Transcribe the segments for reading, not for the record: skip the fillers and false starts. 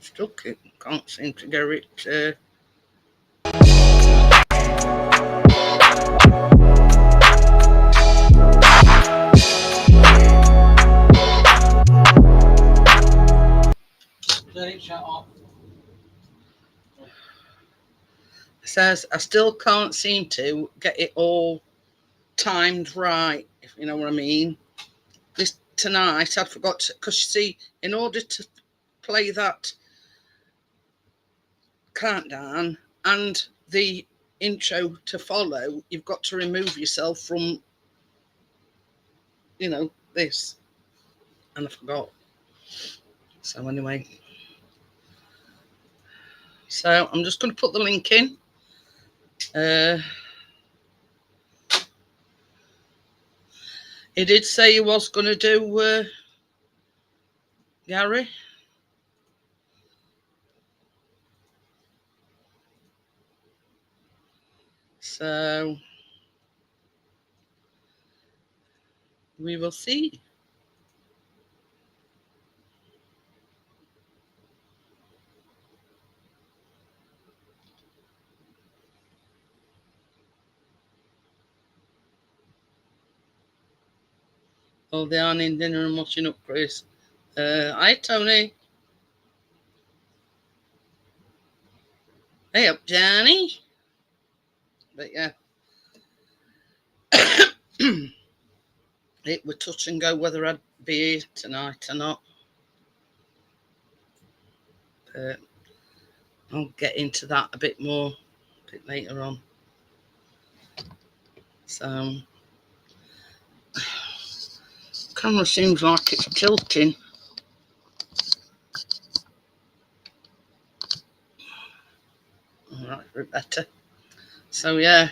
stuck. It can't seem to get it. Says I still can't seem to get it all timed right, if you know what I mean. This tonight I forgot to, because you see, in order to play that countdown and the intro to follow, you've got to remove yourself from, this. And I forgot. So anyway. So I'm just going to put the link in. He did say he was going to do Gary. So we will see. Oh, they aren't in dinner and washing up, Chris. Hi, Tony. Hey up, Johnny. But yeah. It would touch and go whether I'd be here tonight or not. But I'll get into that a bit more a bit later on. So camera seems like it's tilting. All right, a bit better. So yeah,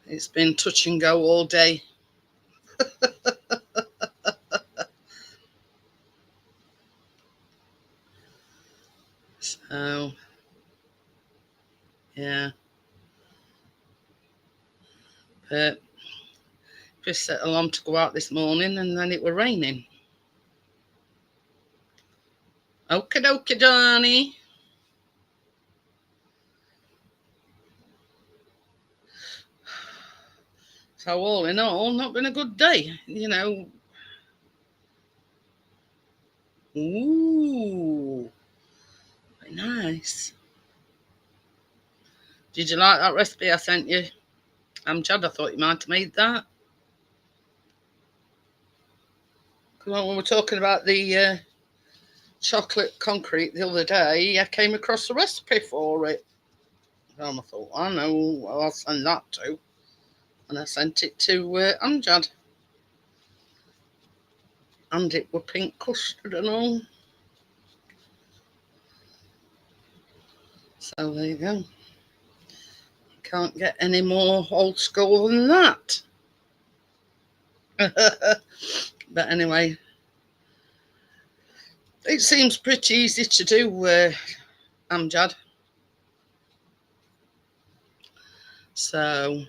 it's been touch and go all day. So yeah, but just set alarm to go out this morning and then it were raining. Okie dokie, Johnny. So all in all, not been a good day, Ooh, very nice. Did you like that recipe I sent you? Chad, I thought you might have made that. Because when we were talking about the chocolate concrete the other day, I came across a recipe for it. And I thought, I know, I'll send that to. And I sent it to Amjad. And it were pink custard and all. So there you go. You can't get any more old school than that. But anyway, it seems pretty easy to do, Amjad. So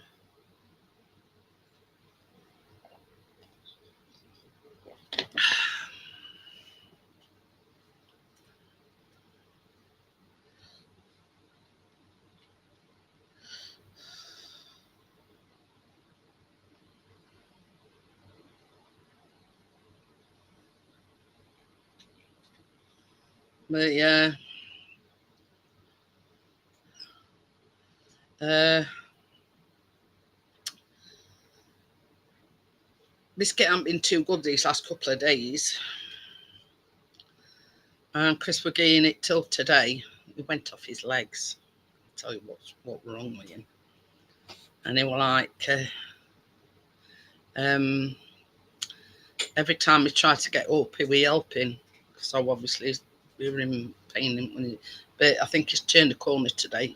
but yeah. Biscuit hasn't been too good these last couple of days. And Chris were getting it till today. He went off his legs. I'll tell you what's wrong with him. And they were like, every time he tried to get up, he was helping. So obviously we were in pain. But I think he's turned the corner today.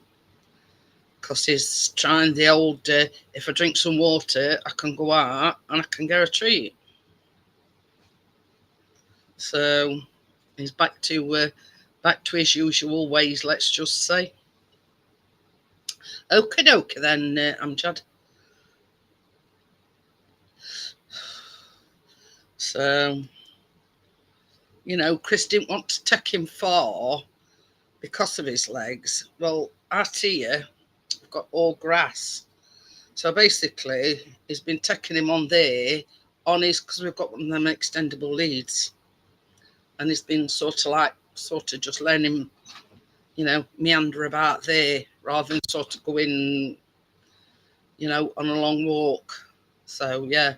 Because he's trying the old, if I drink some water, I can go out and I can get a treat. So he's back to his usual ways, let's just say. Okie dokie then, Amjad. So Chris didn't want to take him far because of his legs. Well, out here, we've got all grass. So basically, he's been taking him on there, because we've got one of them extendable leads. And he's been sort of just letting him, meander about there rather than sort of going, on a long walk. So, yeah.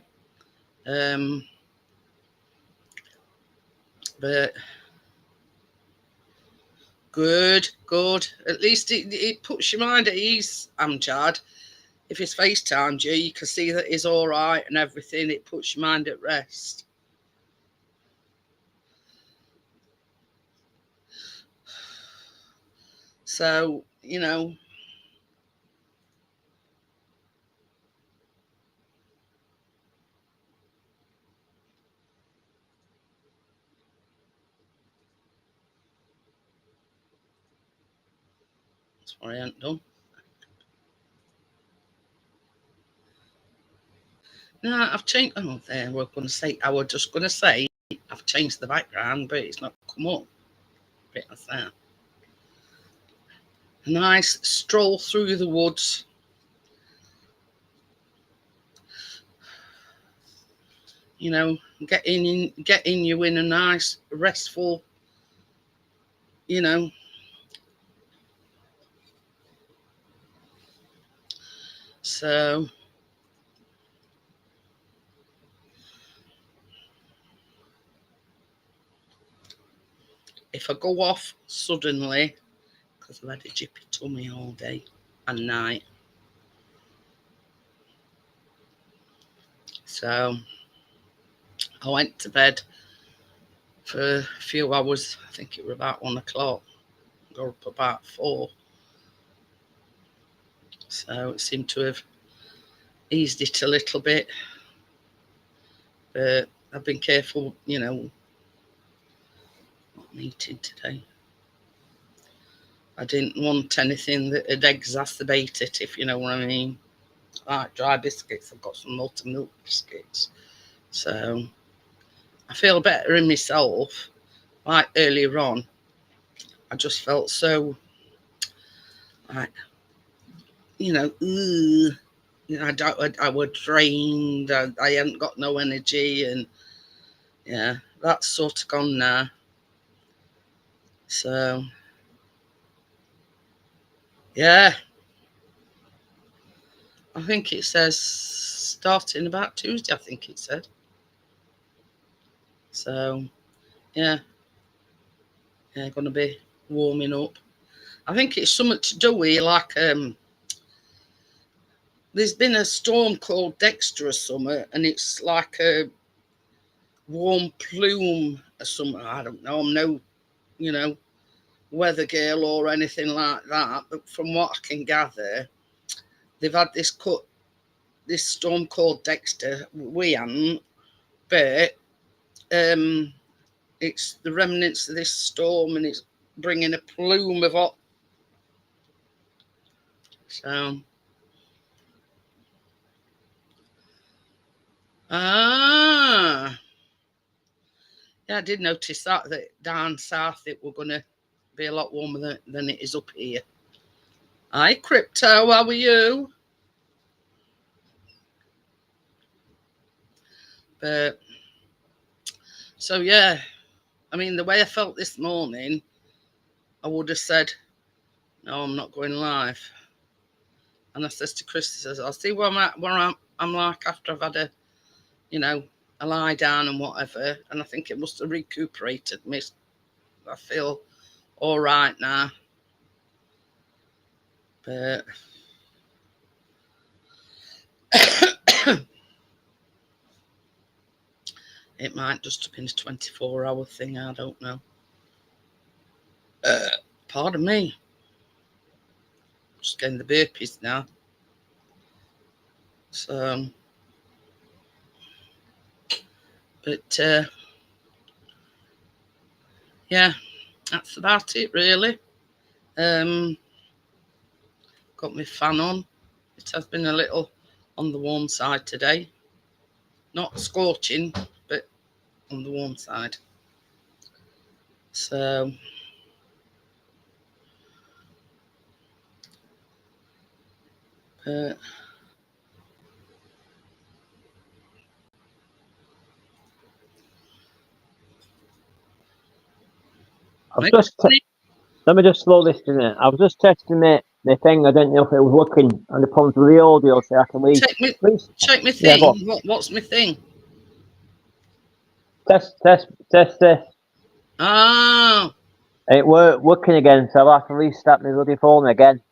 But good. At least it puts your mind at ease, Amjad. If he's FaceTimed you, you can see that he's all right and everything. It puts your mind at rest. So, that's what I ain't done. No, I've changed. Oh, there. I was just going to say, I've changed the background, but it's not come up. A bit like that. A nice stroll through the woods. Getting you in a nice, restful, So, if I go off suddenly, because I've had a jippy tummy all day and night, so I went to bed for a few hours. I think it was about 1 o'clock. Got up about 4. So it seemed to have eased it a little bit. But I've been careful, not eating today. I didn't want anything that would exacerbate it, if you know what I mean. Like dry biscuits. I've got some malted milk biscuits. So I feel better in myself. Like earlier on, I just felt so, like, I was drained. I hadn't got no energy, and yeah, that's sort of gone now. So yeah, I think it says starting about Tuesday. I think it said. So yeah, going to be warming up. I think it's something to do with like there's been a storm called Dexter or something, and it's like a warm plume or something. I don't know. I'm no, weather girl or anything like that. But from what I can gather, they've had this storm called Dexter. We haven't, but it's the remnants of this storm, and it's bringing a plume of hot. So, yeah, I did notice that down south it were going to be a lot warmer than it is up here. Hi, Crypto, how are you? But, so yeah, I mean, the way I felt this morning, I would have said, no, I'm not going live. And I says to Chris, I'll see where I'm like after I've had a lie down and whatever. And I think it must have recuperated me. I feel all right now. But it might just have been a 24-hour thing. I don't know. Pardon me. Just getting the burpees now. So, but yeah, that's about it really. Got my fan on. It has been a little on the warm side today. Not scorching, but on the warm side. So, let me just slow this down. I was just testing the thing. I didn't know if it was working on the phones with the audio, so I can leave. check my thing. Yeah, What's my thing? Test this. Oh. It working again, so I'll have to restart my bloody phone again.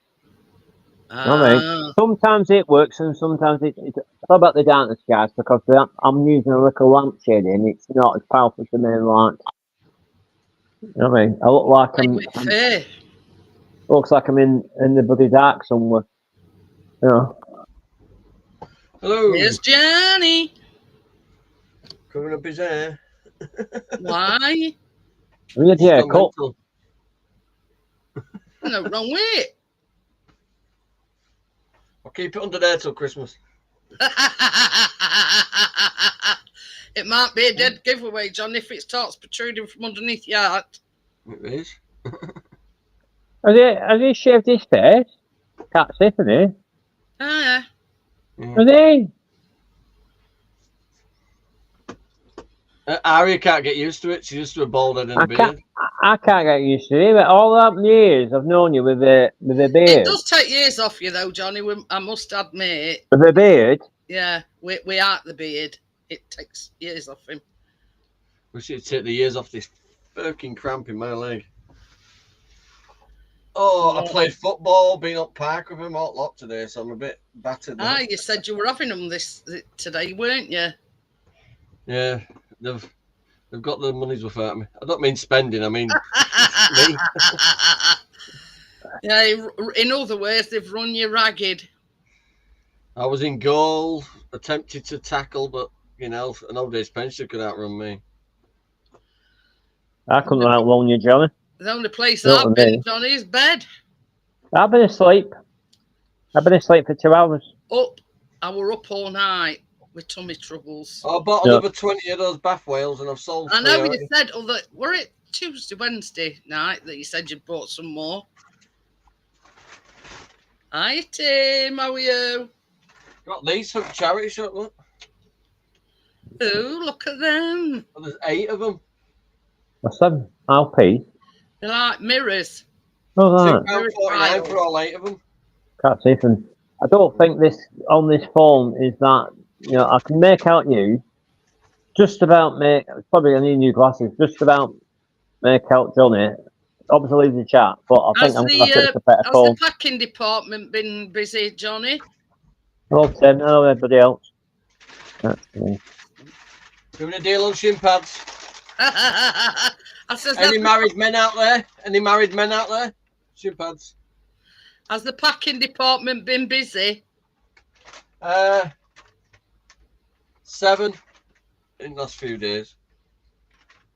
Sometimes it works and sometimes it's all about the darkness, guys, because I'm using a little lampshade and it's not as powerful as the main light. You know what I mean? I look like looks like I'm in the bloody dark somewhere. You know. Hello. Here's Johnny. Coming up his hair. Why? Yeah, cool. No wrong with it. I'll keep it under there till Christmas. It might be a dead giveaway, John, if it starts protruding from underneath your hat. It is. Has he shaved his face? Can't see, isn't he? Oh, yeah. Has he? Aria can't get used to it. She's used to a bald head and a beard. I can't get used to it. But all that years I've known you with a beard. It does take years off you, though, Johnny. I must admit. With a beard? Yeah, we are the beard. It takes years off him. We should take the years off this fucking cramp in my leg. Oh, I played football, been up park with him all lot today, so I'm a bit battered now. You said you were having them today, weren't you? Yeah, they've got the money's worth out of me. I don't mean spending, I mean me. Yeah, in other words, they've run you ragged. I was in goal, attempted to tackle, but you know, an old day's pension could outrun me. I couldn't outrun you, Johnny. The only place I've been, Johnny, is bed. I've been asleep. I've been asleep for 2 hours. I were up all night with tummy troubles. I bought another 20 of those bath whales and I've sold 3 I know already. you said, were it Tuesday, Wednesday night that you said you bought some more? Hi, Tim. How are you? Got these from charity shop, look. Oh, look at them. Well, there's 8 of them. What's that? LP? They're like mirrors. Oh, that. £2.49 for all 8 of them. Can't see them. I don't think this on this phone is that, you know, I can make out you. Just about probably I need new glasses. Just about make out Johnny. Obviously leave the chat, but I think I'm going to have to better phone. Has the packing department been busy, Johnny? Hello, Tim. Hello, everybody else. Doing a deal on shin pads. Any married men out there? Shin pads. Has the packing department been busy? 7 in the last few days.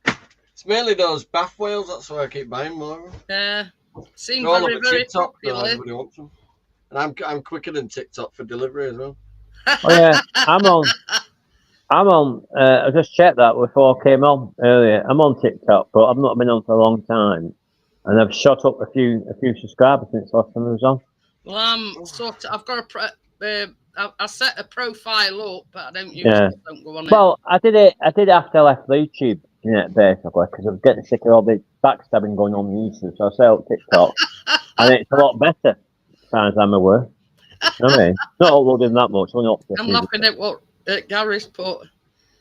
It's mainly those bath whales. That's why I keep buying more. Yeah, seem very TikTok, popular. Everybody wants them, and I'm quicker than TikTok for delivery as well. Oh yeah, I'm on. I just checked that before I came on earlier. I'm on TikTok, but I've not been on for a long time, and I've shot up a few subscribers since last time I was on. Well, I've got I set a profile up, but I don't use it. Don't go on it. Well, I did it after I left YouTube, basically, because I was getting sick of all the backstabbing going on YouTube. So I set up TikTok, and it's a lot better, as far as I'm aware. You know what I mean? Not uploading that much. I'm laughing at what Gary's put.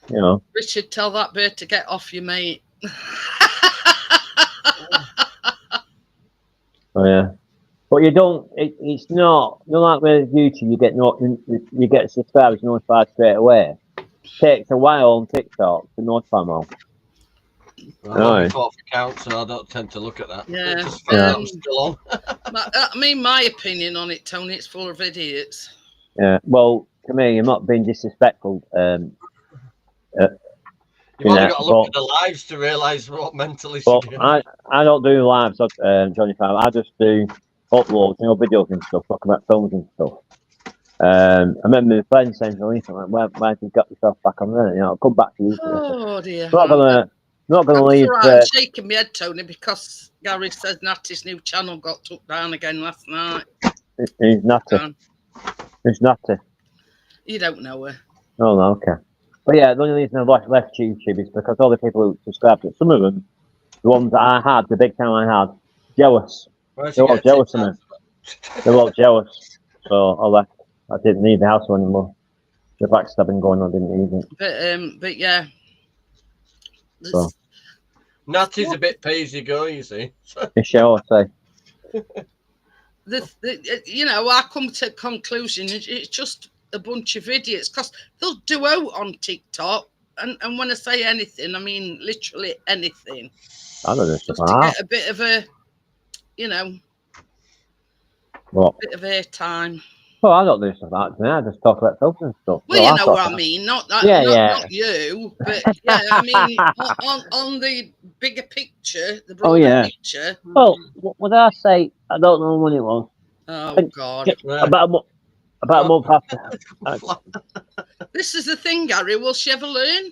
You know, Richard, tell that bird to get off you, mate. Oh yeah. But you don't. It's not like with YouTube. You get subscribers notified straight away. It takes a while on TikTok to notify them all. I have off account, so I don't tend to look at that. Yeah, I'm still on. I mean, my opinion on it, Tony, it's full of idiots. Yeah. Well, to me, I'm not being disrespectful. You've only got to look at the lives to realise what mentally. But I don't do lives, Johnny Farm. I just do uploads, videos and stuff, talking about films and stuff. I remember my friend saying to me, like, why have you got yourself back on there? I'll come back to you. Oh dear. I'm not going to That's leave. all right. I'm shaking my head, Tony, because Gary says Natty's new channel got took down again last night. He's Natty. He's Natty. You don't know her. Oh, no, okay. But yeah, the only reason I've left YouTube is because all the people who subscribed to it, some of them, the ones that I had, the big time I had, jealous. They were jealous of me. They were jealous. So I left. I didn't need the house anymore. The backstabbing going on, I didn't need it. But yeah. So. Natty's a bit pay as you go, you see. Shall I say? You know, I come to a conclusion. It's just a bunch of idiots because they'll do out on TikTok, and when I say anything, I mean literally anything. I know this just to get a bit of a, you know, what? Bit of airtime. Well, I don't do stuff like that. I just talk about films and stuff. Well, you know what I mean. Not that. Yeah, not you, but yeah, I mean on the bigger picture, the broader picture. Well, what did I say? I don't know when it was. Oh God! About a month after. This is the thing, Gary. Will she ever learn?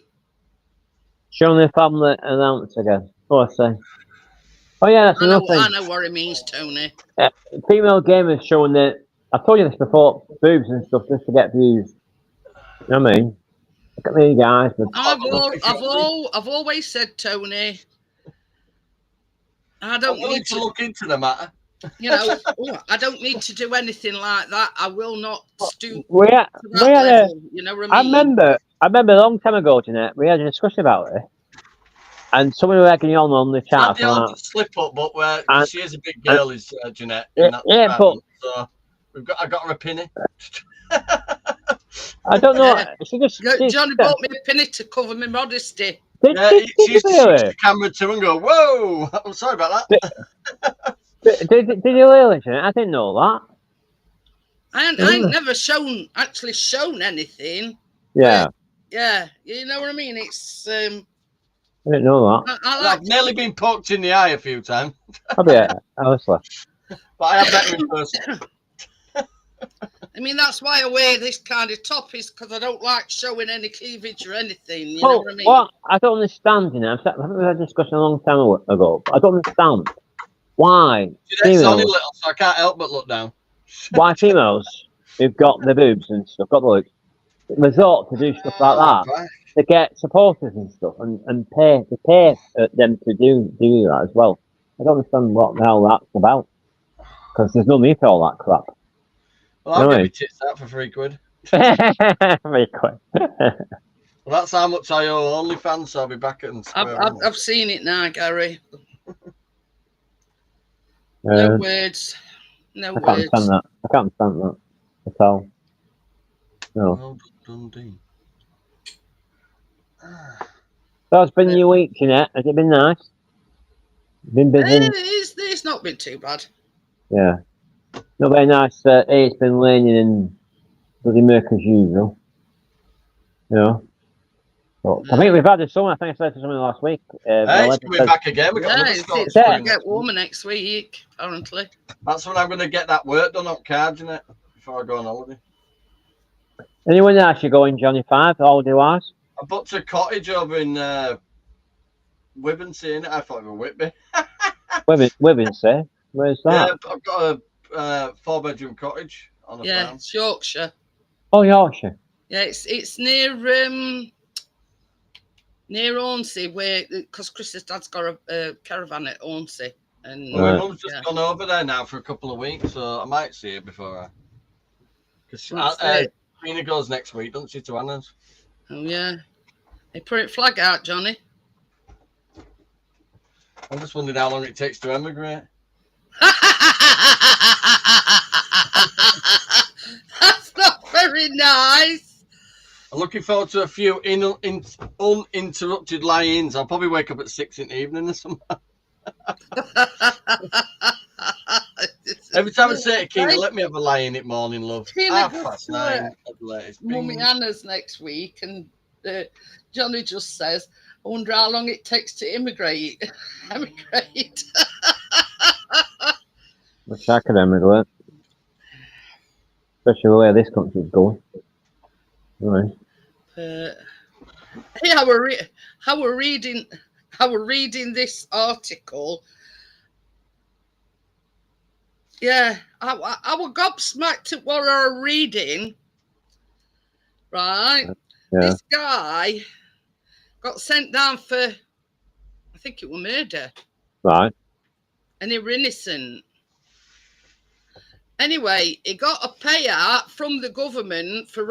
Showing the family announce again. What I say? Oh yeah, that's another thing. I know what it means, Tony. Female gamers showing the. I told you this before, boobs and stuff just to get views. You know what I mean? Look at me, guys. I've always said, Tony, I don't need to look into the matter. You know, I don't need to do anything like that. I will not stoop to that level. You know what I mean? I remember a long time ago, Jeanette, we had a discussion about it. And someone was egging on the chat. The old slip up, but where she is a big girl, is Jeanette. But so I got her a penny. I don't know. Johnny bought me a penny to cover my modesty. She used to switch the camera to and go, "Whoa!" I'm sorry about that. Did you really, Jeanette? I didn't know that. I ain't never actually shown anything. Yeah. Yeah, you know what I mean. It's I didn't know that. I've nearly been poked in the eye a few times. Honestly. But I have met her in person. I mean, that's why I wear this kind of top, is because I don't like showing any cleavage or anything. You know what I mean? Well, I don't understand, you know. I think we had a discussion a long time ago. But I don't understand why. It's only little, so I can't help but look down. Why females who've got the boobs and stuff, got the looks, resort to do stuff like that. Right. To get supporters and stuff and pay them to do that as well. I don't understand what the hell that's about. Because there's no need for all that crap. Well, I'll give you tits out for £3. 3 quid. Well, that's how much I owe OnlyFans, so I'll be back at I've seen it now, Gary. No words. No words. I can't stand that at all. No. So it's been your week, Jeanette. Has it been nice? Been busy? It's not been too bad. Yeah. Not very nice. It's been raining and bloody murk as usual. You know. But I think we've had a summer. I think I said something last week. It's coming back again. It's going to get warmer next week, apparently. That's when I'm going to get that work done up cards, isn't it? Before I go on holiday. Anyone else you going, Johnny 5, holiday-wise? I booked a cottage over in Wivensey, innit? I thought it was Whitby. Wivensey? Where's that? Yeah, I've got a 4-bedroom cottage on a farm. Yeah, it's Yorkshire. Oh, Yorkshire. Yeah, it's near Hornsey, where because Chris's dad's got a caravan at Hornsey, and my mum's just gone over there now for a couple of weeks, so I might see it before I. Because Rena goes next week, doesn't she, to Anna's? Oh yeah, they put it flag out, Johnny. I'm just wondering how long it takes to emigrate. That's not very nice. I'm looking forward to a few uninterrupted lie-ins. I'll probably wake up at 6 in the evening or something. Every time I say it, Keena, let me have a lie-in at morning, love. 9:30 at the latest. Mummy Anna's next week, and Johnny just says, I wonder how long it takes to immigrate. Wish I could emigrate. Especially the way this country's going. Right. Hey, how we're reading I was reading this article. Yeah, I was gobsmacked at what I was reading. Right, Yeah. This guy got sent down for, I think it was murder, Right. and he was innocent. Anyway, he got a payout from the government for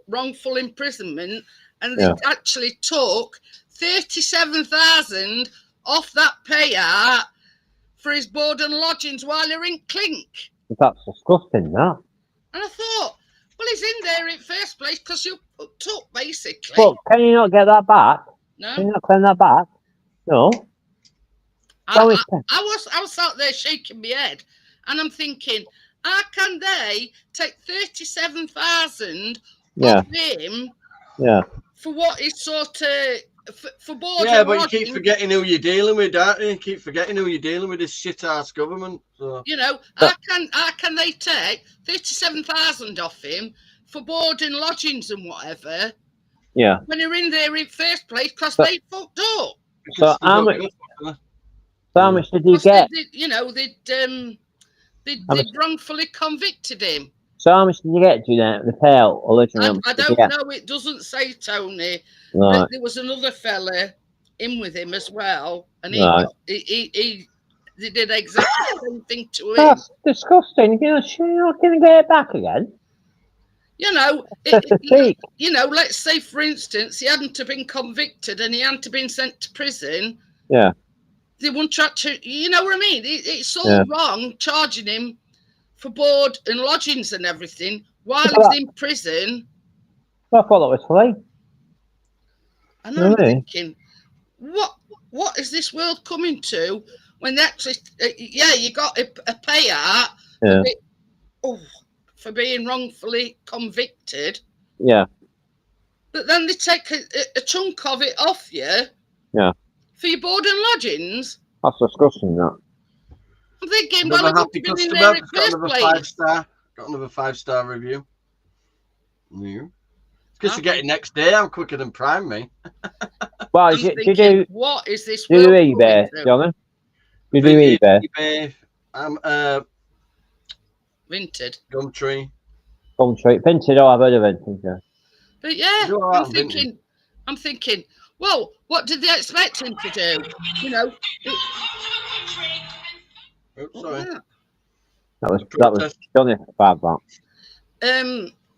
wrongful imprisonment, and they actually took 37,000 off that payout for his board and lodgings while he was in clink. That's disgusting, that. And I thought, well, he's in there in first place because you took, basically. Well, can you not get that back? No. Can you not claim that back? No. I was sat there shaking my head, and I'm thinking, how can they take 37,000 off him? Yeah. For what is sort of for board. Yeah, but you keep forgetting who you're dealing with, don't you? You keep forgetting who you're dealing with. This shit ass government. So. You know, how can they take 37,000 off him for board and lodgings and whatever? Yeah. When you're in there in first place because they fucked up. So how much did you get? They'd wrongfully convicted him. So how much did you get? Do you know the payout originally? I don't know. It doesn't say, Tony. Right. There was another fella in with him as well, and he did exactly the same thing to him. That's disgusting. You're not going to get it back again. You know, let's say, for instance, he hadn't have been convicted and he hadn't have been sent to prison. Yeah. They wouldn't try to, you know what I mean? It's all wrong charging him for board and lodgings and everything while he's in prison. I thought that was free. And I'm thinking, what is this world coming to when they actually, you got a payout for being wrongfully convicted. Yeah. But then they take a chunk of it off you. Yeah. For your board and lodgings. That's disgusting, that. I'm thinking, well, I been in there in first place. Got another 5-star review. New. Because you're getting next day. I'm quicker than Prime, me. Well, what is this? Do you do eBay, Jonathan? You do eBay? I'm Vinted. Gumtree. Vinted. Oh, I've heard of Vinted. Yeah. But yeah, I'm thinking. Well, what did they expect him to do? You know. Oops, sorry. That was Johnny about that.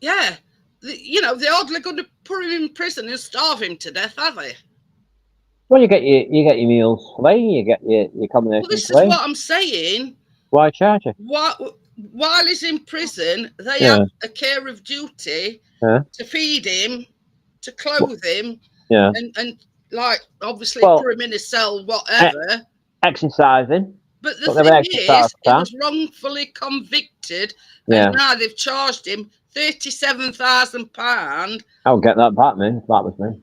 Yeah. They're hardly going to put him in prison and starve him to death, have they? Well, you get your meals free, you get your combination. Well, this is what I'm saying. Why charge you? While he's in prison, they have a care of duty to feed him, to clothe him, and like obviously put him in a cell, whatever. Exercising. But the thing is, he was wrongfully convicted, and now they've charged him £37,000. I'll get that back, man. If that was me,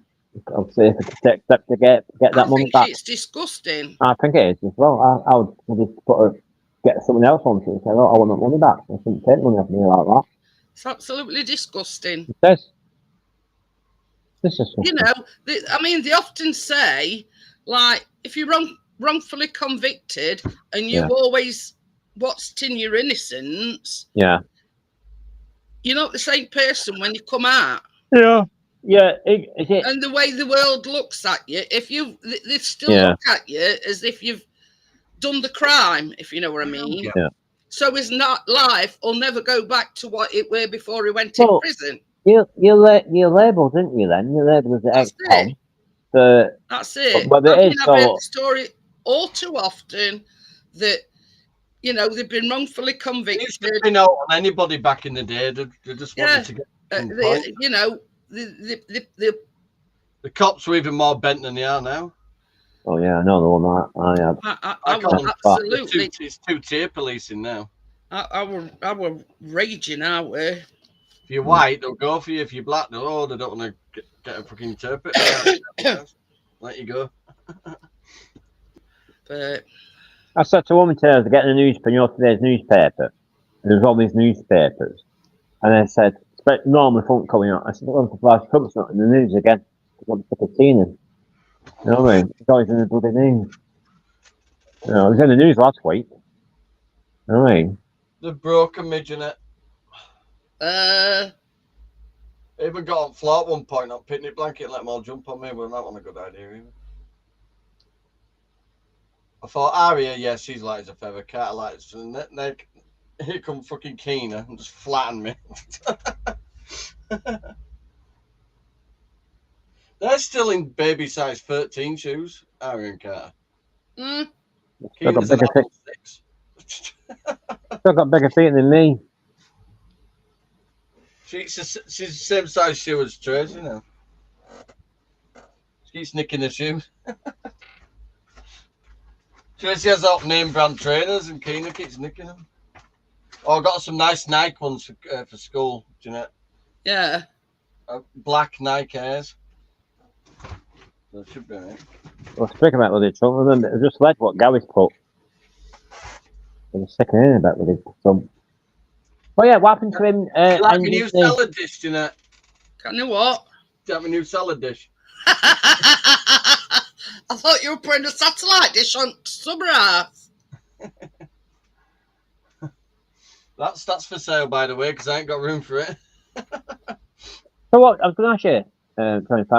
I'll see if I could take steps to get that money back. It's disgusting. I think it is as well. I would just get someone else on to it and say, "Oh, I want that money back." I shouldn't take money off me like that. It's absolutely disgusting. It is. This is. You know, they often say, like, if you're wrongfully convicted and you've always watched in your innocence, you're not the same person when you come out. Yeah. And the way the world looks at you, they still look at you as if you've done the crime, if you know what I mean. Yeah. So his life will never go back to what it were before he went in prison. You're labelled, didn't you? Then you're labelled as ex-con. That's it. But I've heard the story all too often that they've been wrongfully convicted. It used to be out on anybody back in the day. They just wanted to get. The cops were even more bent than they are now. Oh yeah, I know the one I have. I was absolutely. It's two-tier policing now. I were raging out where. If you're white, they'll go for you. If you're black, they don't want to get a fucking interpreter. Let you go. But I said to a woman today, I was getting a newspaper, today's newspaper. There's all these newspapers. And I said, normally phone coming out. I said, I'm surprised Trump's not in the news again. I want to put a scene in. You know what I mean? It's always in the bloody news. You know, it was in the news last week. You know what I mean? The broken midget. Even got on floor at one point on picnic blanket and let them all jump on me, but that wasn't a good idea either. I thought Aria, yeah, she's light as a feather, cat light as a here come fucking Keena and just flatten me. They're still in baby size 13 shoes, Aria and Carter. Keena's an adult 6. Still got bigger feet than me. She's the same size shoe as Tracy now. She keeps nicking her shoes. Tracy has out name brand trainers and Keena keeps nicking them. Oh, I got some nice Nike ones for school, Jeanette. Yeah. Black Nike Airs. So it should be right. Well, speaking about with it, some of them, I just read what Gary's put. I was sticking in about with it. So, oh yeah, what happened to him? You like a new salad dish, Jeanette? Can you what? Do you have a new salad dish? I thought you were putting a satellite dish on summer house. That's for sale, by the way, because I ain't got room for it. So what? I was going to ask you,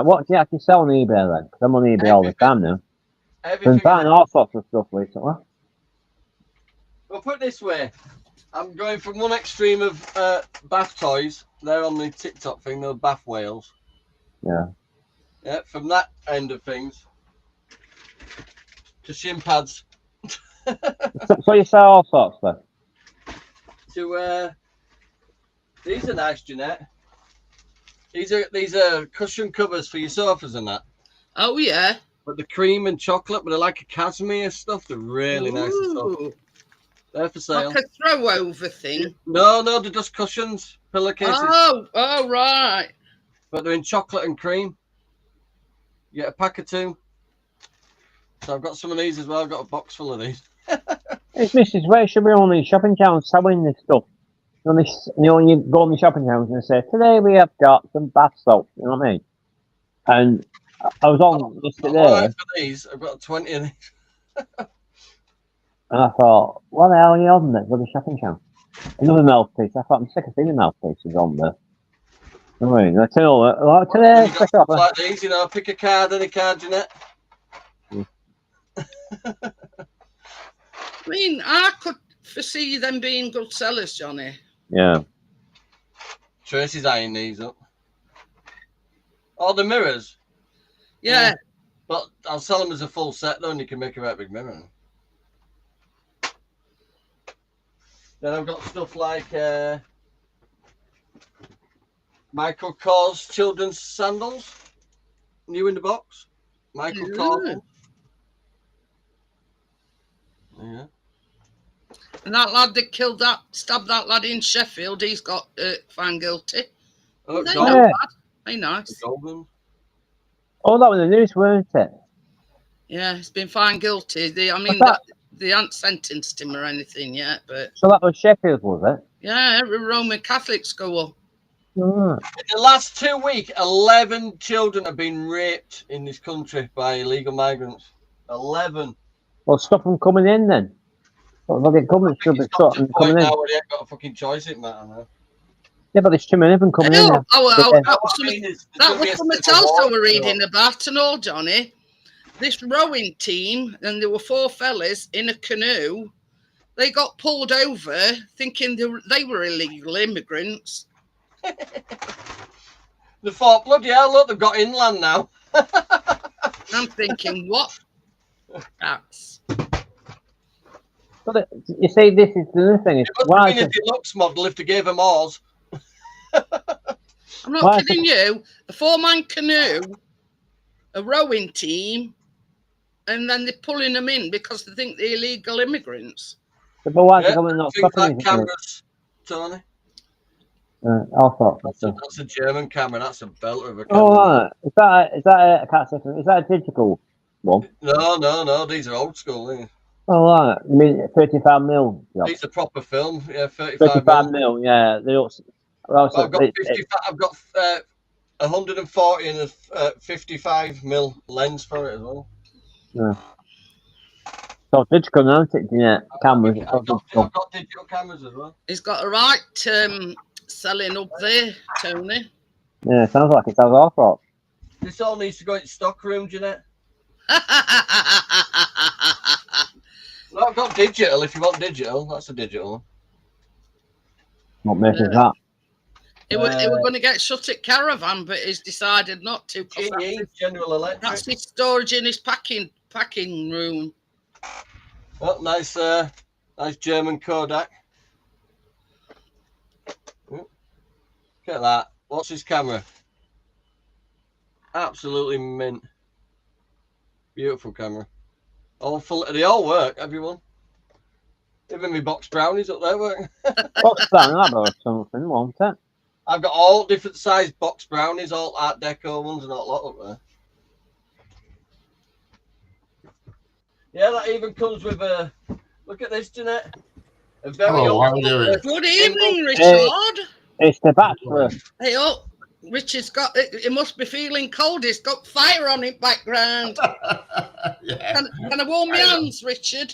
what do you actually sell on eBay then? Because I'm on eBay all the time now. I've been buying all sorts of stuff recently. Well, put it this way. I'm going from one extreme of bath toys. They're on the TikTok thing, they're bath whales. Yeah. Yeah, from that end of things to shin pads. So you sell all sorts then? To these are nice, Jeanette. These are cushion covers for your sofas and that. Oh yeah. But the cream and chocolate, but they're like a cashmere stuff. They're really nice and soft. They're for sale. Like a throw over thing. No, they're just cushions, pillowcases. Oh, right. But they're in chocolate and cream. You get a pack of 2. So I've got some of these as well. I've got a box full of these. It's Mrs. Where should be on these shopping towns selling this stuff. You you go on the shopping towns and say, today we have got some bath soap. You know what I mean? And I was on yesterday. For these, I've got 20 of these. And I thought, what the hell are you on there with the shopping town? Another mouthpiece. I thought, I'm sick of seeing the mouthpieces on there. You know what I mean? I tell you, today, like these, you know, pick a card, any card, Jeanette. I mean, I could foresee them being good sellers, Johnny. Yeah. Tracy's eyeing these up. Oh, the mirrors? Yeah. But I'll sell them as a full set, though, and you can make a right big mirror. Then I've got stuff like Michael Kors children's sandals. New in the box. Michael Kors. Yeah. And that lad that stabbed that lad in Sheffield, he's got found guilty. Oh, they not bad. They nice. Oh, that was the news, weren't it? Yeah, he's been found guilty. they haven't sentenced him or anything yet, but so that was Sheffield, was it? Yeah, Roman Catholic school. Oh. In the last 2 weeks, 11 children have been raped in this country by illegal migrants. 11. Well, stop them coming in then. Well, they coming, should be stopped them coming in. Now where they ain't got a fucking choice in that, I know. Yeah, but there's too many of them coming in. That was something else I was reading about and all, Johnny. This rowing team, and there were 4 fellas in a canoe. They got pulled over thinking they were illegal immigrants. They thought, bloody hell, look, they've got inland now. I'm thinking, what? That's. But you see, this is the thing. Is why a deluxe model if they gave them oars? I'm not kidding you. A 4-man canoe, a rowing team, and then they're pulling them in because they think they're illegal immigrants. But why are they coming not stopping cameras, Tony? That's a German camera. That's a belter of a camera. Oh, right. Is that a digital one? No. These are old school. Yeah. Oh, right. You mean 35 mil? These are proper film. Yeah, 35 mil. Yeah. I've got 140 and a 55mm lens for it as well. Yeah. So digital, aren't it? Yeah, cameras. I've got digital cameras as well. He's got a right selling up there, Tony. Yeah, sounds like it. Sounds awful. This all needs to go in stock room, Jeanette. Well, I've got digital. If you want digital, that's a digital. What makes it that? He was going to get shut at Caravan, but he's decided not to. GE, General Electric. That's his storage in his packing room. Oh, nice German Kodak. Look at that. What's his camera? Absolutely mint. Beautiful camera. All full. They all work, everyone. Even my box brownies up there work. What's that or something, won't it? I've got all different size box brownies, all Art Deco ones and all lot up there. Yeah, that even comes with a. Look at this, Jeanette. A very Hello, how are you doing? Good evening, Richard. It's the Bachelor. Hey, oh, Richard's got. He must be feeling cold. He's got fire on his background. Yeah. Can I warm my hands, Richard?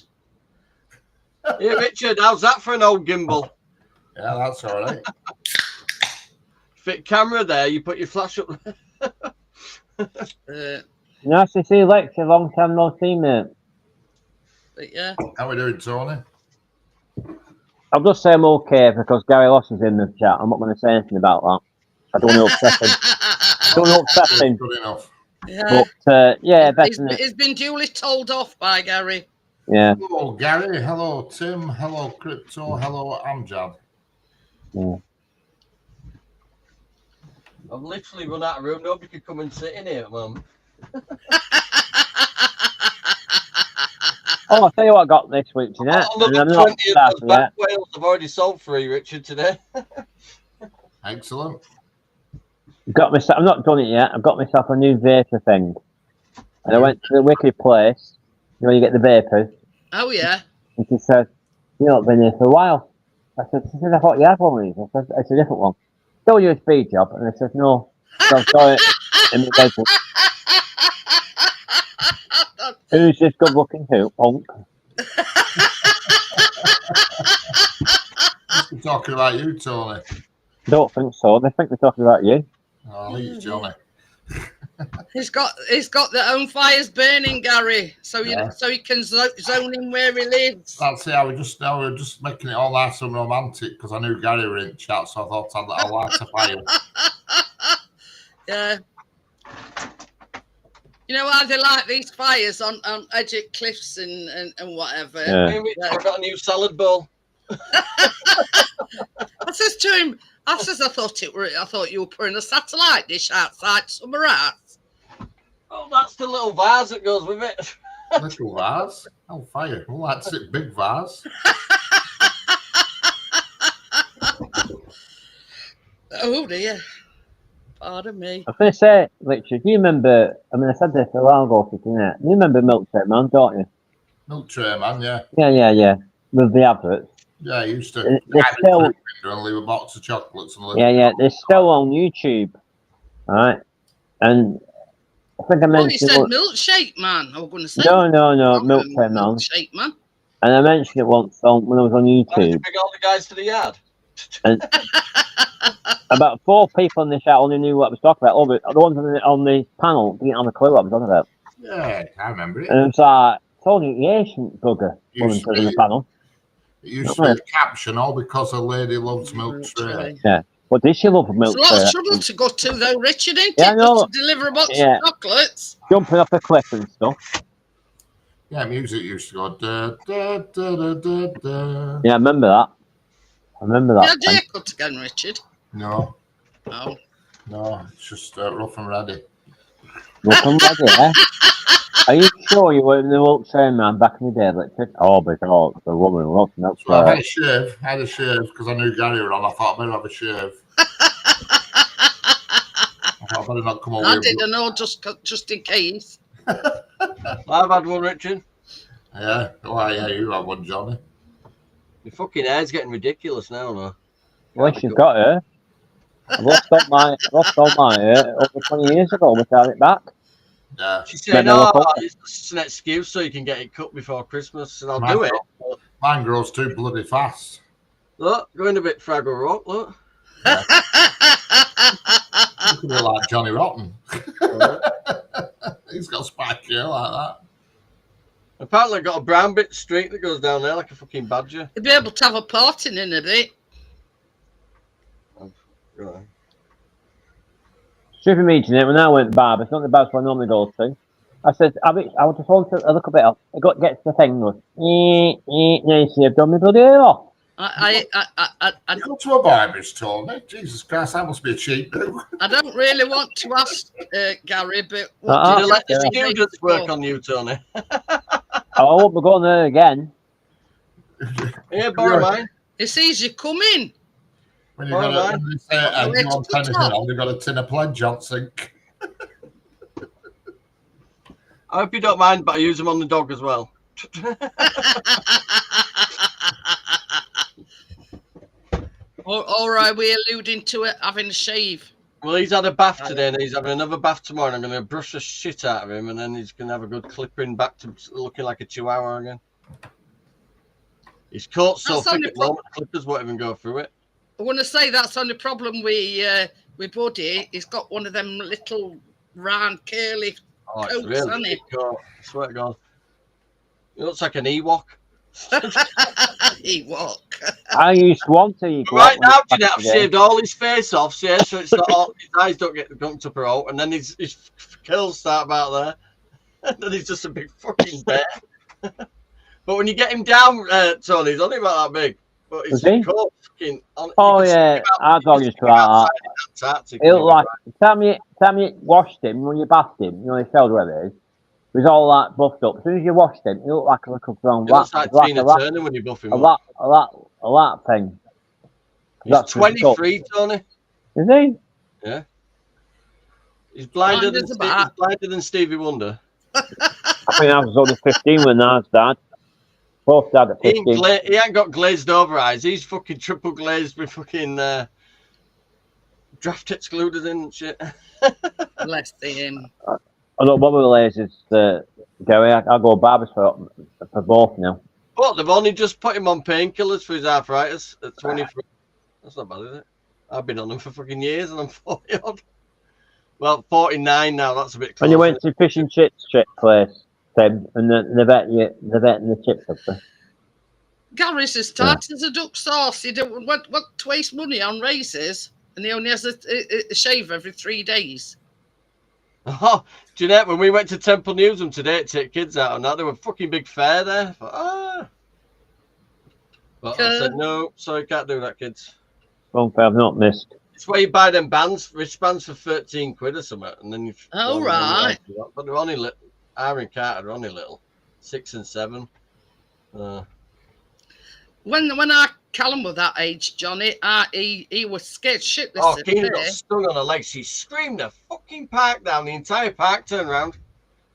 Yeah, Richard, how's that for an old gimbal? Yeah, that's all right. Fit camera there. You put your flash up there. Nice to see Lex. A long time no see, mate. But yeah. How we doing, Tony? I'll just say I'm okay because Gary Loss is in the chat. I'm not going to say anything about that. I don't want to upset him. I don't want to upset him. Good enough. Yeah. But yeah, better. He's been duly told off by Gary. Yeah. Hello, Gary. Hello, Tim. Hello, Crypto. Hello, Amjad. Yeah. I've literally run out of room. Nobody could come and sit in here, Mum. Oh, I'll tell you what I got this week, Jeanette. Look at 20 of those back whales I've already sold 3, Richard, today. Excellent. Got myself. I'm not done it yet. I've got myself a new vapor thing, and I went to the Wicked Place. You know, you get the vapors. Oh yeah. And she said, "You know, I've been here for a while." I said, "I thought you had one of these." I said, "It's a different one." Still use speed job, and I said, "No." So I've got it in the bedroom. Who's this good-looking hoop? Punk. We're talking about you, Tony. Don't think so. They think they're talking about you. Oh, I think it's Johnny. He's got their own fires burning, Gary. So you can zone in where he lives. That's it. We were just making it all nice and romantic because I knew Gary were in chat, so I thought I'd light a fire. Yeah. You know how they like these fires on edge of cliffs and whatever. Yeah. I've got a new salad bowl. I says to him, I thought you were putting a satellite dish outside somewhere else. Oh, that's the little vase that goes with it. Little vase? Oh, fire. Well, that's it. Big vase. Oh dear. Pardon me. I was going to say, Richard, do you remember? I mean, I said this a while ago, didn't it? You remember Milk Tray Man, don't you? Milk Tray Man, yeah. Yeah. With the adverts. Yeah, I used to and leave a box of chocolates and yeah. They're still on YouTube, all right? And I think I mentioned. You said Milkshake Man. I was going to say. No, Milk Tray Man. Milkshake Man. And I mentioned it once when I was on YouTube. Did you bring all the guys to the yard? And about 4 people in the chat only knew what I was talking about. The ones on the panel didn't have a clue what I was talking about. Yeah, I remember it. And it's like, told you, the ancient bugger woman on the panel. It used to be a caption, all because a lady loves Milk Tray. Yeah. What did she love Milk Tray? It's a lot of trouble to go to though, Richard, ain't Yeah, it? no. To deliver a box of chocolates. Jumping off a cliff and stuff. Yeah, music used to go da da da da da da. Yeah, I remember that. Yeah, do you cut again, Richard? No. Oh. No, it's just rough and ready. Rough and ready, eh? Are you sure you were in the Milk Tray Man back in the day, Richard? Oh, because the woman loves Milk Tray. Well, I had a shave because I knew Gary were on. I thought I better have a shave. I thought I better not come away. I didn't know, just in case. I've had one, Richard. Yeah, well, yeah, you have one, Johnny. Your fucking hair's getting ridiculous now, though. Well, she's got her. I've lost all my over 20 years ago. We had it back. Yeah. She's saying, Then I'll "Oh, cut it's just an excuse so you can get it cut before Christmas," and I'll do it. But Mine grows too bloody fast. look, going a bit Fraggle Rock. Look, You could be like Johnny Rotten. He's got spiky hair like that. apparently got a brown bit streak that goes down there like a fucking badger. You'll be able to have a party in a bit. Right. Stupid meeting it when I went to the barber. It's not the barber I normally go to. I said, I just want to look a bit up. It gets the thing, goes, now you see, I've done my bloody hair off. I You go to a barber's, Tony. Jesus Christ, that must be a cheap do. don't really want to ask Gary, but Did you let yeah. the students work on you, Tony? I won't be going there again. Yeah, borrow mine. He sees you coming. When you got Alright. when they say you want anything on, they've got a tin of pledge on sink. I hope you don't mind, but I use them on the dog as well. Or are we alluding to it having a shave? Well, he's had a bath today, and he's having another bath tomorrow. And I'm going to brush the shit out of him, and then he's going to have a good clipping back to looking like a chihuahua again. His coat's so That's thick only at the moment, the clippers won't even go through it. I want to say that's the only problem with Buddy. He's got one of them little round curly Oh, it's coats, really hasn't thick he? coat. I swear to God. He looks like an Ewok. He walk. I used to want to. Right now, Jeanette, I've shaved all his face off, yeah, so it's not all, his eyes don't get gunked up or out, and then his curls start about there, and then he's just a big fucking bear. But when you get him down, Tony, he's only about that big. But his Is he? coat fucking. Oh yeah, our dog used to like that. It looked like time you washed him when you bathed him, you know his shell where it is. He was all like buffed up. As soon as you washed him, he looked like a little brown It looks like rat, Tina Turner when you buff him a up. lat thing. He's 23, Tony. Is he? Yeah. He's blinder Blind as a he's bat. blinder than Stevie Wonder. I think I was only 15 when ours died. Both died at He 15. ain't got glazed over eyes. He's fucking triple glazed with fucking draft excluders in and shit. Bless him. I don't bother with lasers, Gary. I'll go barbers for both now. But they've only just put him on painkillers for his arthritis at 23. That's not bad, is it? I've been on them for fucking years and I'm 40 odd. Well, 49 now. That's a bit close. When you went to fish and chips place, Tim, and the vetting the chips up there. Gary's as tight as a duck sauce. He don't want to waste money on races, and he only has a shave every 3 days. Oh, Jeanette, when we went to Temple Newsroom today to take kids out and that, there were fucking big fair there. But I said, no, sorry, can't do that, kids. One fair I've not missed. It's where you buy them bands, wristbands for 13 quid or something, and then you. Oh, right. But they're only little. Aaron Carter are only little, 6 and 7. When our Callum was that age, Johnny, he was scared shitless. Oh, at Keena fair. got stung on her leg. She screamed the fucking park down. The entire park turned around.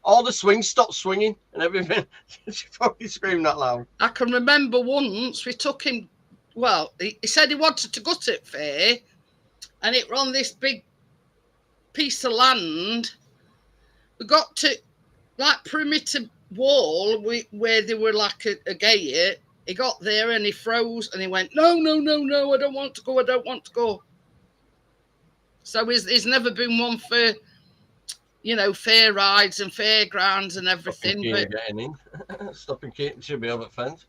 All the swings stopped swinging and everything. She fucking screamed that loud. I can remember once we took him. Well, he said he wanted to go to it fair, and it was on this big piece of land. We got to like perimeter wall where there were like a gate. He got there and he froze and he went, no, I don't want to go. So he's never been one for, fair rides and fairgrounds and everything. But Getting in. Stopping Keaton should be over the fence.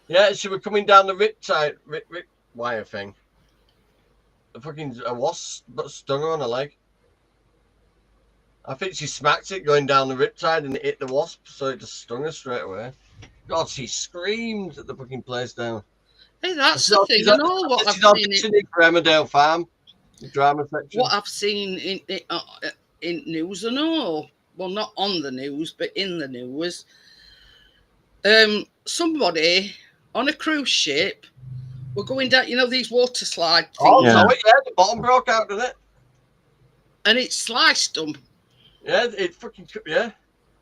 Yeah, she was coming down the riptide wire thing. The fucking a wasp stung her on her leg. I think she smacked it going down the riptide and it hit the wasp, so it just stung her straight away. God, she screamed at the fucking place down. hey, that's the thing. I know what I've seen for Emmerdale Farm, the drama section. what I've seen in news and all. Well, not on the news, but in the news. Somebody on a cruise ship were going down, these water slide things, Oh, so the bottom broke out, didn't it? and it sliced them. Yeah, it fucking, yeah.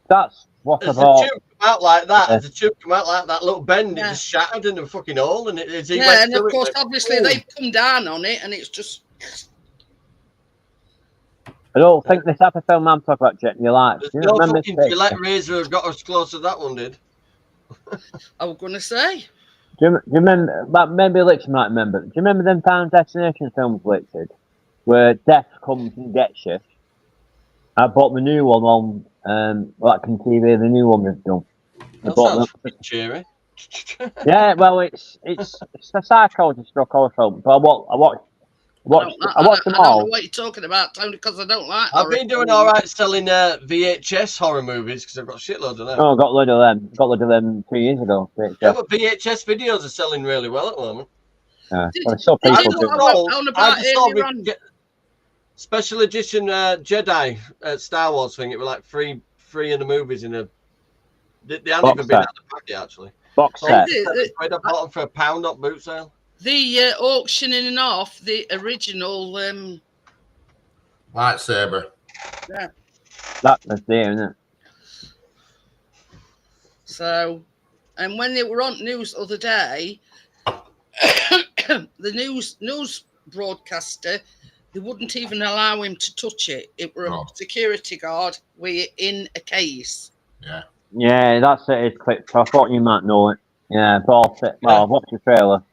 That's what As about? the tube come out like that, as the tube come out like that little bend, it just shattered in a fucking hole, and he went and of through course, it, like, obviously, they've come down on it, and it's just. I don't think this type of film I'm talking about, Jet, in your life. There's Do you no remember fucking this? Gillette razor have got as close as that one did. I was going to say. Do you remember? But maybe Richard might remember. Do you remember them Final Destination films, Richard, where death comes and gets you? I bought the new one on like on TV. The new one they've done. That sounds fucking cheery. Yeah, well, it's a psychology struck horror film. But I watched them I don't know all. what you're talking about, Tony, because I don't like. I've been doing all right selling VHS horror movies because I've got shitloads of them. Oh, I got rid of them. Got rid of them 2 years ago. Yeah, but VHS videos are selling really well at the moment. Yeah. Did- Well, still did people you do. know on about I just earlier saw on? special edition Jedi Star Wars thing. It was like free in the movies in a. They hadn't Box even been set. out the packet actually. Box So set. I bought them for £1 up boot sale. The auctioning off the original. Lightsaber. Yeah. That was there, isn't it? So, and when they were on news the other day, the news broadcaster, they wouldn't even allow him to touch it. It were a security guard with in a case. Yeah. Yeah, that's it. It's quick. So I thought you might know it. Yeah, bought it. Well, I've watched the trailer.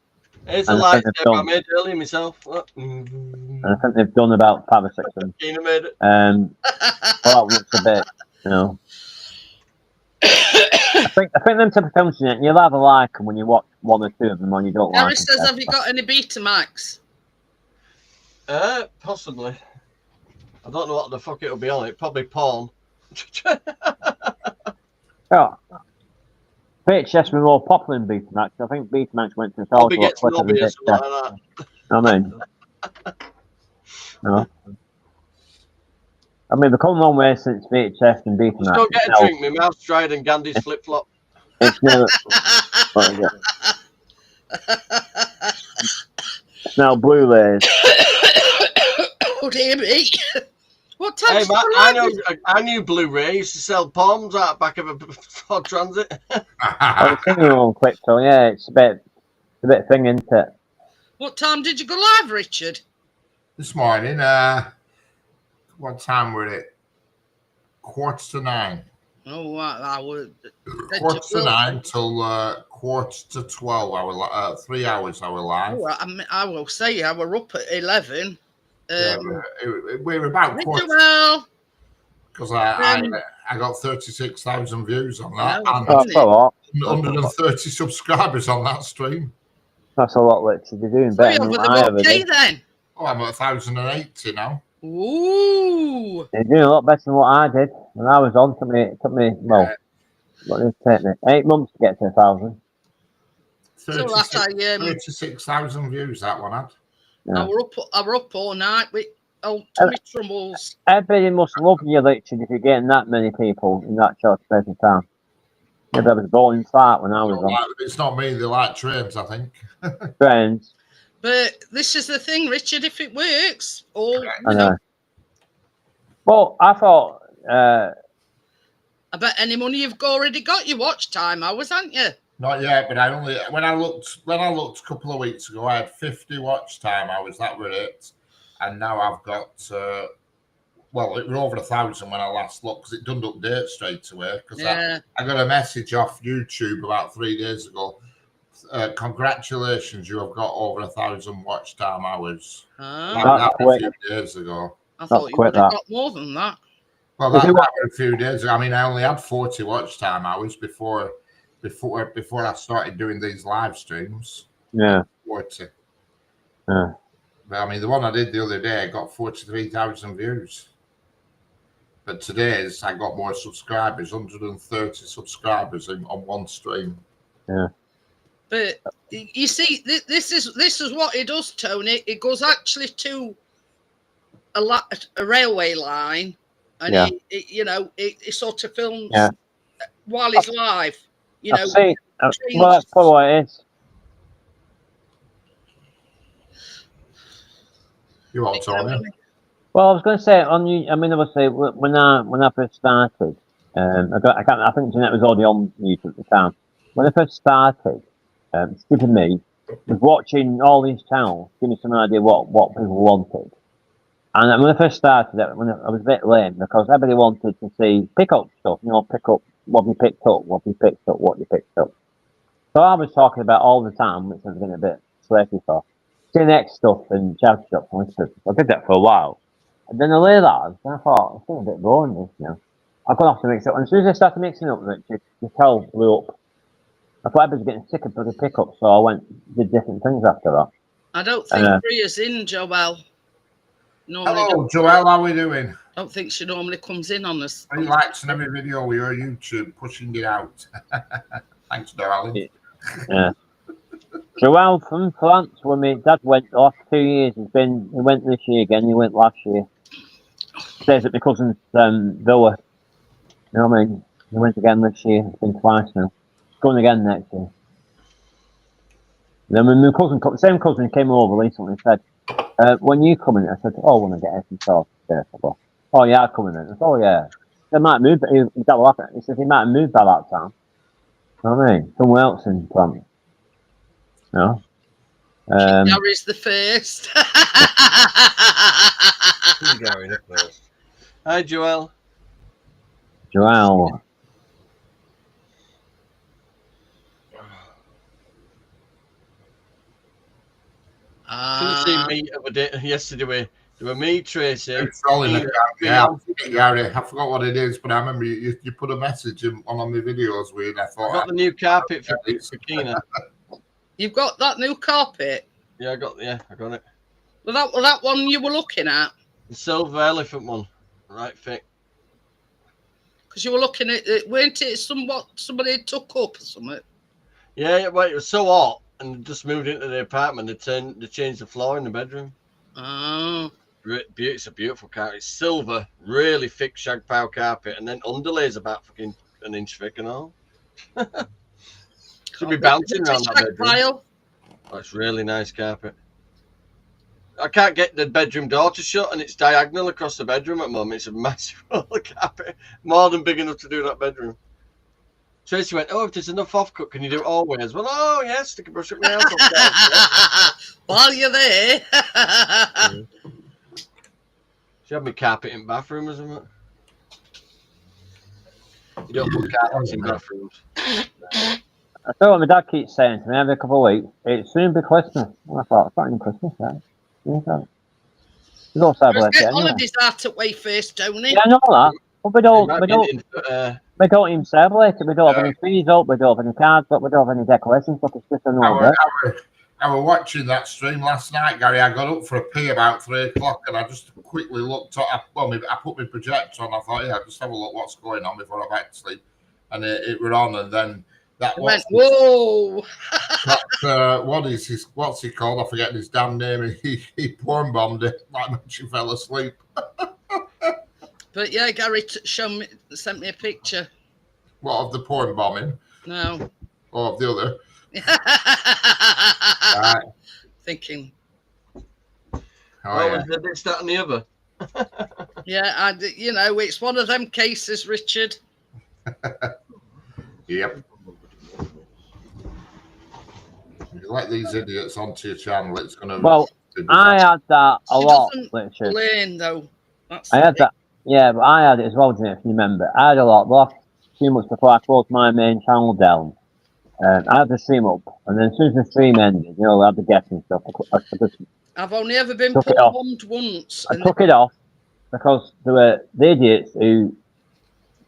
It's a And I think lightsaber I they've made earlier myself. And I think they've done about 5 or 6 of them. Keener made it. Well, that looks a bit, you know. I think them type of films, you'll either like them when you watch 1 or 2 of them, or you don't Gary like says, them. have you got any Betamax? Possibly. I don't know what the fuck it'll be on it. Probably porn. Yeah. VHS were more popular than Betamax. I think Betamax went to Probably a lot gets quicker than Mobius, something VHS. like that. I mean, they've come a long way since VHS and Betamax. Let's go get a drink. My mouth's dried and Gandhi's flip flop. It's never. What is it? It's now Blu-rays. Oh dear me! What time? Hey, Matt, I knew Blu-ray used to sell palms out back of a Ford Transit. I've seen you on Crypto, yeah, it's a bit thing, isn't it? What time did you go live, Richard? This morning, what time were it? 9:45. Oh, I would. 9:45 till 11:45. 3 hours I was live. Oh, I will say I were up at 11. We were about Well, because I got 36,000 views on that and That's a lot. 130 subscribers on that stream. That's a lot, Richard. You're doing better than I ever did. Then. Oh, I'm at 1,080 now. Ooh. You're doing a lot better than what I did when I was on. It took me well, what did it take me? 8 months to get to 1,000. 36,000 views that one had. Yeah. I were up all night with old tummy troubles. Everybody must love you, Richard, if you're getting that many people in that short space of time. Maybe I was bowling fart when I was on. It's not me, they like trains, I think. Trains. But this is the thing, Richard, if it works, or I know. Well, I thought I bet any money you've already got your watch time hours, haven't you? Not yet, but when I looked a couple of weeks ago, I had 50 watch time hours. That were it, and now I've got it was over 1,000 when I last looked because it doesn't update straight away. Because I got a message off YouTube about 3 days ago. Congratulations, you have got over 1,000 watch time hours. That was a few days ago. I thought you would have got more than that. Well, that was a few days ago. I mean, I only had 40 watch time hours before I started doing these live streams. Yeah. 40. Yeah. But I mean, the one I did the other day got 43,000 views. But today's I got more subscribers, 130 subscribers on one stream. Yeah. But you see, this is what it does, Tony. It goes actually to a railway line, and it sort of films while he's live. You know, well, that's probably what it is. You want Tony? Well, I was going to say on you. I mean, obviously, when I first started, I think Jeanette was already on YouTube at the time. When I first started, stupid me was watching all these channels, give me some idea what people wanted. And when I first started, when I was a bit lame because everybody wanted to see pick up stuff, pick up what you picked up, what you picked up, what you picked up. So I was talking about all the time, which I was getting a bit slacky for. Next stuff and charity shops and whispers. I did that for a while. And then I realised, and I thought, it's getting a bit boring this now. I've got to have to mix it up. And as soon as I started mixing up, Richard, the tell blew up. I thought I was getting sick of the pickup, so I did different things after that. I don't think Priya's in, Joelle. Hello, Joelle, how are we doing? I don't think she normally comes in on us. He likes every video with your YouTube, pushing it out. Thanks, darling. Yeah. Joelle from France, when my dad went the last 2 years, he went this year again, he went last year. Stays at my cousin's villa. You know what I mean? He went again this year, it's been twice now. Going again next year. Then when my same cousin came over recently and said, when you coming? I said, when I get everything sorted. Oh yeah, I'm coming in. I said, oh yeah. They might move, he said he might have moved by that time. You know what I mean? Somewhere else in France. No. Gary's the first. Who's Gary the first? Hi, Joelle. Joelle. Couldn't see me yesterday. There were me, Tracy. Gary, I forgot what it is, but I remember you put a message on my videos with. I thought I got the new carpet for Kina. You've got that new carpet? Yeah, I got it. Well, that one you were looking at? The silver elephant one, right fit. Because you were looking at it, weren't it? Somebody took up or something. Yeah. Well, it was so hot, and just moved into the apartment. They changed the floor in the bedroom. Oh. It's a beautiful carpet. It's silver, really thick shag pile carpet, and then underlays about fucking an inch thick and all. Should be bouncing around that bedroom. Pile. Oh, it's really nice carpet. I can't get the bedroom door to shut, and it's diagonal across the bedroom at the moment. It's a massive roll of carpet, more than big enough to do that bedroom. Tracy went, if there's enough offcut, can you do it always? Well, oh yes, stick a brush up my house. While you're there. She had me carpet in bathroom or something. You don't put carpets in bathrooms. I thought what my dad keeps saying to me every couple of weeks, it's soon be Christmas. And I thought, it's not even Christmas yet. There's also holidays out at Wayfirst, don't they? Yeah, I know that. But we don't even celebrate it. We don't have any trees up, we don't have any cards up, we don't have any decorations up. It's just a normal day. I was watching that stream last night, Gary. I got up for a pee about 3 o'clock, and I just quickly looked at. I put my projector on. I thought, just have a look what's going on before I went to sleep, and it were on. And then that was whoa. What's he called? I forget his damn name. He porn bombed it like when she fell asleep. But yeah, Gary sent me a picture. What, of the porn bombing? No. Or of the other? Right. Thinking. Was the this, that, and the other? Yeah, it's one of them cases, Richard. Yep. If you let these idiots onto your channel, it's going to. Well, I had that a lot, Richard. Lane, though. I had that. Yeah, but I had it as well, Jim, if you remember. I had a lot. The last few months before I closed my main channel down, I had the stream up, and then as soon as the stream ended, I had the guests and stuff. I've only ever been bombed once. I took it off because there were the idiots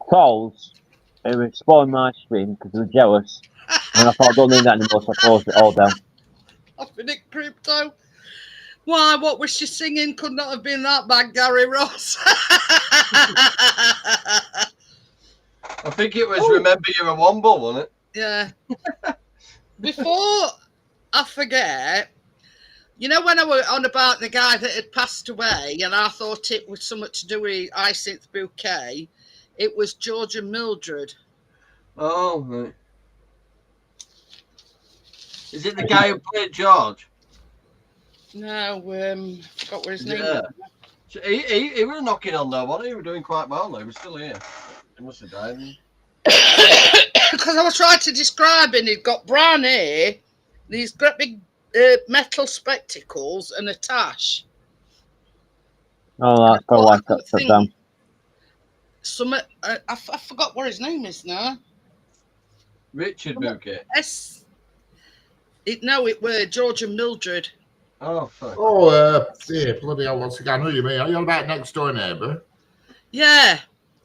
trolls who were spoiling my stream because they were jealous, and I thought I don't need that anymore, so I closed it all down. I've been at crypto. Why? What was she singing? Could not have been that bad, Gary Ross. I think it was Remember You're a Womble, wasn't it? Yeah. Before I forget, when I was on about the guy that had passed away, and I thought it was something to do with Hyacinth Bouquet, it was George and Mildred. Oh, right. Is it the guy who played George? No, forgot what his name was. He was knocking on there, wasn't he? He was doing quite well, though. He was still here. He must have died. Because I was trying to describe him. He'd got brown hair, these great big metal spectacles, and a tash. Oh, that's probably why I got shut down. I forgot what his name is now. Richard Bouquet. No, it were George and Mildred. Oh, fuck. Oh, yeah, bloody hell, what's the guy? I know you mean. Are you on about next door neighbour? Yeah,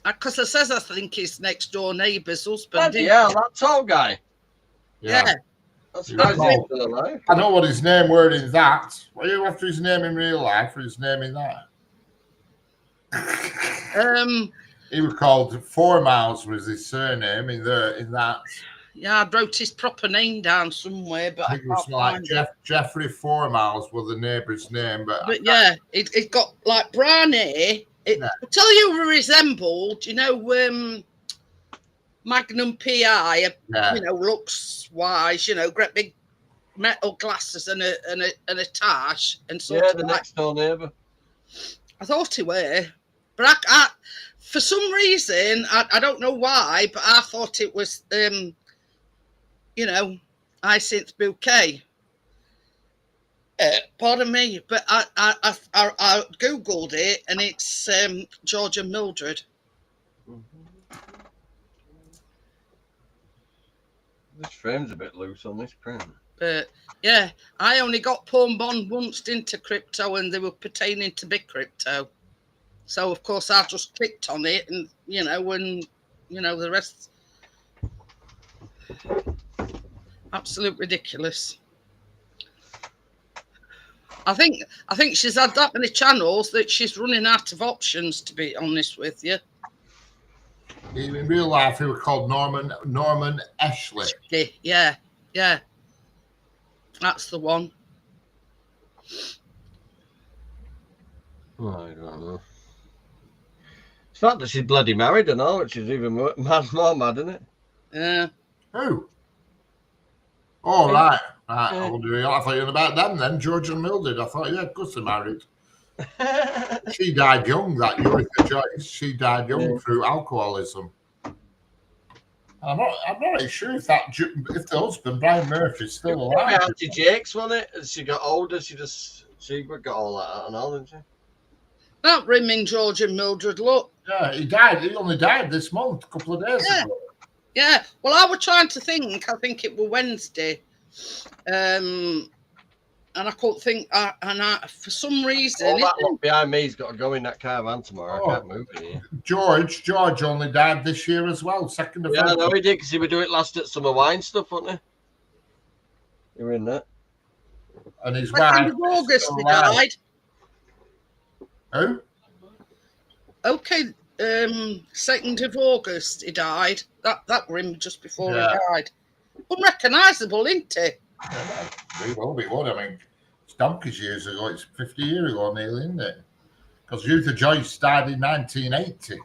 because it says I think his next door neighbour's husband. Yeah, that tall guy. Yeah. That's surprising he's still alive. I know what his name were in that. What are you after his name in real life or his name in that? He was called 4 Miles was his surname in that. Yeah, I wrote his proper name down somewhere, but I think it was like Jeffrey 4 Miles was the neighbour's name, but yeah, it got like brown hair. I'll tell you who resembled, Magnum PI, looks wise, great big metal glasses and a tash and sort of the next door neighbour. I thought he were, but I for some reason I don't know why, but I thought it was Hyacinth Bouquet. Pardon me, but I googled it and it's George and Mildred. This frame's a bit loose on this print. But yeah, I only got Pawn Bond once into crypto and they were pertaining to big crypto. So of course I just clicked on it and the rest absolute ridiculous. I think she's had that many channels that she's running out of options, to be honest with you. In real life, he was called Norman Ashley. Yeah. That's the one. I don't know. It's the fact that she's bloody married and all, which is even more mad, isn't it? Yeah. Who? Oh, right. I thought you were about them then, George and Mildred. I thought, yeah, of course they're married. She died young, that Eureka Joyce. She died young through alcoholism. I'm not really sure if the husband, Brian Murphy, is still alive. Auntie Jake's, wasn't it? As she got older, she got all that and all, didn't she? That rimming George and Mildred, look. Yeah, he died. He only died this month, a couple of days ago. Yeah. Well, I was trying to think. I think it was Wednesday. And I couldn't think. For some reason, all that look behind me's got to go in that caravan tomorrow. I can't move it here. George only died this year as well. 2nd of February. I know he did because he would do it last at Summer Wine stuff, wasn't he? You were in that. And his wife. 2nd of August, he died. Who? Okay, 2nd of August, he died. That were him just before he died. Unrecognisable, isn't it? He will be, I mean, it's donkeys years ago. It's 50 years ago nearly, isn't it? Because Eureka Joyce died in 1980.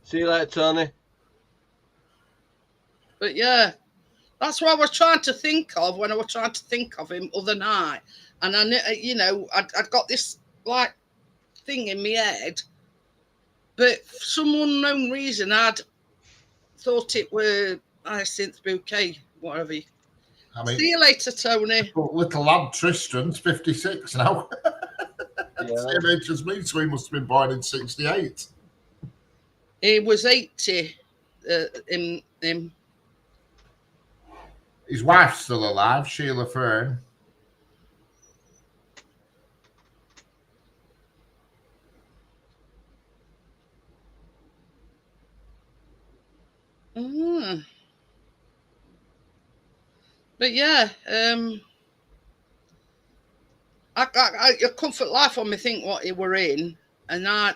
See you later, Tony. But yeah, that's what I was trying to think of when I was trying to think of him other night. And I'd got this like thing in my head, but for some unknown reason, I'd thought it were Hyacinth Bouquet, whatever. See you later, Tony. Little lad Tristan's 56 now. Same age as me, so he must have been born in 68. He was 80. Him. His wife's still alive, Sheila Fern. But yeah, I Comfort Life on me think what he were in, and I'd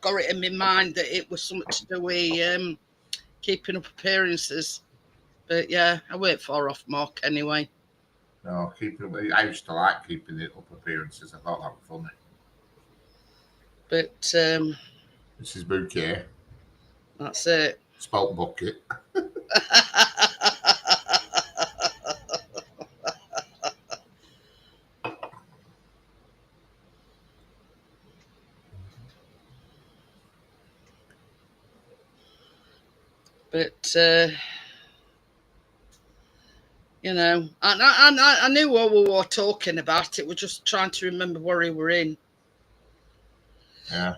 got it in my mind that it was something to do with keeping up appearances. But yeah, I weren't far off mark anyway. No, I used to like keeping it up appearances. I thought that was funny. But this is Bouquet. That's it. Spelt bucket. But you know, I knew what we were talking about. It was just trying to remember where we were in. Yeah.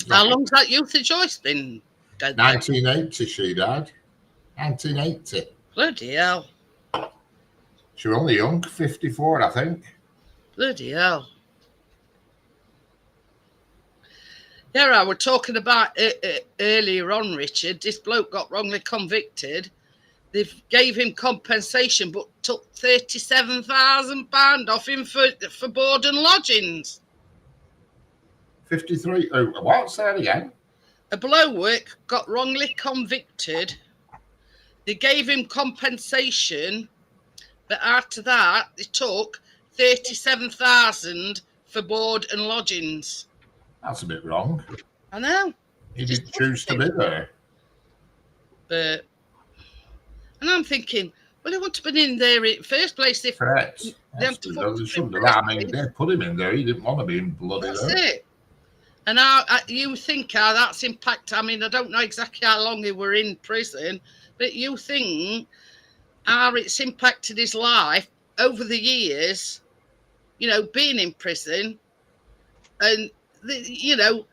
How long's that Youtha Joyce been dead? 1980 she died. 1980. Bloody hell. She was only young, 54, I think. Bloody hell. Yeah, I was talking about it earlier on, Richard. This bloke got wrongly convicted. They gave him compensation, but took £37,000 off him for board and lodgings. 53. Oh, what? Say that again. A bloke got wrongly convicted. They gave him compensation, but after that, they took £37,000 for board and lodgings. That's a bit wrong. I know. He didn't choose to be there. But, and I'm thinking, well, he wouldn't have been in there in the first place if Correct. they have to They shouldn't have that. I mean, they put him in there. He didn't want to be in bloody That's there. it. And you think how that's impacted. I mean, I don't know exactly how long he were in prison, but you think how it's impacted his life over the years, you know, being in prison. And, you know,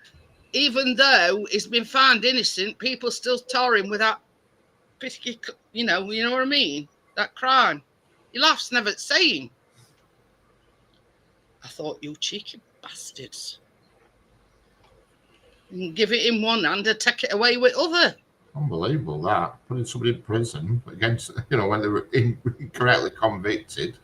even though he's been found innocent, people still tar him with that, you know what I mean? That crime. He laughs never at saying. I thought, you cheeky bastards. You can give it in one hand and take it away with other. Unbelievable that. Putting somebody in prison against, you know, when they were incorrectly convicted.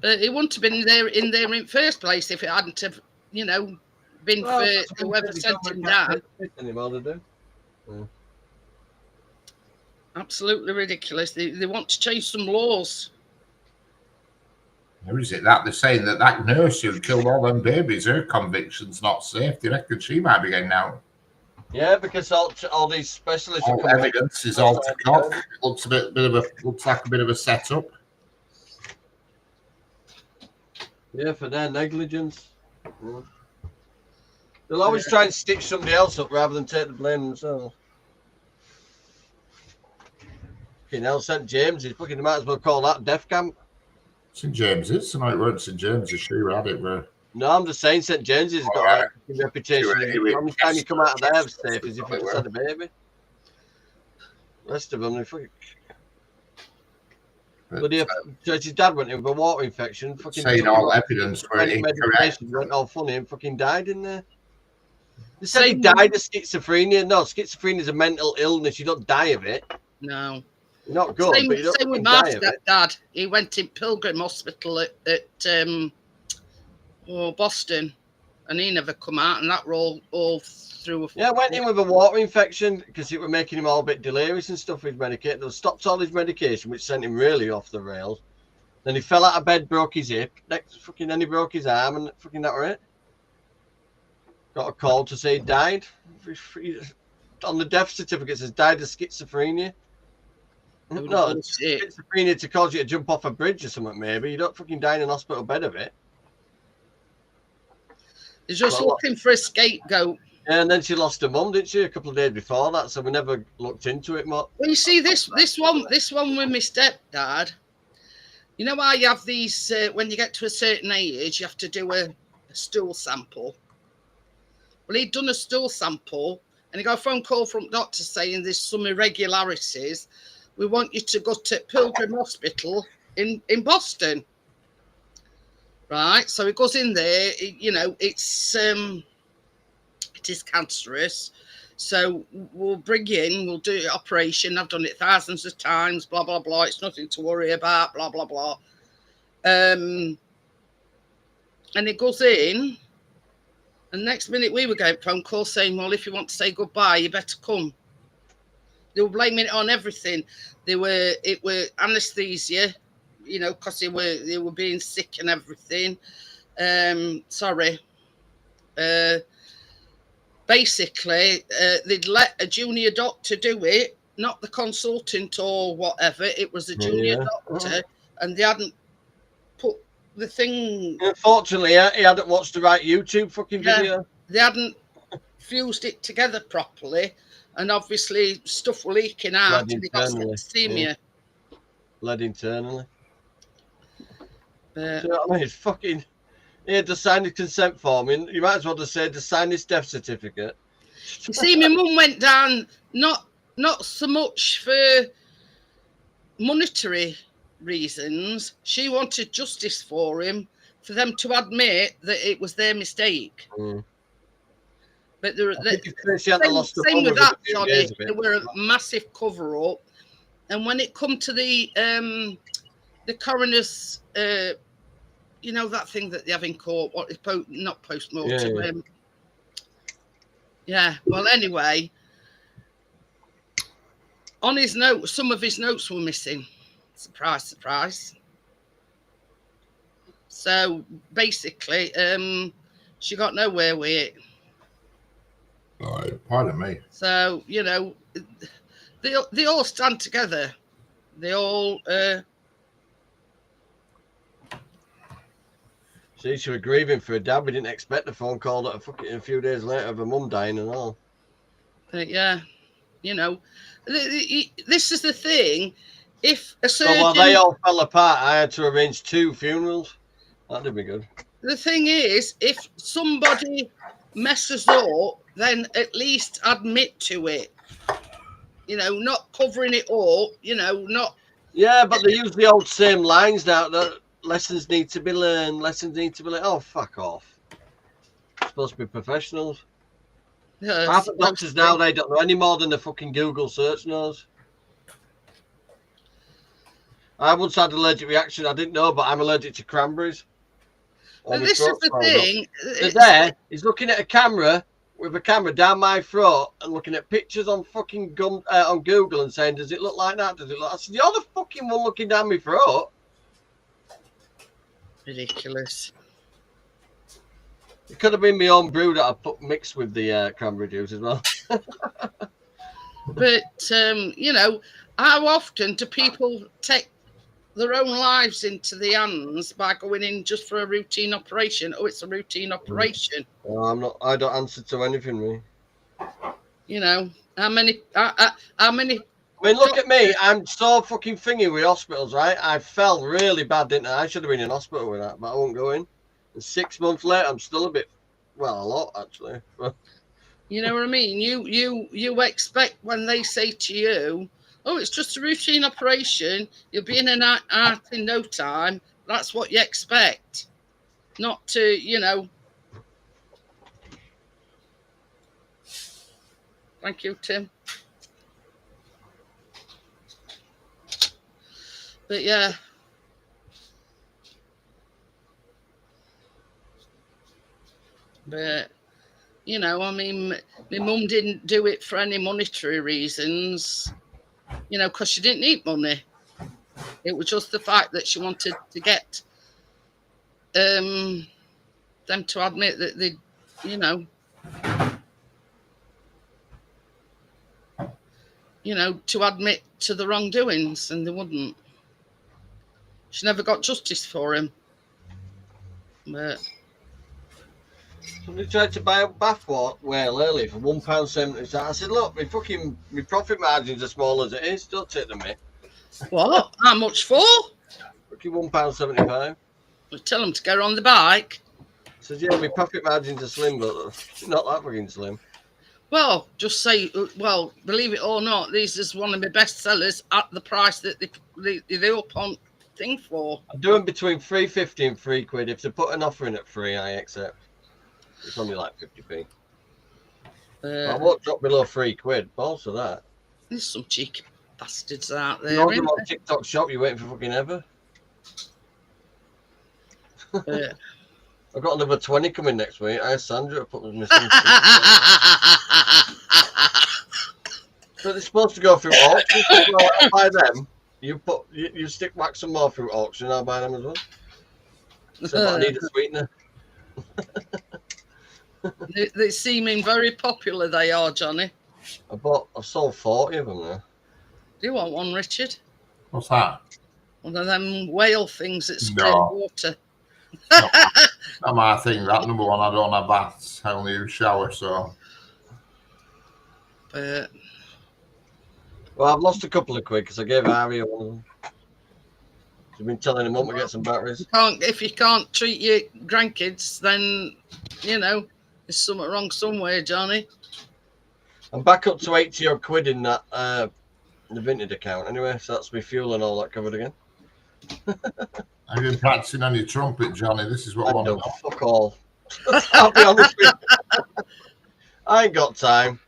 But it wouldn't have been there in the first place if it hadn't have, you know, been for whoever sent him down. Absolutely ridiculous. They want to change some laws. How is it that they're saying that nurse who killed all them babies, her conviction's not safe? Do you reckon she might be getting out? Yeah, because all these specialists all evidence is all to cock. It looks looks like a bit of a setup. Yeah, for their negligence. Yeah. They'll always try and stitch somebody else up rather than take the blame themselves. Fucking hell, St. James's. Fucking, they might as well call that death camp. St. James's? No, it weren't St. James's. She had it. No, I'm just saying St. James's has got a reputation. How many times you come out of there safe as if you just had a baby? The rest of them, they fucking... But his dad went in with a water infection. Fucking saying all evidence were incorrect. Went all funny and fucking died in there. They said he died of schizophrenia. No, schizophrenia is a mental illness. You don't die of it. No. You're not good, but you don't same with die of my it. dad. He went in Pilgrim Hospital at Boston, and he never come out, and that were all through. Yeah, went in with a water infection because it was making him all a bit delirious and stuff with medication. They stopped all his medication, which sent him really off the rails. Then he fell out of bed, broke his hip. Then he broke his arm, and fucking that were it. Got a call to say he died. On the death certificate, it says died of schizophrenia. No, schizophrenia to cause you to jump off a bridge or something, maybe. You don't fucking die in an hospital bed of it. He's just looking for a scapegoat. And then she lost her mum, didn't she, a couple of days before that? So we never looked into it much. Well, you see, this one with my stepdad. You know why you have these? When you get to a certain age, you have to do a stool sample. Well, he'd done a stool sample, and he got a phone call from the doctor saying there's some irregularities. We want you to go to Pilgrim Hospital in Boston. Right, so he goes in there. You know, it is cancerous, so we'll bring you in. We'll do an operation. I've done it thousands of times. Blah blah blah. It's nothing to worry about. Blah blah blah. And he goes in, and next minute we were getting a phone call saying, "Well, if you want to say goodbye, you better come." They were blaming it on everything. It were anesthesia, you know, because they were being sick and everything. Basically, they'd let a junior doctor do it, not the consultant or whatever. It was a junior doctor, and they hadn't put the thing. Unfortunately, he hadn't watched the right YouTube fucking video. They hadn't fused it together properly, and obviously stuff were leaking out. Blood And they got internally, septicemia. Led internally. But, Do you know what I mean? It's fucking. Here, just sign the consent form. You might as well just say, just sign this death certificate. you see, my mum went down not so much for monetary reasons. She wanted justice for him, for them to admit that it was their mistake. Mm. But there, same with that, Johnny, there were a massive cover-up. And when it come to the coroner's, you know, that thing that they have in court, what is not post-mortem. Yeah, well, anyway, on his note, some of his notes were missing. Surprise, surprise. So basically, she got nowhere with it. Pardon me. So, you know, they all stand together. They all... See, she was grieving for her dad. We didn't expect the phone call that a few days later of her mum dying and all. Yeah, you know, this is the thing. If a surgeon... So while they all fell apart, I had to arrange 2 funerals. That'd be good. The thing is, if somebody messes up, then at least admit to it. You know, not covering it all, you know, not... Yeah, but they use the old same lines now that lessons need to be learned, lessons need to be learned. Oh, fuck off. It's supposed to be professionals. Half the doctors now, they don't know any more than the fucking Google search knows. I once had an allergic reaction. I didn't know, but I'm allergic to cranberries. This is the thing. There, he's looking at a camera with a camera down my throat and looking at pictures on fucking on Google and saying, "Does it look like that? Does it look?" I said, "You're the fucking one looking down my throat." Ridiculous. It could have been my own brew that I put mixed with the cranberry juice as well. But you know, how often do people take their own lives into their hands by going in just for a routine operation? Oh, it's a routine operation. No, I don't answer to anything, really. You know, how many? I mean, look at me. I'm so fucking thingy with hospitals, right? I fell really bad, didn't I? I should have been in hospital with that, but I won't go in. And 6 months later, I'm still a bit, well, a lot actually. You know what I mean? You expect when they say to you, "Oh, it's just a routine operation. You'll be in and out in no time." That's what you expect, not to, you know. Thank you, Tim. But yeah. But, you know, I mean, my mum didn't do it for any monetary reasons, you know, because she didn't need money. It was just the fact that she wanted to get them to admit that they, you know, to admit to the wrongdoings, and they wouldn't. She never got justice for him. But somebody tried to buy a bath whale early for £1.70. I said, "Look, my profit margins are small as it is. Don't take the mick." What? How much for? Fucking £1.75. Tell them to go on the bike. I said, "Yeah, my profit margins are slim, but not that fucking slim." Well, just say, well, believe it or not, this is one of my best sellers at the price that they up on thing for. I'm doing between £3.50 and £3. If they put an offer in at 3, I accept. It's only like 50p. I won't drop below £3. Balls of that. There's some cheeky bastards out there. You order on TikTok shop, you're waiting for fucking ever. I've got another 20 coming next week. I asked Sandra to put my son. So they're supposed to go through auction. So I'll buy them. You stick wax some more through auction. I'll buy them as well. So I need a sweetener. They seeming very popular. They are, Johnny. I've sold 40 of them now. Do you want one, Richard? What's that? One of them whale things that spray water. Not my thing. That number one, I don't have baths. I only use shower, so But Well, I've lost a couple of quid because I gave Aria one of them. I've been telling him to get some batteries. if you can't treat your grandkids, then, you know, there's something wrong somewhere, Johnny. I'm back up to 80 odd quid in that the Vinted account anyway, so that's me fuel and all that covered again. Have you been practicing on your trumpet, Johnny? This is what I want to know. Fuck all. I'll be honest with you. I ain't got time.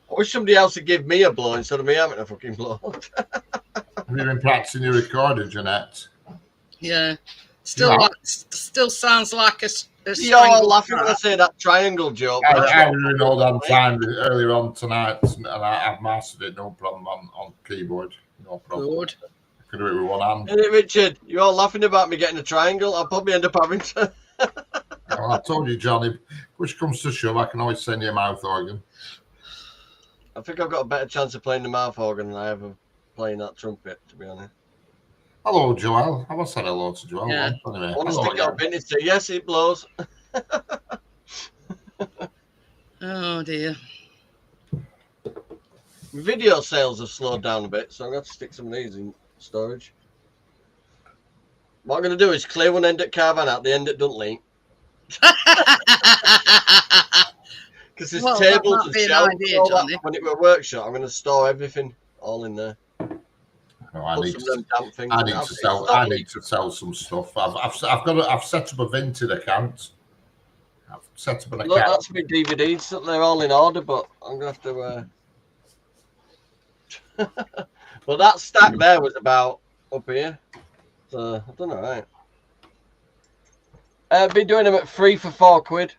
I wish somebody else would give me a blow instead of me having a fucking blow. Have you been practicing your recording, Jeanette? Yeah. Still sounds like a You're all laughing when I say that triangle joke. I was doing all that time earlier on tonight, and I've mastered it, no problem, on keyboard. No problem. Good. I can do it with one hand. Hey, Richard, you're all laughing about me getting a triangle. I'll probably end up having to. Well, I told you, Johnny, push comes to shove, I can always send you a mouth organ. I think I've got a better chance of playing the mouth organ than I have of playing that trumpet, to be honest. Hello, Joel. I said hello to Joel. Yeah. Anyway, I want to stick it on Vinny and say, yes, it blows. Oh, dear. Video sales have slowed down a bit, so I'm going to have to stick some of these in storage. What I'm going to do is clear one end at Caravan out, the end that doesn't leak. Because there's tables and shelves and all that. When it were a workshop, I'm going to store everything all in there. No, I need to sell some stuff. I've set up a Vinted account. I've set up an account. Look, that's my DVDs. They're all in order, but I'm gonna have to. Well, that stack there was about up here, so I've done all right. I've been doing them at 3 for £4.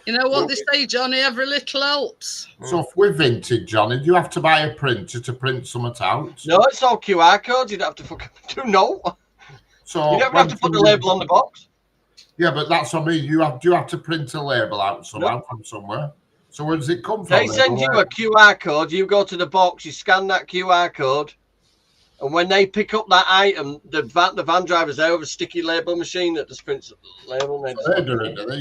You know what they say, Johnny? Every little helps. So if we're Vinted, Johnny, do you have to buy a printer to print something out? No, it's all QR codes. You don't have to fucking do no. So you don't have to put the label on the box. Yeah, but that's what I mean. Do you have to print a label out somehow from somewhere? So where does it come from? They send you a QR code. You go to the box. You scan that QR code, and when they pick up that item, the van drivers there with a sticky label machine that just prints the label. So they're doing it.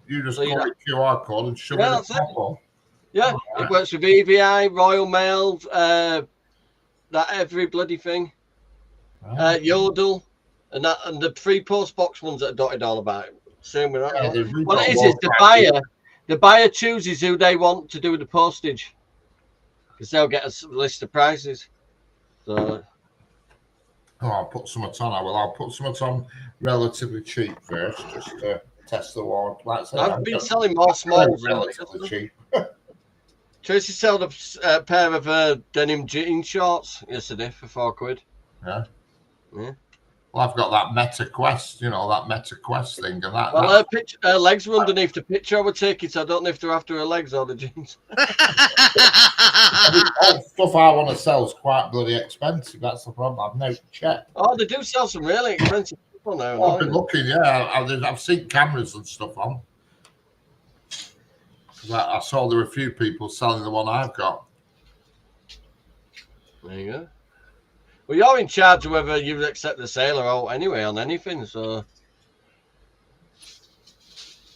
You just call it QR code and shove it in the top. Yeah, it works with EVI, Royal Mail, that every bloody thing, Yodel, and the free post box ones that are dotted all about. Same with that. What it is the buyer chooses who they want to do the postage, because they'll get a list of prices. So. Oh, I'll put some on. I'll put some on relatively cheap first, just to test the water. I've been selling more smalls. Relatively cheap. Tracy sold a pair of denim jean shorts yesterday for £4. Yeah. Well, I've got that Meta Quest, that Meta Quest thing, and that. Well, her legs were underneath the picture I would take it. So I don't know if they're after her legs or the jeans. All stuff I want to sell is quite bloody expensive. That's the problem. I've never checked. Oh, they do sell some really expensive people now. I've been looking. Yeah, I've seen cameras and stuff on. I saw there were a few people selling the one I've got. There you go. Well, you're in charge of whether you accept the sale or out anyway on anything, so.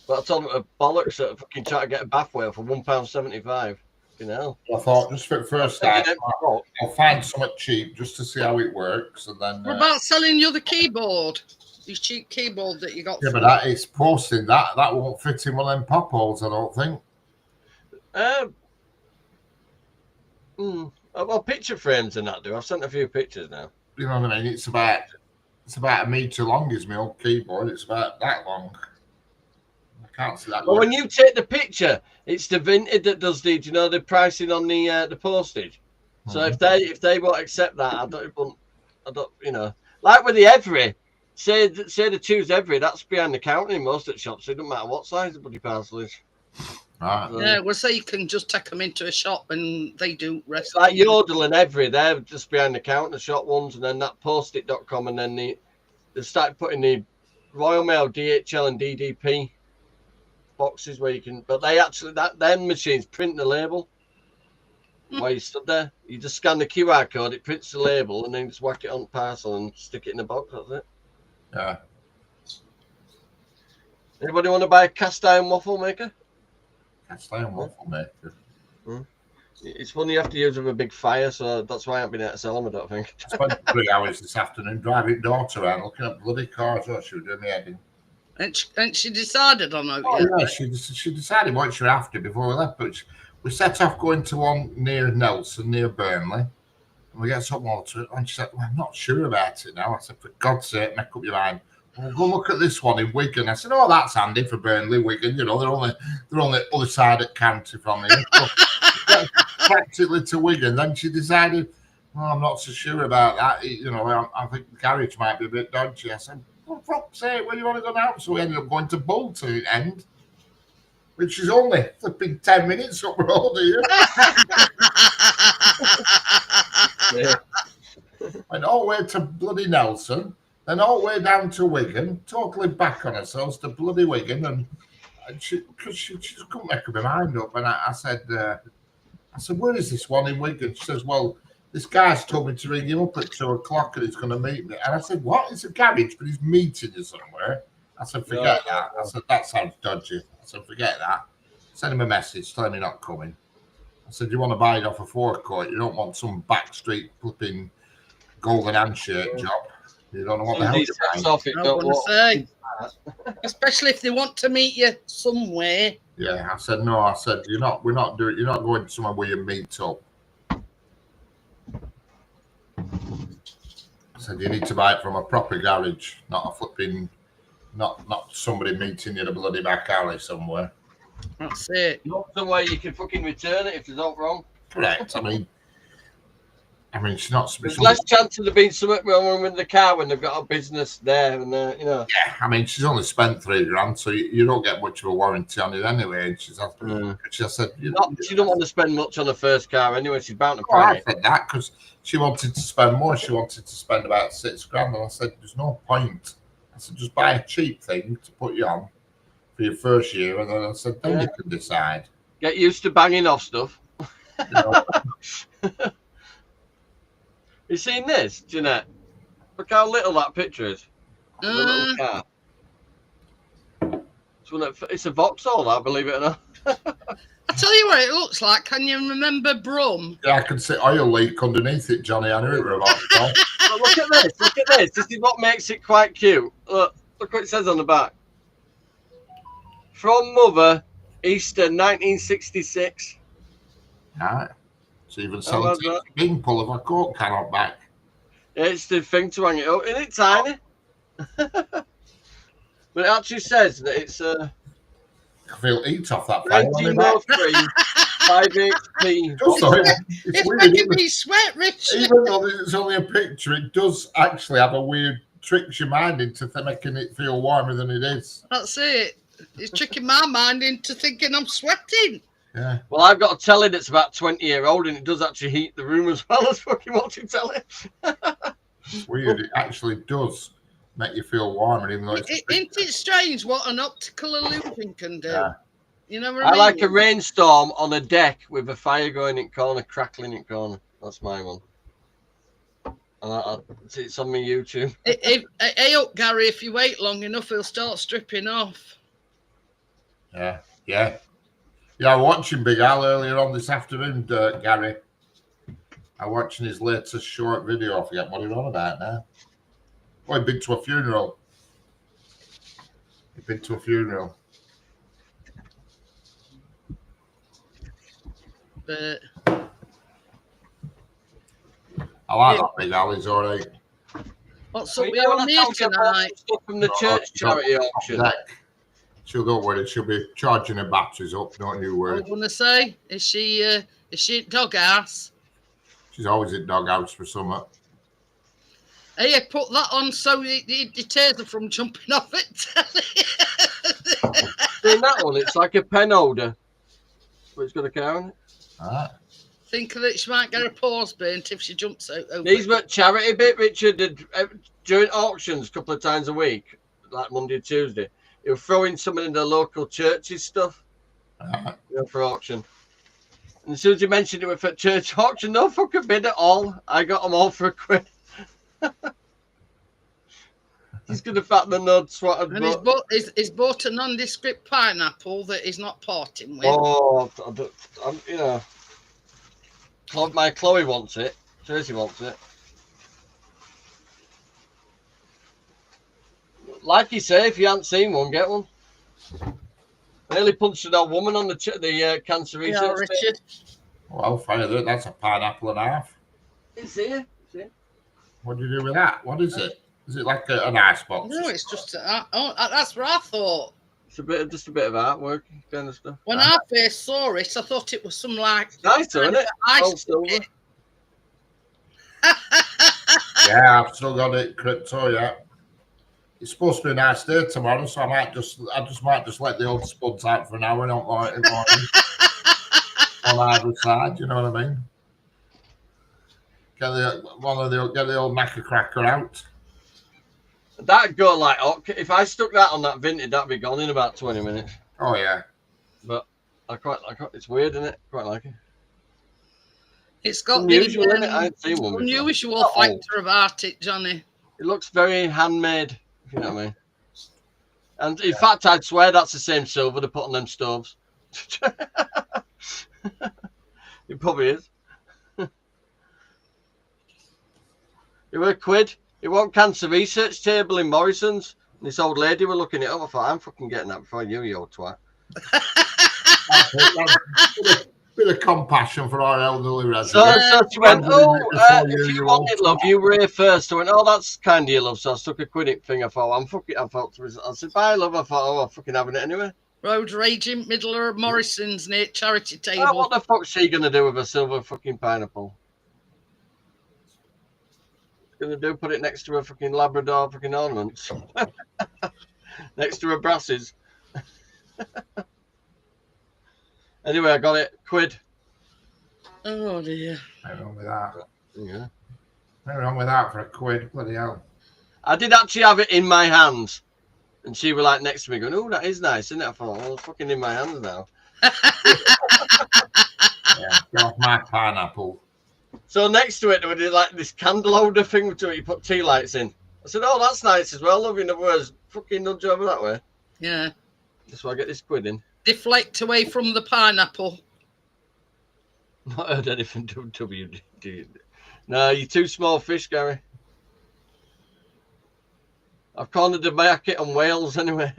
But I told them bollocks that fucking try to get a bath whale for £1.75. You know. I thought just for the first time, I'll find something cheap just to see how it works, and then. What about selling you the keyboard? Your cheap keyboard that you got. Yeah, but that is posting. That won't fit in one of them pop holes, I don't think. Well, picture frames and that do. I've sent a few pictures now. You know what I mean? It's about a metre long is my old keyboard. It's about that long. I can't see that. Well, when you take the picture, it's the Vinted that does the pricing on the postage. So if they won't accept that, I don't, like with the Every, say they choose Every, that's behind the counter in most of the shops. So it doesn't matter what size the bloody parcel is. Right. Yeah, well, so you can just take them into a shop and they do rest. Like Yodel and Every, they're just behind the counter, shop ones, and then that Postit.com, and then they start putting the Royal Mail, DHL, and DDP boxes where you can. But they actually them machines print the label while you stood there. You just scan the QR code, it prints the label, and then just whack it on the parcel and stick it in the box. That's it. Yeah. Anybody want to buy a cast iron waffle maker? Cast iron waffle maker. It's one you have to use with a big fire, so that's why I haven't been able to sell them, I don't think. I spent 3 hours this afternoon driving daughter around looking at bloody cars. What she was doing me head in. And she decided on it. Oh, yeah, she decided what she was after before we left. But we set off going to one near Nelson, near Burnley. And we get some water. And she said, well, I'm not sure about it now. I said, for God's sake, make up your mind. Well, go look at this one in Wigan. I said, oh, that's handy for Burnley, Wigan. You know, they're on the other side of the county from here. So, practically to Wigan. Then she decided, well, I'm not so sure about that. You know, I think the garage might be a bit dodgy. I said, for fuck's sake, where do you want to go now? So we ended up going to Bolton at the end, which is only flipping 10 minutes up the road here. Yeah. Went all the way to bloody Nelson, then all the way down to Wigan, totally back on ourselves to bloody Wigan. And she just couldn't make up her mind up. And I said, where is this one in Wigan? She says, well, this guy's told me to ring him up at 2 o'clock and he's going to meet me. And I said, what? It's a garage, but he's meeting you somewhere. I said, forget that. I said, that sounds dodgy. I said, forget that. Send him a message, tell him you're not coming. I said, you want to buy it off a forecourt. You don't want some backstreet flipping golden handshake job. You don't know what the hell you're buying. I want to say, especially if they want to meet you somewhere. Yeah, I said, no. I said, you're not going somewhere where you meet up. I said, you need to buy it from a proper garage, not a flipping, not somebody meeting you in a bloody back alley somewhere. That's it. Not somewhere you can fucking return it if there's not wrong. Correct. I mean, she's not. There's less chance of there being something wrong with the car when they've got a business there, and you know. Yeah, I mean, she's only spent $3,000, so you don't get much of a warranty on it anyway. And she said, she don't want to spend much on the first car anyway. She's bound to well, pay I said that because she wanted to spend more. She wanted to spend about $6,000, and I said, there's no point. I said, just buy a cheap thing to put you on for your first year, and then I said, then you can decide. Get used to banging off stuff. You know? You seen this, Jeanette? Look how little that picture is. The little car. It's a Vauxhall, that, believe it or not. I tell you what it looks like. Can you remember Brum? Yeah, I can see oil leak underneath it, Johnny. I knew it were about to But look at this. Look at this. This is what makes it quite cute. Look what it says on the back. From Mother, Easter 1966. Right. It's even selling a big pull of a Coke can up back. Yeah, it's the thing to hang it up. Isn't it tiny? But it actually says that it's I feel heat off that 1903 5HP. It's making me sweat, Richard. Even though it's only a picture, it does actually have a weird tricks your mind into making it feel warmer than it is. That's it. It's tricking my mind into thinking I'm sweating. Yeah. Well, I've got a telly that's about 20-year-old, and it does actually heat the room as well as fucking watching telly. It's weird. It actually does make you feel warmer, even though it's. Isn't it strange what an optical illusion can do? Yeah. You know what I mean? like a rainstorm on a deck with a fire going in corner, crackling in corner. That's my one. And it's on my YouTube. Hey up, Gary, if you wait long enough, he'll start stripping off. Yeah. Yeah. Yeah, I was watching Big Al earlier on this afternoon, Gary. I'm watching his latest short video. I forget what he's on about now. Oh, he'd been to a funeral. But I like that Big Al. He's all right. what's up with your mate tonight? Stuff from the church charity auction. She'll don't worry. She'll be charging her batteries up. Don't you I worry. was gonna say, is she at doghouse? She's always at doghouse for summer. Hey, put that on so it deters her from jumping off it. In that one, it's like a pen holder, but it's got a car on it. Ah. Think that she might get a pause burnt if she jumps out. These were charity bit, Richard. During auctions a couple of times a week, like Monday and Tuesday, he'll throw in some of the local churches stuff for auction. And as soon as you mentioned it was for church auction, no fucking bid at all. I got them all for £1. He's going to fatten the nuts. And he's bought a nondescript pineapple that he's not parting with. Oh, you know. My Chloe wants it. Tracy wants it. Like you say, if you haven't seen one, get one. I nearly punched an old woman on the cancer Yeah, research. Richard. Well, fire that. That's a pineapple and a half. It's here. What do you do with that? What is it? Is it like an ice box? No, it's just that's what I thought. It's just a bit of artwork kind of stuff. When I first saw it, I thought it was some like Nice, isn't it? ice Old silver. bucket. Yeah, I've still got it, crypto. Yeah, it's supposed to be a nice day tomorrow, so I just might let the old spuds out for an hour and not like it on either side. You know what I mean? Get the old knacker cracker out. That'd go like, if I stuck that on that vintage, that'd be gone in about 20 minutes. Oh yeah. But I quite it's weird, isn't it? Quite like it. It's got unusual, the isn't it? I ain't seen one before. unusual factor about it, Johnny. It looks very handmade, if you know what I mean. And in fact, I'd swear that's the same silver they put on them stoves. It probably is. It were a quid. It wasn't cancer research table in Morrison's. And this old lady were looking it up. I thought, I'm fucking getting that before you old twat. Bit of compassion for our elderly residents. So she went, if you want it, love, you were here first. I went, oh, that's kind of you, love. So I stuck a quid in thing. I thought, I said, bye, love. I thought, oh, I'm fucking having it anyway. Road rage in middle of Morrison's near charity table. Oh, what the fuck's she going to do with a silver fucking pineapple? Going to do put it next to her fucking Labrador fucking ornaments. Next to her brasses. Anyway, I got it. Quid. Oh dear. Nothing wrong with that. Yeah. Nothing wrong with that for a quid. Bloody hell. I did actually have it in my hands. And she were like next to me going, oh, that is nice, isn't it? I thought, oh, it's fucking in my hands now. Yeah, get off my pineapple. So next to it, there was like this candle holder thing to it. You put tea lights in. I said, oh, that's nice as well. Loving the words. Fucking nudge over that way. Yeah. That's why I get this quid in. Deflect away from the pineapple. Not heard anything WD. No, you're too small fish, Gary. I've cornered the market on Wales anyway.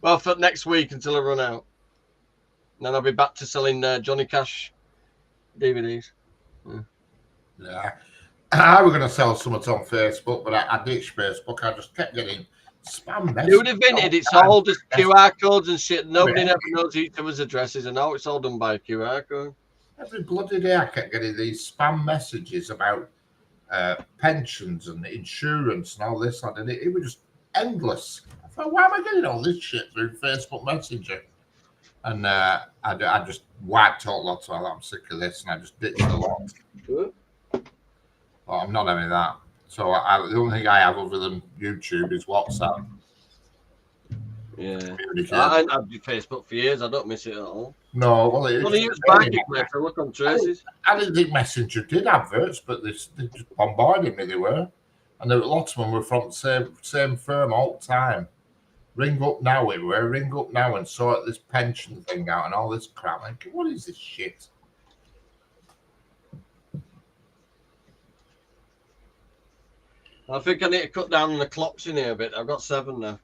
Well, for next week until I run out. And then I'll be back to selling Johnny Cash DVDs. Yeah. I was going to sell something on Facebook, but I ditched Facebook. I just kept getting spam messages. You would have invented it's all just QR codes and shit. Nobody ever knows each other's addresses, and now it's all done by a QR code. Every bloody day I kept getting these spam messages about pensions and insurance and all this. And it was just endless. I thought, why am I getting all this shit through Facebook Messenger? And I just wiped out lots of it. I'm sick of this, and I just ditched a lot. Well, I'm not having that. So the only thing I have other than YouTube is WhatsApp. Yeah. I haven't had Facebook for years. I don't miss it at all. No, well, look on Tracy's. I didn't think Messenger did adverts, but they just bombarded me. They were, and there were lots of them were from the same firm all the time. Ring up now, ring up now and sort this pension thing out and all this crap. I'm like, what is this shit? I think I need to cut down on the clocks in here a bit. I've got 7 now.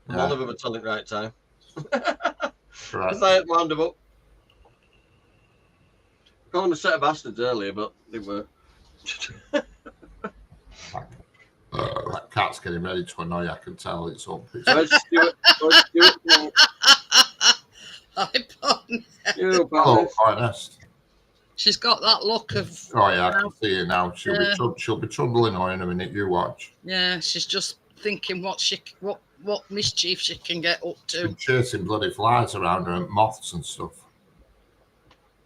Yeah. None of them are telling the right time. Right. Because I had wound them up. Called them a set of bastards earlier, but they were. That cat's getting ready to annoy you. I can tell it's up. Where's Stuart? Oh, honest. She's got that look of. Oh yeah, I can see her now. She'll be trundling on in a minute. You watch. Yeah, she's just thinking what mischief she can get up to. She's chasing bloody flies around her and moths and stuff.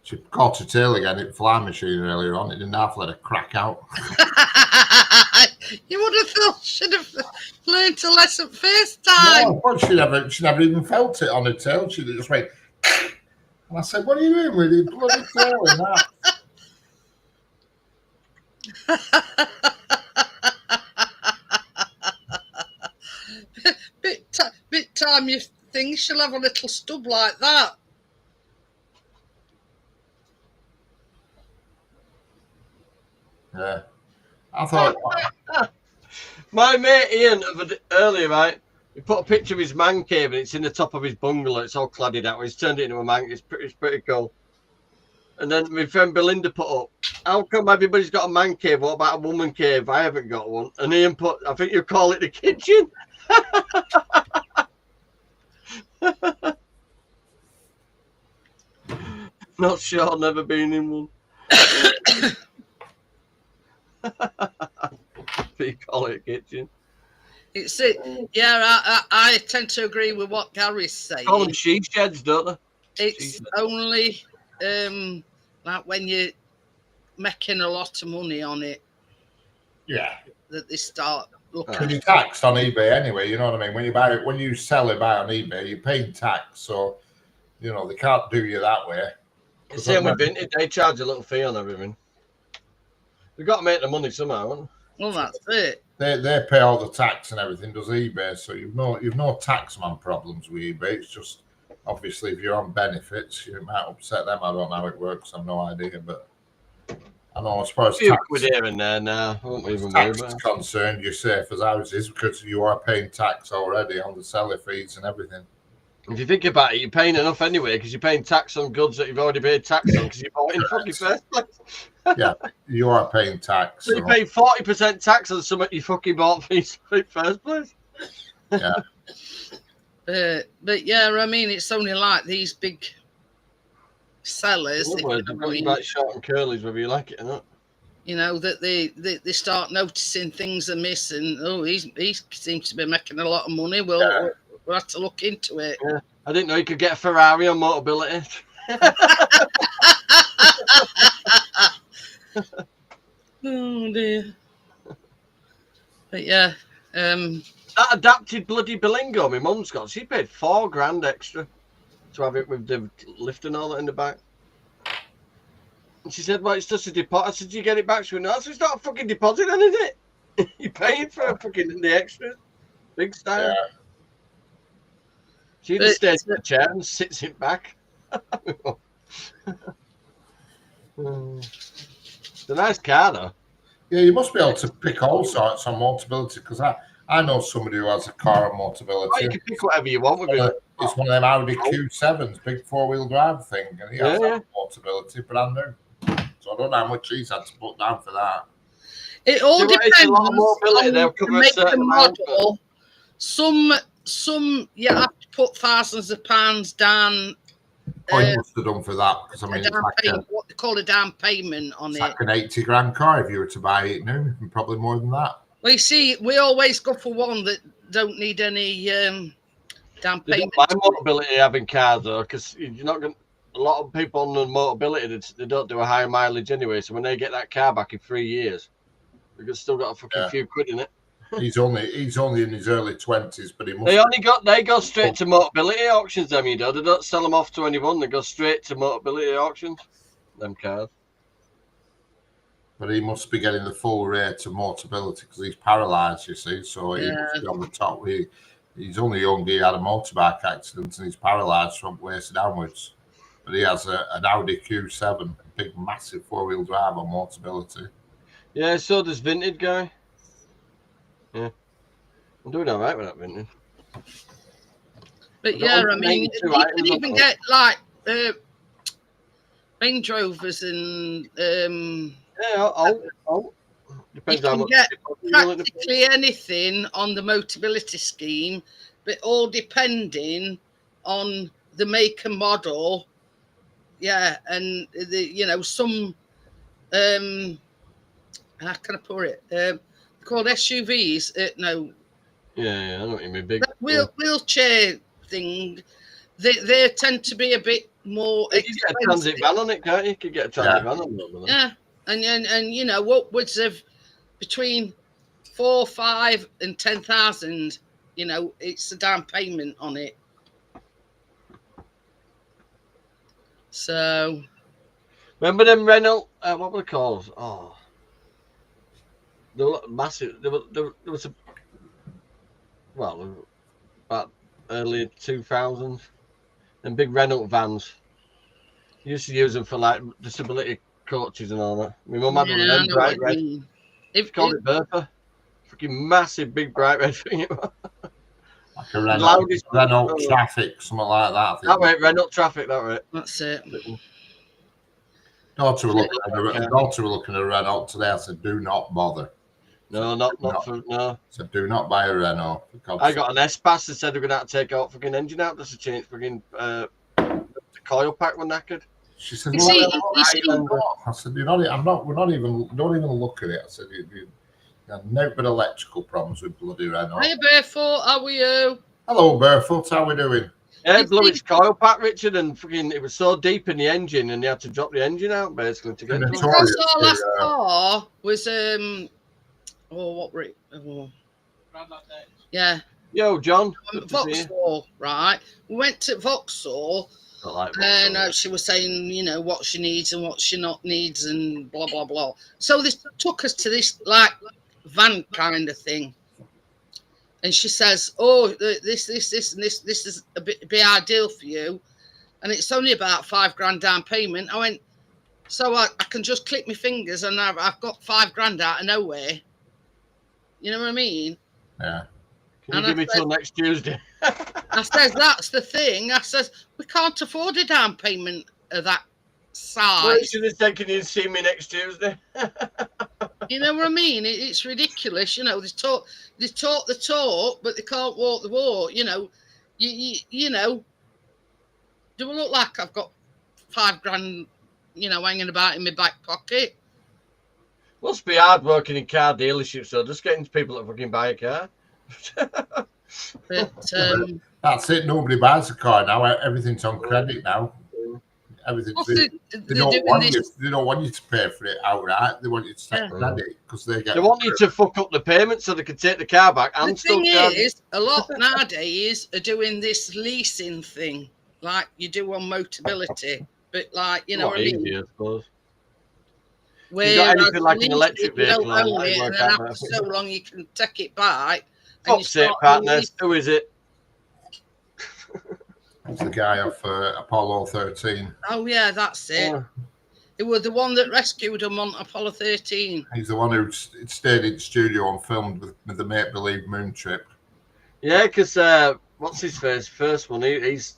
She caught her tail again at the fly machine earlier on. It didn't half let her crack out. You would have thought she'd have learned a lesson first time. No, but she never even felt it on her tail. She just went. And I said, "What are you doing with your bloody tail and that?" bit time you think she'll have a little stub like that. Yeah. I thought, My mate Ian earlier, right? He put a picture of his man cave and it's in the top of his bungalow. It's all cladded out. He's turned it into a man. It's pretty cool. And then my friend Belinda put up, how come everybody's got a man cave? What about a woman cave? I haven't got one. And Ian put, I think you call it the kitchen. Not sure, never been in one. You call it a kitchen. It's it. Yeah, I tend to agree with what Gary's saying. Call them she sheds, don't they? It's only like when you're making a lot of money on it. yeah. That they start looking. Because you're taxed on eBay anyway, you know what I mean? When you buy it, when you sell it buy on eBay, you're paying tax, so you know they can't do you that way. Same with vintage, they charge a little fee on everything. They've got to make the money somehow, haven't they? Well, that's it. They pay all the tax and everything, does eBay, so you've no taxman problems with eBay. It's just obviously if you're on benefits, you might upset them. I don't know how it works, I've no idea, but I know as far as few tax, quid here and there now. I won't even worry tax about is it. concerned, you're safe as houses because you are paying tax already on the seller fees and everything. If you think about it, you're paying enough anyway because you're paying tax on goods that you've already paid tax on because you bought it in the fucking first place. Yeah, you are paying tax. So you pay 40% tax on something you fucking bought in the first place. Yeah. But yeah, I mean, it's only like these big sellers. You've got about short and curlies whether you like it or not. You know that they start noticing things amiss, and he seems to be making a lot of money. We'll have to look into it. Yeah. I didn't know you could get a Ferrari on Motability. Oh dear. But yeah, that adapted bloody Berlingo my mum's got. She paid $4,000 extra to have it with the lift and all that in the back. And she said, well, it's just a deposit. I said, do you get it back? She went, no, it's not a fucking deposit then, is it? You're paying for fucking the extras. Big style. Yeah. She just stays in the chair and sits it back. It's a nice car, though. Yeah, you must be able to pick all sorts on Motability because I know somebody who has a car on Motability. Oh, you can pick whatever you want with it. It's one of them Audi Q7s, big four-wheel drive thing, and he has Motability brand new. So I don't know how much he's had to put down for that. It all depends on the make and model. Some you have to put thousands of pounds down. You must have done for that because I mean, it's like what they call a down payment on it. It's like an 80 grand car if you were to buy it new, and probably more than that. Well, you see, we always go for one that don't need any down payment. My Motability having cars though, because you're not going. A lot of people on the Motability they don't do a high mileage anyway. So when they get that car back in 3 years, they've still got a fucking few quid in it. He's only in his early 20s, but he must. They go straight to Motability auctions. Them you know, they don't sell them off to anyone. They go straight to Motability auctions. Them cars. But he must be getting the full rate of Motability because he's paralysed, you see. So he must be on the top. He's only young. He had a motorbike accident and he's paralysed from waist downwards. But he has an Audi Q7, a big, massive four-wheel drive on Motability. Yeah, so does Vintage guy. Yeah, I'm doing all right with that Vintage. But yeah, I mean, you can even get like Range Rovers and depends you how can much. Get practically anything on the Motability scheme, but all depending on the make and model. Yeah, and some how can I put it? Called SUVs. No. Yeah, I know what you mean. Big wheelchair thing. They tend to be a bit more expensive. You get a transit van on it, can't you? You could get a transit van on it. Yeah, and upwards of between 4, 5, and 10,000. It's a down payment on it. So, remember them Renault? What were they called? Oh, they were massive. There was about early 2000s, and big Renault vans. You used to use them for like disability coaches and all that. My mum had one of I them know bright what red. you mean. She called it Burper. Fucking massive, big, bright red thing. Like a Renault, Loudest- Renault Traffic, something like that. I think. That way, Renault Traffic, that way. That's it. Daughter were looking at a Renault today. I said, do not bother. No, not for, no. I said, do not buy a Renault. I got an S-Pass that said we're going to have to take out fucking engine out just to change fucking the coil pack when knackered. She said, You well, see- I you see- I said, don't even look at it. I said, you have no but electrical problems with bloody Renault. Hiya, Barefoot. How are you? Hello, Barefoot. How we doing? Yeah, You it blew see- its coil pack, Richard, and fucking it was so deep in the engine, and they had to drop the engine out basically to get Yeah. it. Because our last Yeah. car was what were it? Yeah, Yo, John. Good to see you. Vauxhall, right? We went to Vauxhall, Not like and Vauxhall. she was saying, what she needs and what she not needs, and blah blah blah. So this took us to this like van kind of thing, and she says, "Oh, this and this is a bit be ideal for you, and it's only about $5,000 down payment." I went, so I can just click my fingers and I've got $5,000 out of nowhere. You know what I mean? Yeah. Can and you give I me till next Tuesday? I says, that's the thing. I says, we can't afford a down payment of that Well, size. should have taken you to see me next Tuesday. You know what I mean? It's ridiculous. They talk the talk, but they can't walk the walk. You know, do I look like I've got $5,000, hanging about in my back pocket? Must be hard working in car dealerships, so just getting people to fucking buy a car. But That's it. Nobody buys a car now. Everything's on credit now. Everything's. what's They they're don't doing want this? you. They don't want you to pay for it outright. They want you to take Yeah. credit because they get. They want you to fuck up the payment so they can take the car back and The still thing charge. is, a lot nowadays are doing this leasing thing, like you do on Motability, but like you know what I mean. Easy, I suppose. Where got anything like an electric you don't vehicle, own I'd it, work and then out after better. so long you can take it back. And you Fuck's sake, start partners. Who is it? It's the guy off Apollo 13. Oh yeah, that's it. Oh, It was the one that rescued him on Apollo 13. He's the one who stayed in the studio and filmed with the Make Believe Moon trip. yeah, because what's his face? First one, he's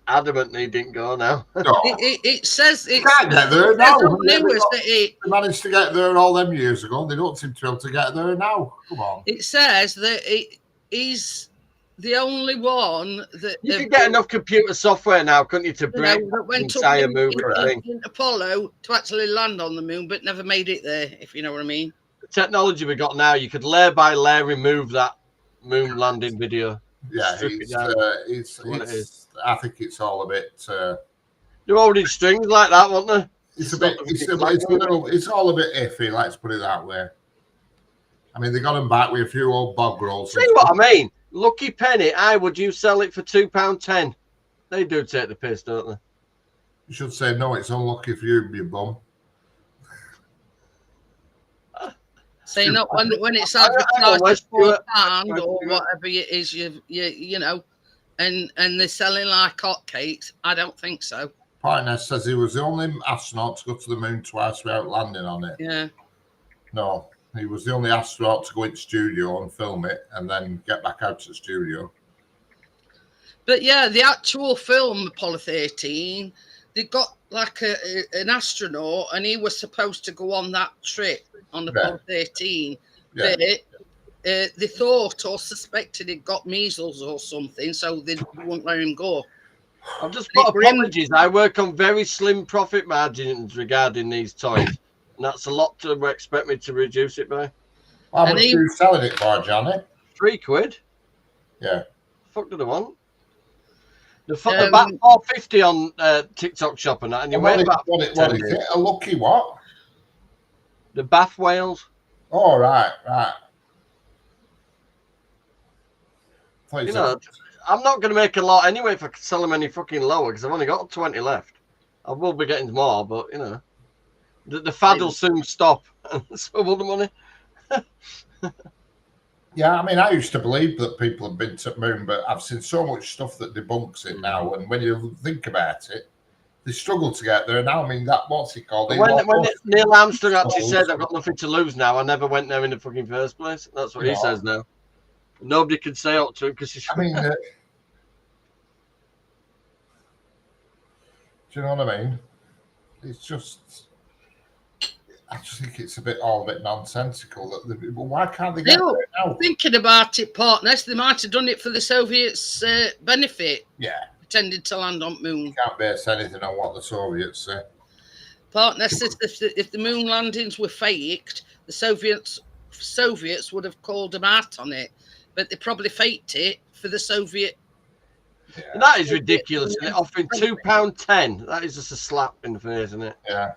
adamant he didn't go now. No, It says he it can't get there says now. on the news that They managed to get there all them years ago. They don't seem to be able to get there now. Come on. it says that he's the only one that You could get enough computer software now, couldn't you, to break that the went up entire in, movie thing? in Apollo to actually land on the moon, but never made it there. If you know what I mean. The technology we got now, you could layer by layer remove that moon landing video. Yeah, Strip it it's, down. What it it's I think it's all a bit. They're holding strings like that, weren't they? It's a bit. It's all a bit iffy. Let's put it that way. I mean, they got them back with a few old bog rolls. See what I mean? Lucky penny. Would you sell it for £2.10? They do take the piss, don't they? You should say no. It's unlucky for you, you bum. Say not when it's I know, advertised West as Stewart. £4 or West Stewart. whatever it is, you know, and they're selling like hotcakes. I don't think so. Partner says he was the only astronaut to go to the moon twice without landing on it. Yeah. No, he was the only astronaut to go into studio and film it and then get back out to the studio. But yeah, the actual film Apollo 13, they got like an astronaut, and he was supposed to go on that trip on Apollo 13. Yeah. But they thought or suspected he'd got measles or something, so they wouldn't let him go. I've just got apologies. I work on very slim profit margins regarding these toys. And that's a lot to expect me to reduce it by. How And much are he- you selling it for, Johnny? £3. Yeah. Fuck do they want? They're about $4.50 on TikTok shop and that, and you wait about What is 10 it? minutes. A lucky what? The bath whales. Oh, right. Thought You said- know, I'm not going to make a lot anyway if I sell them any fucking lower because I've only got 20 left. I will be getting more, but you know, the fad will soon stop. So will the money. Yeah, I mean, I used to believe that people have been to the moon, but I've seen so much stuff that debunks it now. And when you think about it, they struggled to get there. Now, I mean, that what's it called? When Neil Armstrong actually said, "I've got nothing to lose now," I never went there in the fucking first place. That's what he says now. Nobody can say up to him because he's. I mean, do you know what I mean? It's just. I just think it's all a bit nonsensical. Why can't they get there now? Thinking about it, Partners, they might have done it for the Soviets' benefit. Yeah. Pretending to land on moon. You can't base anything on what the Soviets say. Partner says if the moon landings were faked, the Soviets would have called them out on it, but they probably faked it for the Soviet. Yeah. That is ridiculous, isn't it? Offering £2.10. That is just a slap in the face, isn't it? Yeah.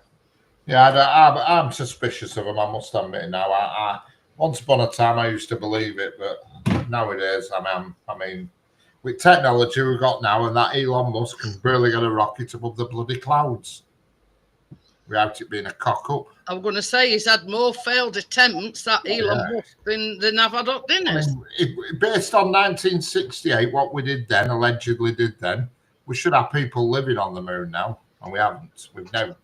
Yeah, I'm suspicious of them, I must admit now. I once upon a time I used to believe it, but nowadays, I mean, with technology we've got now, and that Elon Musk can barely get a rocket above the bloody clouds without it being a cock-up. I'm going to say he's had more failed attempts, that Elon Musk, than I've had up dinners. I mean, based on 1968, what we allegedly did then, we should have people living on the moon now, and we haven't. We've never.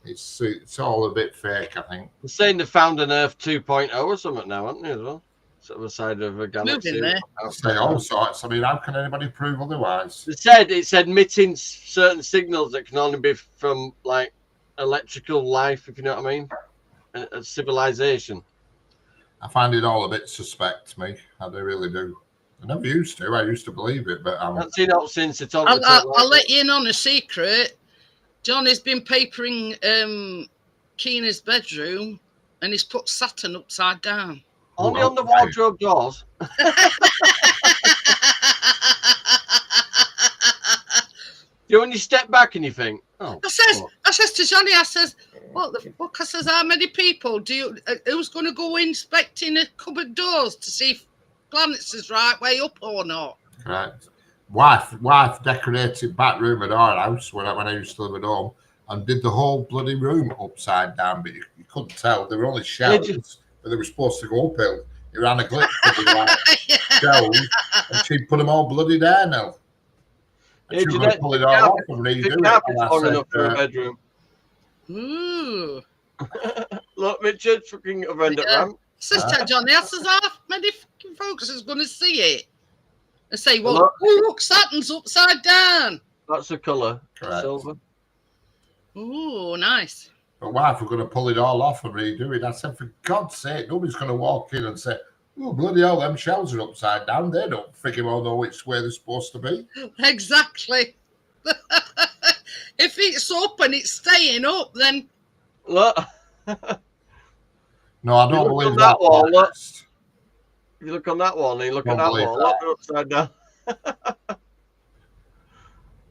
It's all a bit fake, I think. They're saying they found an Earth 2.0 or something now, haven't they, as well? Sort of a side of a galaxy. Moving there. Say all sorts. I mean, how can anybody prove otherwise? It's emitting certain signals that can only be from, like, electrical life, if you know what I mean. A civilization. I find it all a bit suspect, me. I really do. I never used to. I used to believe it, but I'm not seen it since it's all. I'll let you in on a secret. John has been papering Keena's bedroom, and he's put Saturn upside down. Only on the wardrobe doors. You know, when you step back and you think, oh. I says to Johnny, I says, what the fuck? I says, how many people who's going to go inspecting a cupboard doors to see if planets is right way up or not? Right. Wife decorated back room at our house when I used to live at home, and did the whole bloody room upside down, but you couldn't tell. They were only shelves, but they were supposed to go uphill. It ran a glitch for the shelves, and she put them all bloody there now. And she was going to pull it all off and redo it. For a bedroom. Ooh. Look, Richard, fucking other end of ramp. Sister Johnny, I says, how many fucking folks is going to see it? And say, well, look, Saturn's upside down. That's the colour. Correct. Silver. Ooh, nice. But wife, we're going to pull it all off and redo it. I said, for God's sake, nobody's going to walk in and say, oh, bloody hell, them shelves are upside down. They don't freaking well know which way they're supposed to be. Exactly. If it's up and it's staying up, then... Look. No, I don't believe that wall. Look. You look on that wall and you look at that wall. Look, they're upside down.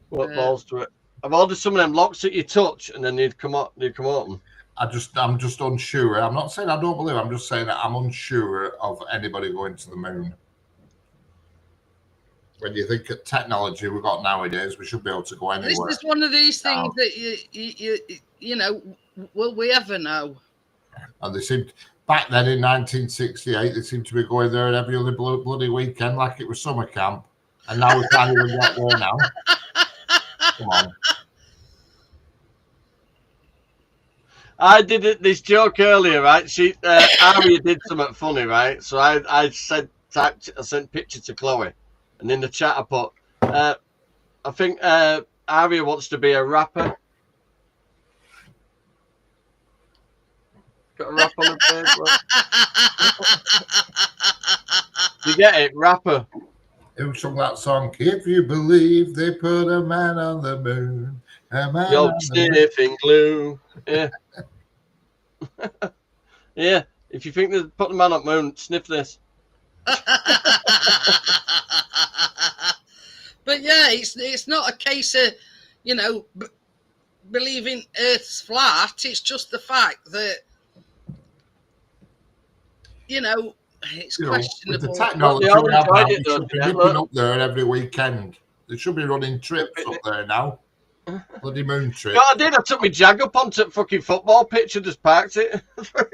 What balls to it? I've ordered some of them locks that you touch and then they'd come open. I'm just unsure. I'm not saying I don't believe. I'm just saying that I'm unsure of anybody going to the moon. When you think of technology we've got nowadays, we should be able to go anywhere. This is one of these things that you know. Will we ever know? And they seemed back then in 1968. They seemed to be going there every other bloody weekend, like it was summer camp. And now we can't even get there now. Come on. I did this joke earlier, right? Aria did something funny, right? So I sent picture to Chloe, and in the chat I put, I think Aria wants to be a rapper. Got a rap on her face. You get it, rapper. Who sung that song? If you believe they put a man on the moon, a man You're on sniffing glue. Yeah. Yeah. If you think they put the man on the moon, sniff this. But yeah, it's not a case of, you know, believing Earth's flat. It's just the fact that, you know, it's questionable. With the technology we have now, we should be nipping up there every weekend. They should be running trips up there now. Bloody moon trip. No, I did. I took my Jag up onto the fucking football pitch and just parked it.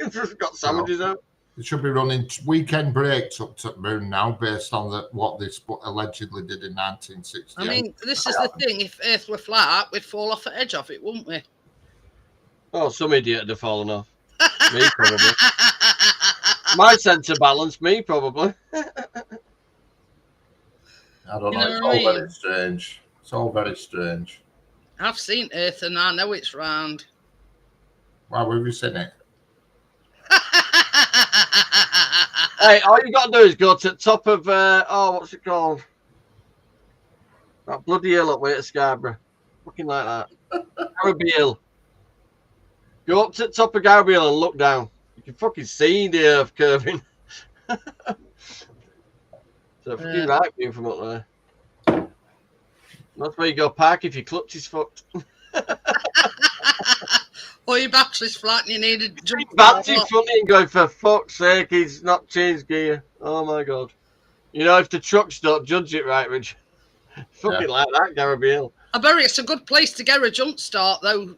Just got sandwiches out. They should be running weekend breaks up to Moon now, based on what they allegedly did in 1968. I mean, this is the thing. If Earth were flat, we'd fall off the edge of it, wouldn't we? Oh, some idiot would have fallen off. Me, probably. My sense of balance, me, probably. I don't know. You know It's what I all mean? very strange. It's all very strange. I've seen Earth and I know it's round. Why have you seen it? Hey, all you got to do is go to the top of, what's it called? That bloody hill up way at Scarborough. Fucking like that. Garraby Hill. Go up to the top of Garraby Hill and look down. You can fucking see the Earth curving. So fucking right view from up there. That's where you go park if your clutch is fucked. Or your battery's flat and you need a jump. Battery funny and going, for fuck's sake, he's not changed gear. Oh my god. You know, if the trucks don't judge it right, Rich. Fucking like that, Garraby Hill. I bet it's a good place to get a jump start, though,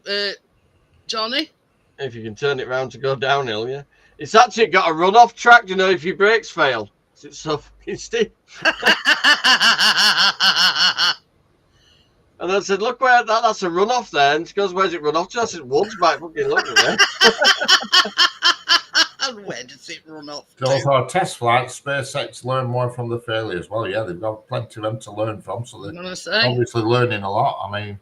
Johnny. If you can turn it round to go downhill, yeah. It's actually got a run-off track, you know, if your brakes fail. It's so fucking steep. And I said, look where that's a runoff there. And she goes, where's it run off to? I said, woods, mate. Fucking look at there. And where does it run off It's also a test flight. SpaceX learn more from the failures. Well, yeah, they've got plenty of them to learn from, so they're obviously learning a lot. I mean,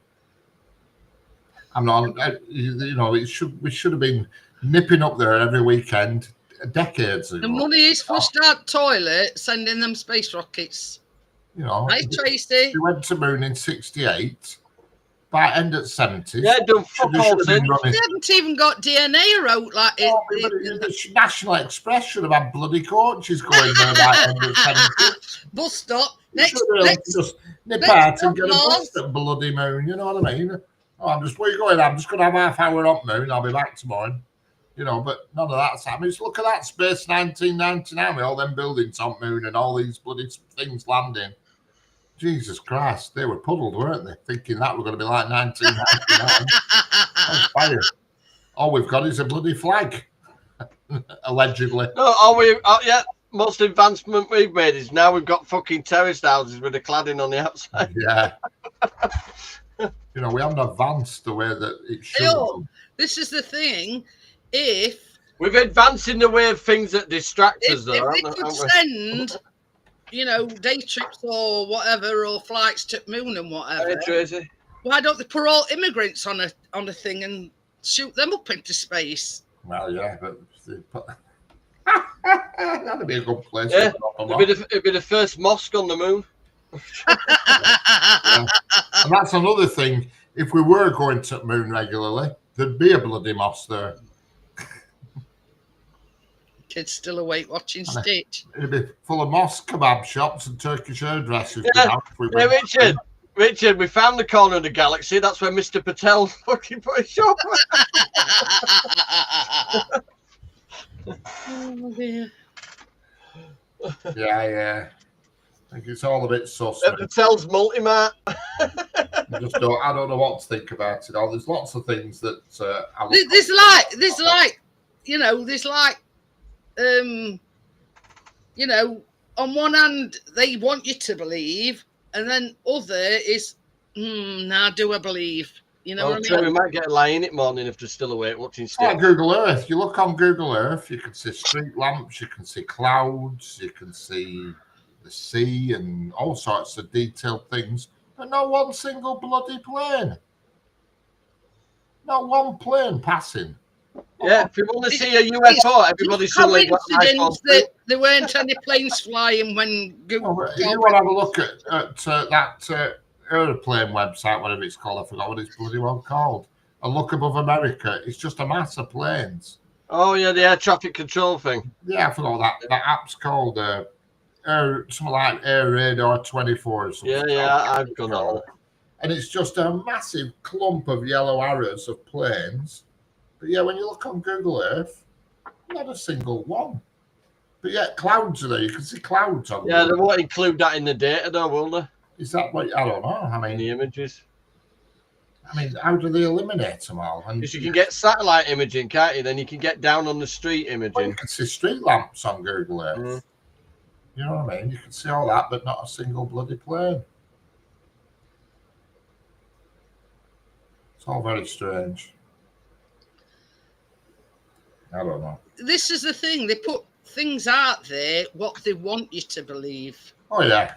I'm not, you know, we should have been nipping up there every weekend decades ago. The money is flushed out toilet sending them space rockets. You know, Hi, Tracy. we went to Moon in 68. By end at 70. Yeah, done fuck all since. They haven't even got DNA wrote like it. The National Express should have had bloody coaches going there by end at 70. Bus stop. Just nip out and get a bus at bloody Moon. You know what I mean? Oh, where you going? I'm just going to have half hour up Moon. I'll be back tomorrow. You know, but none of that's happening. Look at that Space 1999 with all them buildings on Moon and all these bloody things landing. Jesus Christ, they were puddled, weren't they? Thinking that we're going to be like 1999. All we've got is a bloody flag, allegedly. No, most advancement we've made is now we've got fucking terraced houses with the cladding on the outside. Yeah. You know, we haven't advanced the way that it should. Oh, this is the thing. If we've advanced in the way of things that distract us, though. If we could send, you know, day trips or whatever, or flights to Moon and whatever. Hey, Tracy. Why don't they put all immigrants on a thing and shoot them up into space? Well, yeah, but that'd be a good place. Yeah, it'd be the first mosque on the Moon. Yeah. And that's another thing. If we were going to Moon regularly, there'd be a bloody mosque there. Kids still awake watching Stitch. It'd be full of mosque kebab shops and Turkish hairdressers. Yeah, Richard, we found the corner of the galaxy. That's where Mr. Patel fucking put his shop. Oh dear. Yeah. I think it's all a bit sus. Patel's Multimart. I don't know what to think about it all. There's lots of things that you know, on one hand they want you to believe, and then other is, now do I believe? You know what I mean? We might get a lie in it morning if they're still awake watching Stitch. Like Google Earth. You look on Google Earth, you can see street lamps, you can see clouds, you can see the sea and all sorts of detailed things, but not one single bloody plane. Not one plane passing. Yeah, if you want to see a UFO, everybody suddenly got an iPhone. That there weren't any planes flying when Google. If you want to have a look at that aeroplane website, whatever it's called, I forgot what it's bloody well called. A look above America. It's just a mass of planes. Oh yeah, the air traffic control thing. Yeah, I forgot what that app's called. Something like Air Radar 24 or something. Yeah, I've gone on. And it's just a massive clump of yellow arrows of planes. But yeah, when you look on Google Earth, not a single one. But yeah, clouds are there. You can see clouds on. Yeah, they won't include that in the data, though, will they? Is that what? I don't know. I mean, the images. I mean, how do they eliminate them all? And Because you can get satellite imaging, can't you? Then you can get down on the street well, you imaging. can see street lamps on Google Earth. Mm. You know what I mean? You can see all that, but not a single bloody plane. It's all very strange. I don't know. This is the thing. They put things out there what they want you to believe. Oh, yeah.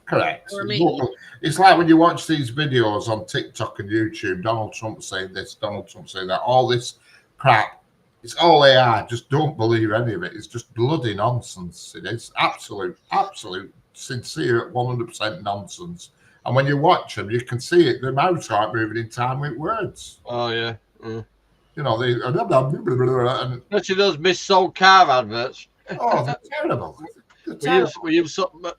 Correct. You know what I mean? It's like when you watch these videos on TikTok and YouTube, Donald Trump saying this, Donald Trump saying that, all this crap. It's all AI. Just don't believe any of it. It's just bloody nonsense. It is absolute, sincere, 100% nonsense. And when you watch them, you can see it. Their mouths aren't moving in time with words. Oh, yeah. You know, they and Especially those missold car adverts. oh, they're terrible. They're terrible.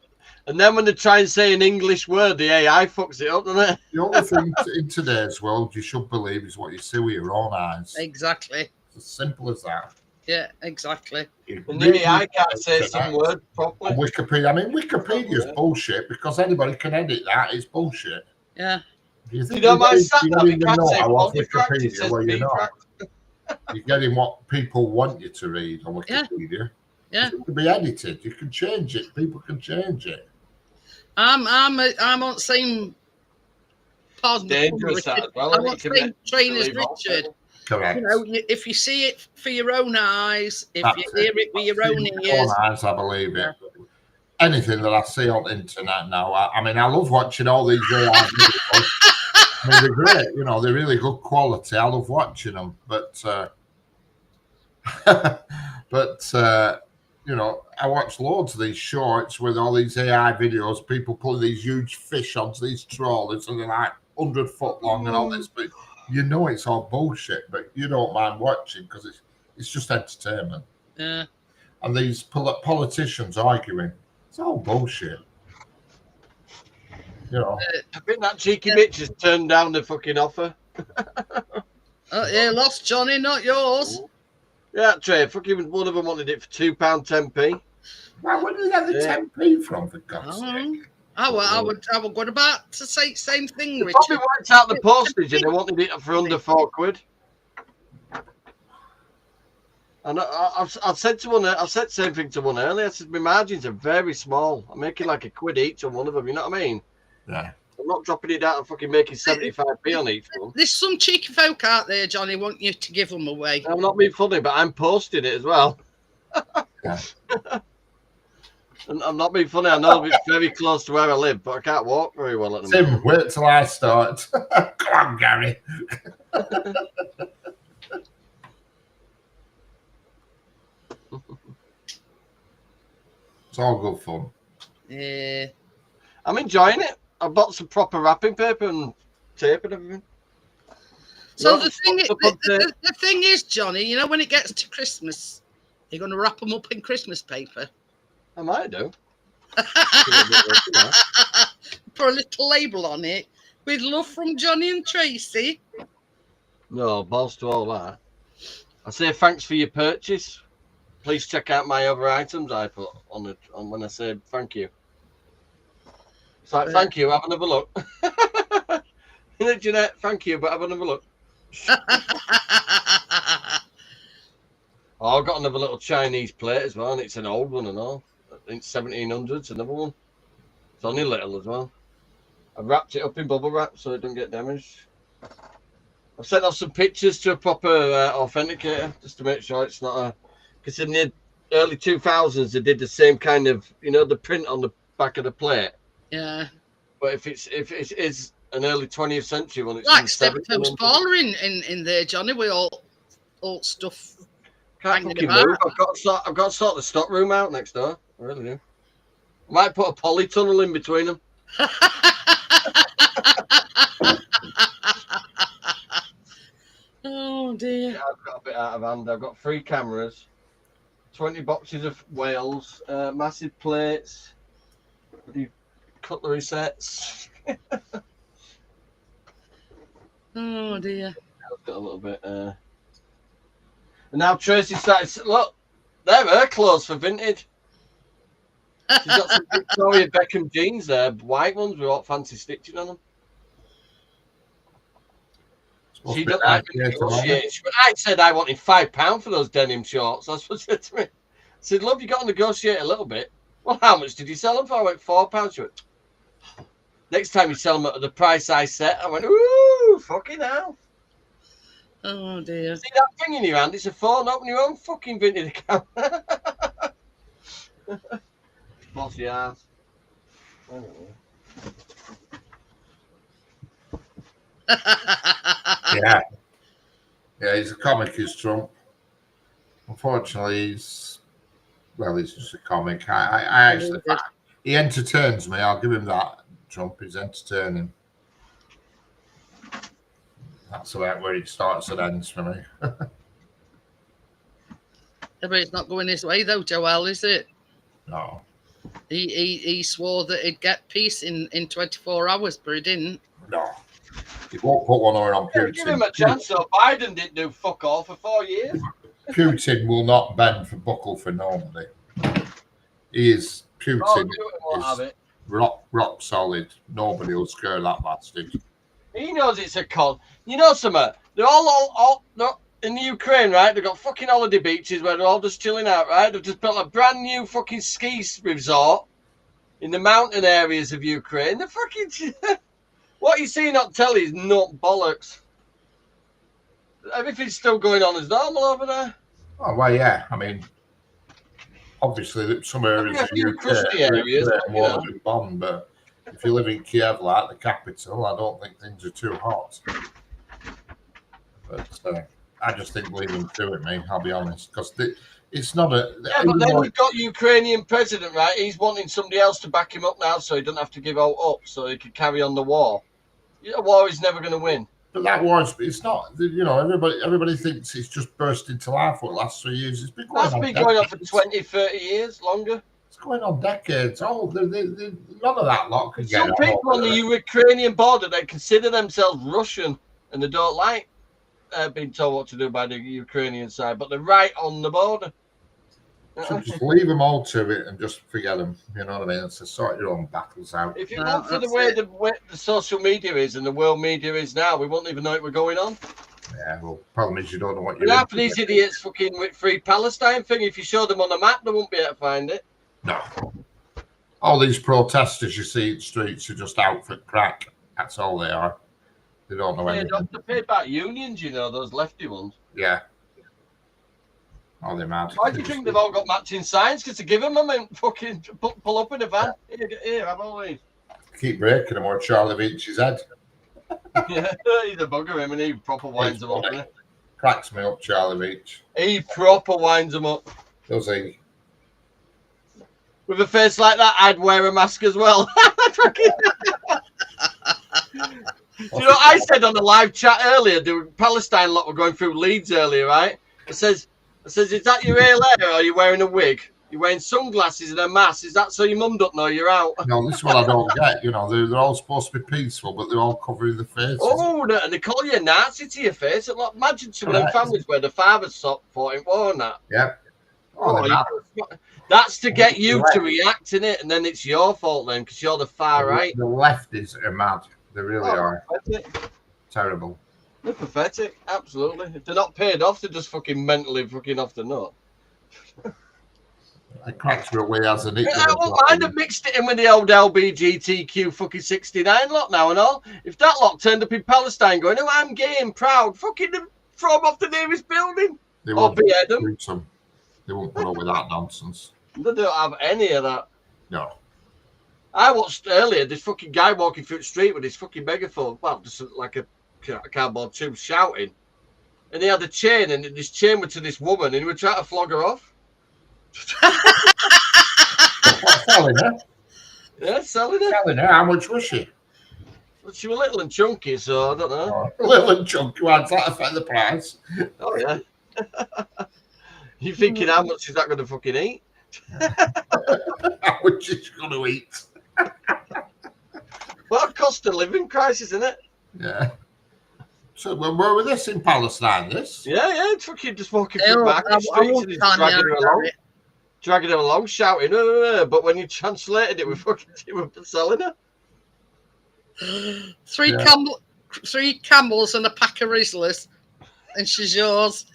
And then when they try and say an English word, the AI fucks it up, doesn't it? The only thing in today's world you should believe is what you see with your own eyes. Exactly. It's as simple as that. Yeah, exactly. And the AI can't say some word properly. And Wikipedia, I mean, Wikipedia's bullshit because anybody can edit that. It's bullshit. Yeah. You don't mind sat you there, don't you even can't know say how off multi-fact, it Wikipedia says where you're not. B-fact. You're getting what people want you to read on Wikipedia. Yeah. It can be edited. You can change it. People can change it. I'm on the same. Pardon Dangerous the pun, that as well. I'm on the same train as Leave off. Richard. Correct. You know, if you see it for your own eyes, if That's you hear it with your own With ears, own eyes, I believe it. Anything that I see on the internet now, I mean, I love watching all these AI videos. I mean, they're great. You know, they're really good quality. I love watching them, but you know, I watch loads of these shorts with all these AI videos. People putting these huge fish onto these trawlers, and they're like 100 foot long and all this. But you know, it's all bullshit. But you don't mind watching because it's just entertainment. yeah. And these politicians arguing, it's all bullshit. You know, I think that cheeky bitch has turned down the fucking offer. Yeah, lost Johnny, not yours. Yeah, Trey, fucking one of them wanted it for £2.10p. where did they get the 10p from, for God's Oh. sake? I would go about to say same thing, They Richard. probably worked out the postage and they wanted it for under £4. And I've said to one, I said the same thing to one earlier. I said my margins are very small. I'm making like £1 each on one of them. You know what I mean? Yeah. I'm not dropping it out and fucking making 75p on each one. There's some cheeky folk out there, Johnny, want you to give them away. I'm not being funny, but I'm posting it as well. Yeah. And I'm not being funny. I know it's very close to where I live, but I can't walk very well at the moment. Tim, wait till I start. Come on, Gary. It's all good fun. Yeah. I'm enjoying it. I bought some proper wrapping paper and tape and everything. So No, the thing, it's up to- the thing is, Johnny, you know, when it gets to Christmas, you're going to wrap them up in Christmas paper. I might do. Put a little label on it with love from Johnny and Tracy. No, balls to all that. I say thanks for your purchase. Please check out my other items I put on it on when I say thank you. It's like thank you, have another look. Jeanette, thank you, but have another look. Oh, I've got another little Chinese plate as well, and it's an old one and all. I think 1700s, another one. It's only little as well. I've wrapped it up in bubble wrap so it doesn't get damaged. I've sent off some pictures to a proper authenticator just to make sure it's not a... Because in the early 2000s, they did the same kind of, you know, the print on the back of the plate. Yeah. But if it is an early 20th century one, it's Like in Steptoe's 1700s. parlour in there, Johnny, with all stuff. Can't hanging fucking about. move. I've got to sort the stock room out next door. I really do. I might put a polytunnel in between them. Oh dear. Yeah, I've got a bit out of hand. I've got 3 cameras, 20 boxes of whales, massive plates, bloody cutlery sets. Oh dear. I've got a little bit. And now Tracy started. Look, they're her clothes for vintage. She's got some Victoria Beckham jeans there, white ones with all fancy stitching on them. She doesn't like me negotiate. I said I wanted £5 for those denim shorts. That's what she said to me. I said, love, you got to negotiate a little bit. Well, how much did you sell them for? I went, £4. She went, next time you sell them at the price I set. I went, ooh, fucking hell. Oh, dear. See that thing in your hand? It's a phone. Open your own fucking vintage account. Bossy ass. I don't know. Yeah. Yeah, he's a comic, is Trump. Unfortunately, he's just a comic. I actually, he entertains me. I'll give him that. Trump is entertaining. That's about where it starts and ends for me. Yeah, but it's not going his way, though, Joel, is it? No. He swore that he'd get peace in 24 hours, but he didn't. No. He won't put one on Putin. Give him a chance, so Biden didn't do fuck all for 4 years. Putin will not bend for buckle for nobody. Putin is rock solid. Nobody will scare that bastard. He knows it's a con. You know something? They're all in the Ukraine, right? They've got fucking holiday beaches where they're all just chilling out, right? They've just built a brand new fucking ski resort in the mountain areas of Ukraine. They're fucking... What you see on telly is nut bollocks. Everything's still going on as normal over there. Oh, well, yeah. I mean, obviously, some areas of UK won't be bombed, but if you live in Kiev, like the capital, I don't think things are too hot. But I just think leave them to it, mate. I'll be honest, because it's not a. Yeah, but then we've got Ukrainian president, right? He's wanting somebody else to back him up now, so he doesn't have to give all up, so he can carry on the war. A war is never going to win. But that war—it's not. You know, everybody thinks it's just burst into life for the last 3 years. It's been going on. That's been going on for 20, 30 years, longer. It's going on decades. Oh, none of that lot can get. Some people on the Ukrainian border, they consider themselves Russian, and they don't like being told what to do by the Ukrainian side, but they're right on the border. So just leave them all to it and just forget them. You know what I mean? So sort your own battles out. If you look for the way the social media is and the world media is now, we won't even know it were going on. Yeah, well, problem is you don't know what you're doing. Half of these idiots fucking with Free Palestine thing, if you show them on the map, they won't be able to find it. No. All these protesters you see in the streets are just out for crack. That's all they are. They don't know anything. They're paid back unions, you know, those lefty ones. Yeah. Oh, they're mad. Why do you think they've all got matching signs? Because to give them them and fucking pull up in a van. Here, have all these. Keep breaking them or Charlie beats his head. Yeah, he's a bugger, him, and he proper winds them up. Cracks me up, Charlie Beach. He proper winds them up. Does he? With a face like that, I'd wear a mask as well. Do you know what I said on the live chat earlier? The Palestine lot were going through Leeds earlier, right? It says, is that your real hair or are you wearing a wig? You're wearing sunglasses and a mask. Is that so your mum don't know you're out? No, this is what I don't get. You know, they're all supposed to be peaceful, but they're all covering their faces. Oh, and they call you a Nazi to your face. Like, imagine some of them families where the fathers fought in war and that. Yeah. That's to get you to react in it, and then it's your fault then, because you're the far right. The lefties are mad. They really are. Pathetic. Terrible. They're pathetic, absolutely. If they're not paid off, they're just fucking mentally fucking off the nut. It cracks me away as an idiot. I won't mind have mixed it in with the old LBGTQ fucking 69 lot now and all. If that lot turned up in Palestine going, oh, I'm gay and proud, fucking throw them off the nearest building. They or behead them. They won't put up with that nonsense. They don't have any of that. No. I watched earlier this fucking guy walking through the street with his fucking megaphone, well, just like a cardboard tube, shouting. And he had a chain, and this chain was to this woman, and he was trying to flog her off. Selling her? Yeah, selling her. Selling her? How much was she? Well, she was little and chunky, so I don't know. Little and chunky, why does that affect the price? Oh, yeah. You thinking how much is that going to fucking eat? How much is she going to eat? Well, cost of living crisis, isn't it? Yeah. So where were this in Palestine? This? Yeah, it's fucking just walking through market streets and he's dragging her along, shouting. But when you translated it, we were selling her. 3 camels and a pack of Rizzlers, and she's yours.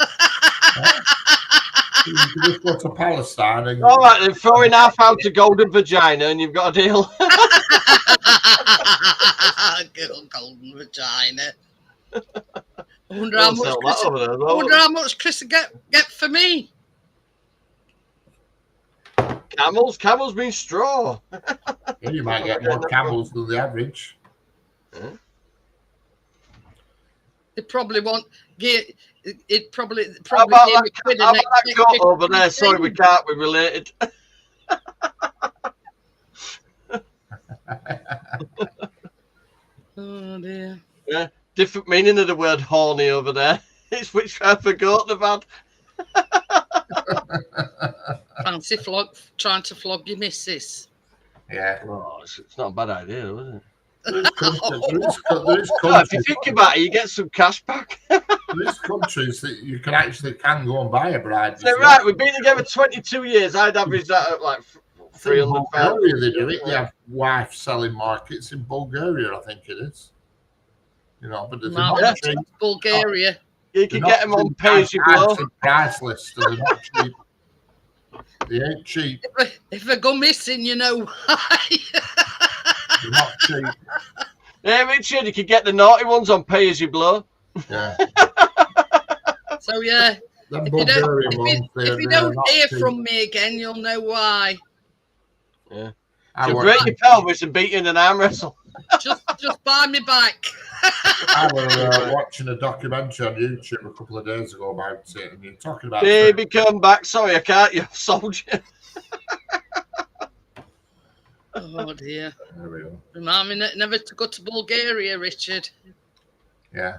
You can just go to Palestine and All right, then throw in half out to golden vagina, and you've got a deal. Golden vagina. I wonder how We'll much. sell that Chris, over there, I won't wonder we? how much Chris will get for me. Camels mean straw. yeah, you might get more camels than the average. They probably want. It probably. How about gave me quid that, and that goat over there? expected Sorry, we can't. We're related. Oh dear. Yeah, different meaning of the word horny over there. It's which type of goat they've had. Fancy trying to flog your missus. Yeah. Oh, it's not a bad idea, though, is it? There is countries, Well, if you think about it, you get some cash back. there is countries that you can actually go and buy a bride. So, right, we've been together 22 years. I'd average that at like In 300,000. Bulgaria, they do it. They have wife selling markets in Bulgaria, I think it is. You know, but there's not cheap. Bulgaria. You can get them on pay as you go. Price list, they're not cheap. They ain't cheap. If I go missing, you know why. They're not cheap. Yeah, Richard, you can get the naughty ones on pay as you blow. Yeah. So yeah, Them if you Bulgarian don't, ones, if you they're don't not hear cheap. from me again, you'll know why. Yeah. I So were, break your pelvis and beat you in an arm wrestle. Just buy me back. I were watching a documentary on YouTube a couple of days ago about it, and you're talking about Baby, come back. Sorry, I can't. You soldier. Oh dear. There we go. Remind me never to go to Bulgaria, Richard. Yeah.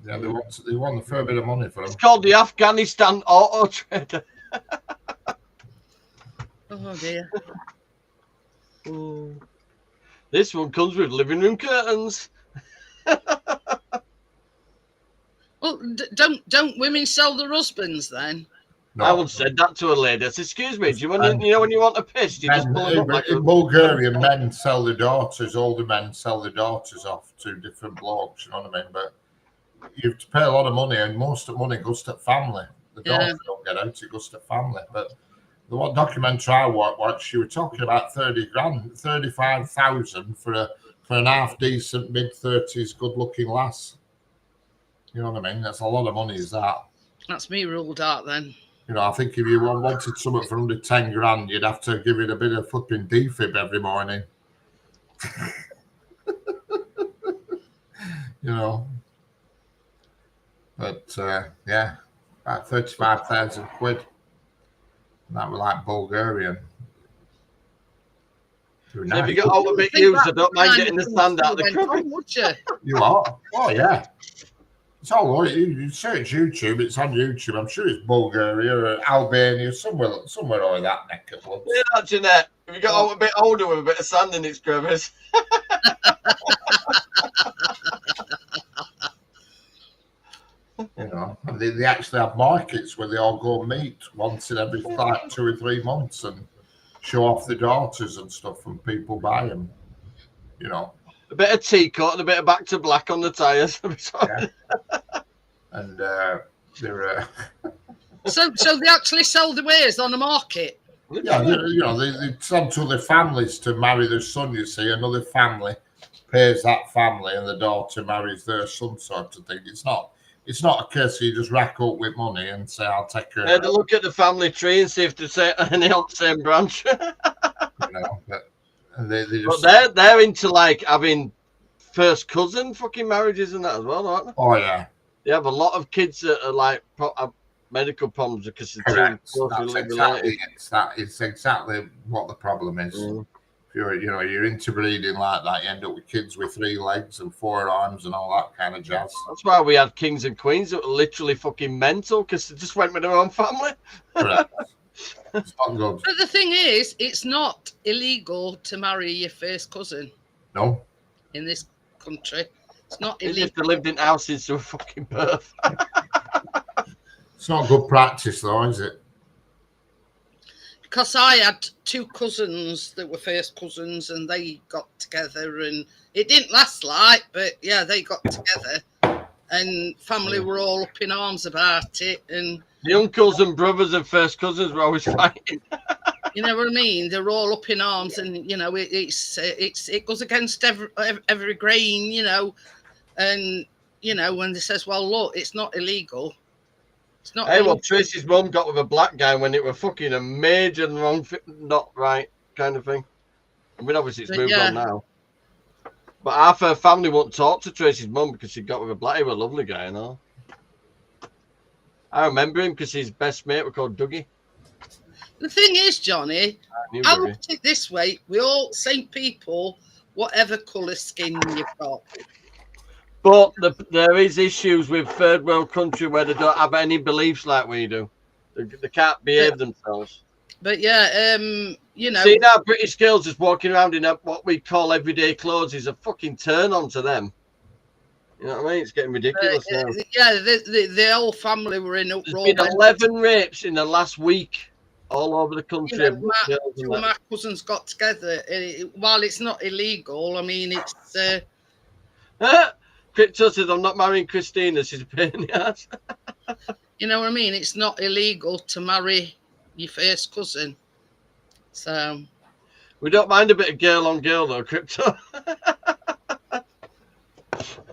Yeah, they want a fair bit of money for them. It's called the Afghanistan Auto Trader. Oh dear. This one comes with living room curtains. Well, don't women sell their husbands then? I once said that to a lady. I said, "Excuse me, do you want to, you know when you want a piss, you just pull them up like in Bulgaria, men sell their daughters, older men sell their daughters off to different blokes, you know what I mean? But you have to pay a lot of money, and most of the money goes to family. The daughters don't get out, it goes to family. But the one documentary I watched, you were talking about 30 grand, 35,000 for an half decent mid-30s good looking lass. You know what I mean? That's a lot of money, is that? That's me ruled out then. You know, I think if you wanted something for under 10 grand, you'd have to give it a bit of flipping defib every morning. You know. But, yeah, about 35,000 quid. That was like Bulgarian. So if you got all a bit used, I don't mind getting the stand out of the crib. Would you? You are? Oh, yeah. It's all right. You search YouTube, it's on YouTube. I'm sure it's Bulgaria or Albania, somewhere over that neck of woods. Yeah, that, Jeanette. If you got all a bit older with a bit of sand in its crevice. You know, they actually have markets where they all go meet once in every like 2 or 3 months and show off the daughters and stuff, and people buy them. You know, A bit of teacut and a bit of back to black on the tyres. yeah. And they're So they actually sell the wares on the market. yeah, they send to their families to marry their son. You see, another family pays that family, and the daughter marries their son, sort of thing. It's not a case you just rack up with money and say, "I'll take her." They look at the family tree and see if they say any on the same branch. You know, but they just. But they're into like having first cousin fucking marriages and that as well, aren't they? Oh yeah. They have a lot of kids that are like have medical problems because they're too Correct. closely That's related. it's exactly what the problem is. If you're interbreeding like that, you end up with kids with 3 legs and 4 arms and all that kind of jazz. That's why we had kings and queens that were literally fucking mental because they just went with their own family. Correct. It's not good. But the thing is, it's not illegal to marry your first cousin No. in this country. It's not As if illegal. they lived in houses to a fucking birth. It's not good practice though, is it? because I had two cousins that were first cousins, and they got together, and it didn't last but yeah, they got together, and family were all up in arms about it, and the uncles and brothers and first cousins were always fighting. you know what I mean? They're all up in arms, and you know it goes against every grain, you know, and you know when they says, well, look, it's not illegal. It's not. Hey, well, Tracy's mum got with a black guy when it were fucking a major wrong, not right kind of thing. I mean, obviously it's moved on now. But half her family won't talk to Tracy's mum because she got with a black. He was a lovely guy, and all. I remember him because his best mate were called Dougie. The thing is, Johnny, I look at it this way: we all same people, whatever colour skin you've got. But there is issues with third world country where they don't have any beliefs like we do. They can't behave themselves. But yeah, you know. See now, British girls just walking around in what we call everyday clothes is a fucking turn on to them. You know what I mean? It's getting ridiculous now. Yeah, the whole family were in uproar. There's been 11 rapes in the last week all over the country. You know, two of my cousins got together. While it's not illegal, I mean, it's... Crypto says, I'm not marrying Christina. She's a pain in the ass. You know what I mean? It's not illegal to marry your first cousin. So... We don't mind a bit of girl on girl, though, Crypto.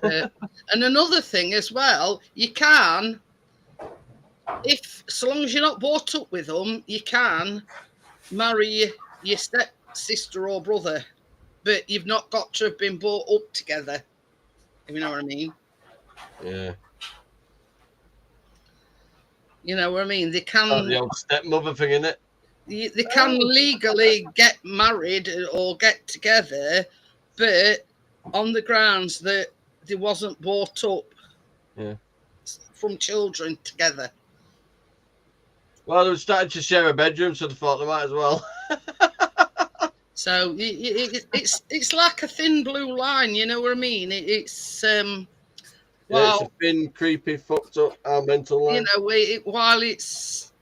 And another thing as well, you can, so long as you're not brought up with them, you can marry your step sister or brother, but you've not got to have been brought up together. If you know what I mean? Yeah. You know what I mean? They can. The old stepmother thing, isn't it? They can legally get married or get together, but on the grounds that they wasn't brought up from children together. Well, they were starting to share a bedroom, so they thought they might as well. So it's like a thin blue line, you know what I mean? It's it's a thin, creepy, fucked up, mental line. You know, while it's,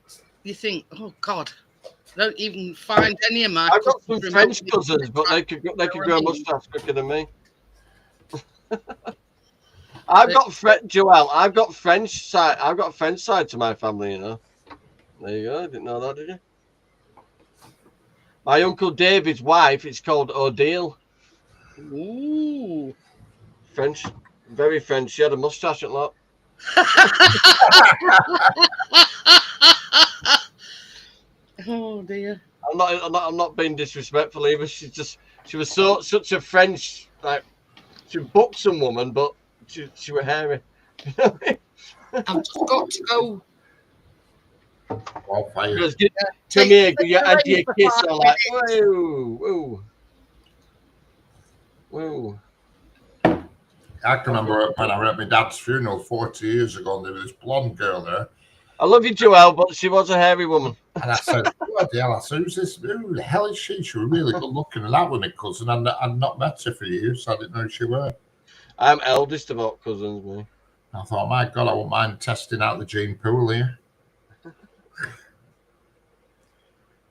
you think, oh God, I don't even find any of my. I've got some French cousins, but they could grow a mustache quicker than me. I've got French side to my family, you know. There you go. Didn't know that, did you? My Uncle David's wife is called Odile. Ooh. French. Very French. She had a mustache and lot. Oh dear. I'm not being disrespectful either. She was such a French, like, she was a buxom woman, but she was hairy. I've just got to go. Well, fire. Come here, give your auntie a kiss. I'm like, whoa, whoa, whoa. I can remember when I went at my dad's funeral 40 years ago, and there was this blonde girl there. I love you, Joelle, but she was a hairy woman. And I said, what the hell? I said, who the hell is she? She was really good looking. And that was my cousin. And I'd not met her for years, so I didn't know who she were. I'm eldest of all cousins, me. I thought, my God, I wouldn't mind testing out the gene pool here.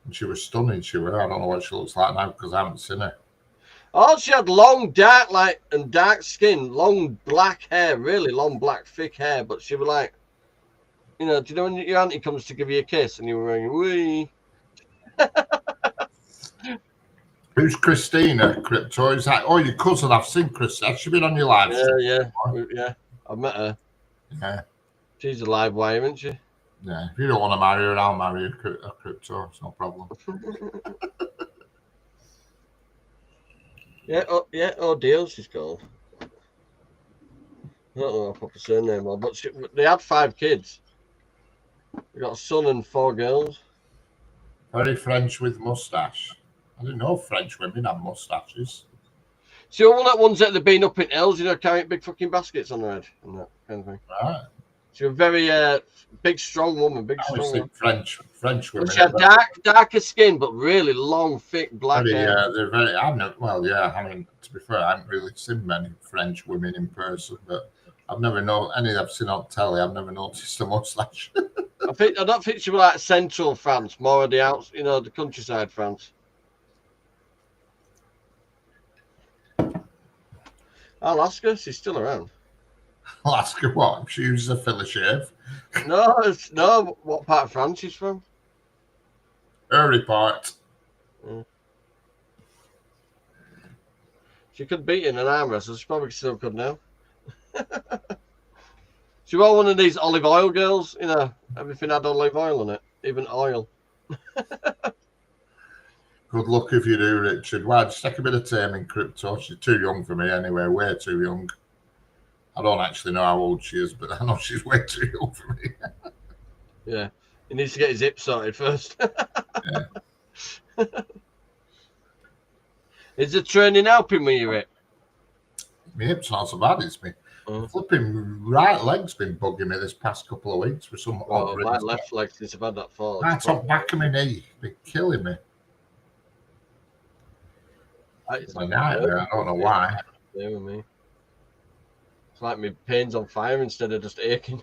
And she was stunning, she was. I don't know what she looks like now because I haven't seen her. Oh, she had long, dark skin, long black hair, really long, black, thick hair. But she was like, you know, do you know when your auntie comes to give you a kiss and you were going, wee? Who's Christina, Crypto? Is that, oh, your cousin? I've seen Christina. Has she been on your live stream? Yeah. I've met her. Yeah. She's a live wire, isn't she? Yeah. If you don't want to marry her, I'll marry a Crypto. It's no problem. Yeah, Odile, she's called. I don't know her proper surname, but they had 5 kids. They got a son and 4 girls. Very French with mustache. I didn't know French women had mustaches. See, all that ones that they've been up in hills, you know, carrying big fucking baskets on their head and that kind of thing. Right. She was a very big, strong woman. French women. She had darker skin, but really long, thick black hair. They're very. I mean, to be fair, I haven't really seen many French women in person, but I've never known any I've seen on telly. I've never noticed a mustache. I don't think she was like central France, more of the outs, the countryside France. I'll ask her. She's still around. I'll ask her what she uses a filler shave. No. What part of France she's from? Early part. She could beat in an arm wrestle. She probably still could now. She was one of these olive oil girls. Everything had olive oil on it, even oil. Good luck if you do, Richard. Well, just take a bit of taming, Crypto. She's too young for me anyway, way too young. I don't actually know how old she is, but I know she's way too young for me. Yeah, he needs to get his hip sorted first. Yeah. Is the training helping with your hip? My hip's not so bad, it's me. Flipping right leg's been bugging me this past couple of weeks for some odd reason. My left leg since I've had that fall. Right on back of my knee, been killing me. It's a nightmare. I don't know why. Yeah, with me. It's like my pain's on fire instead of just aching.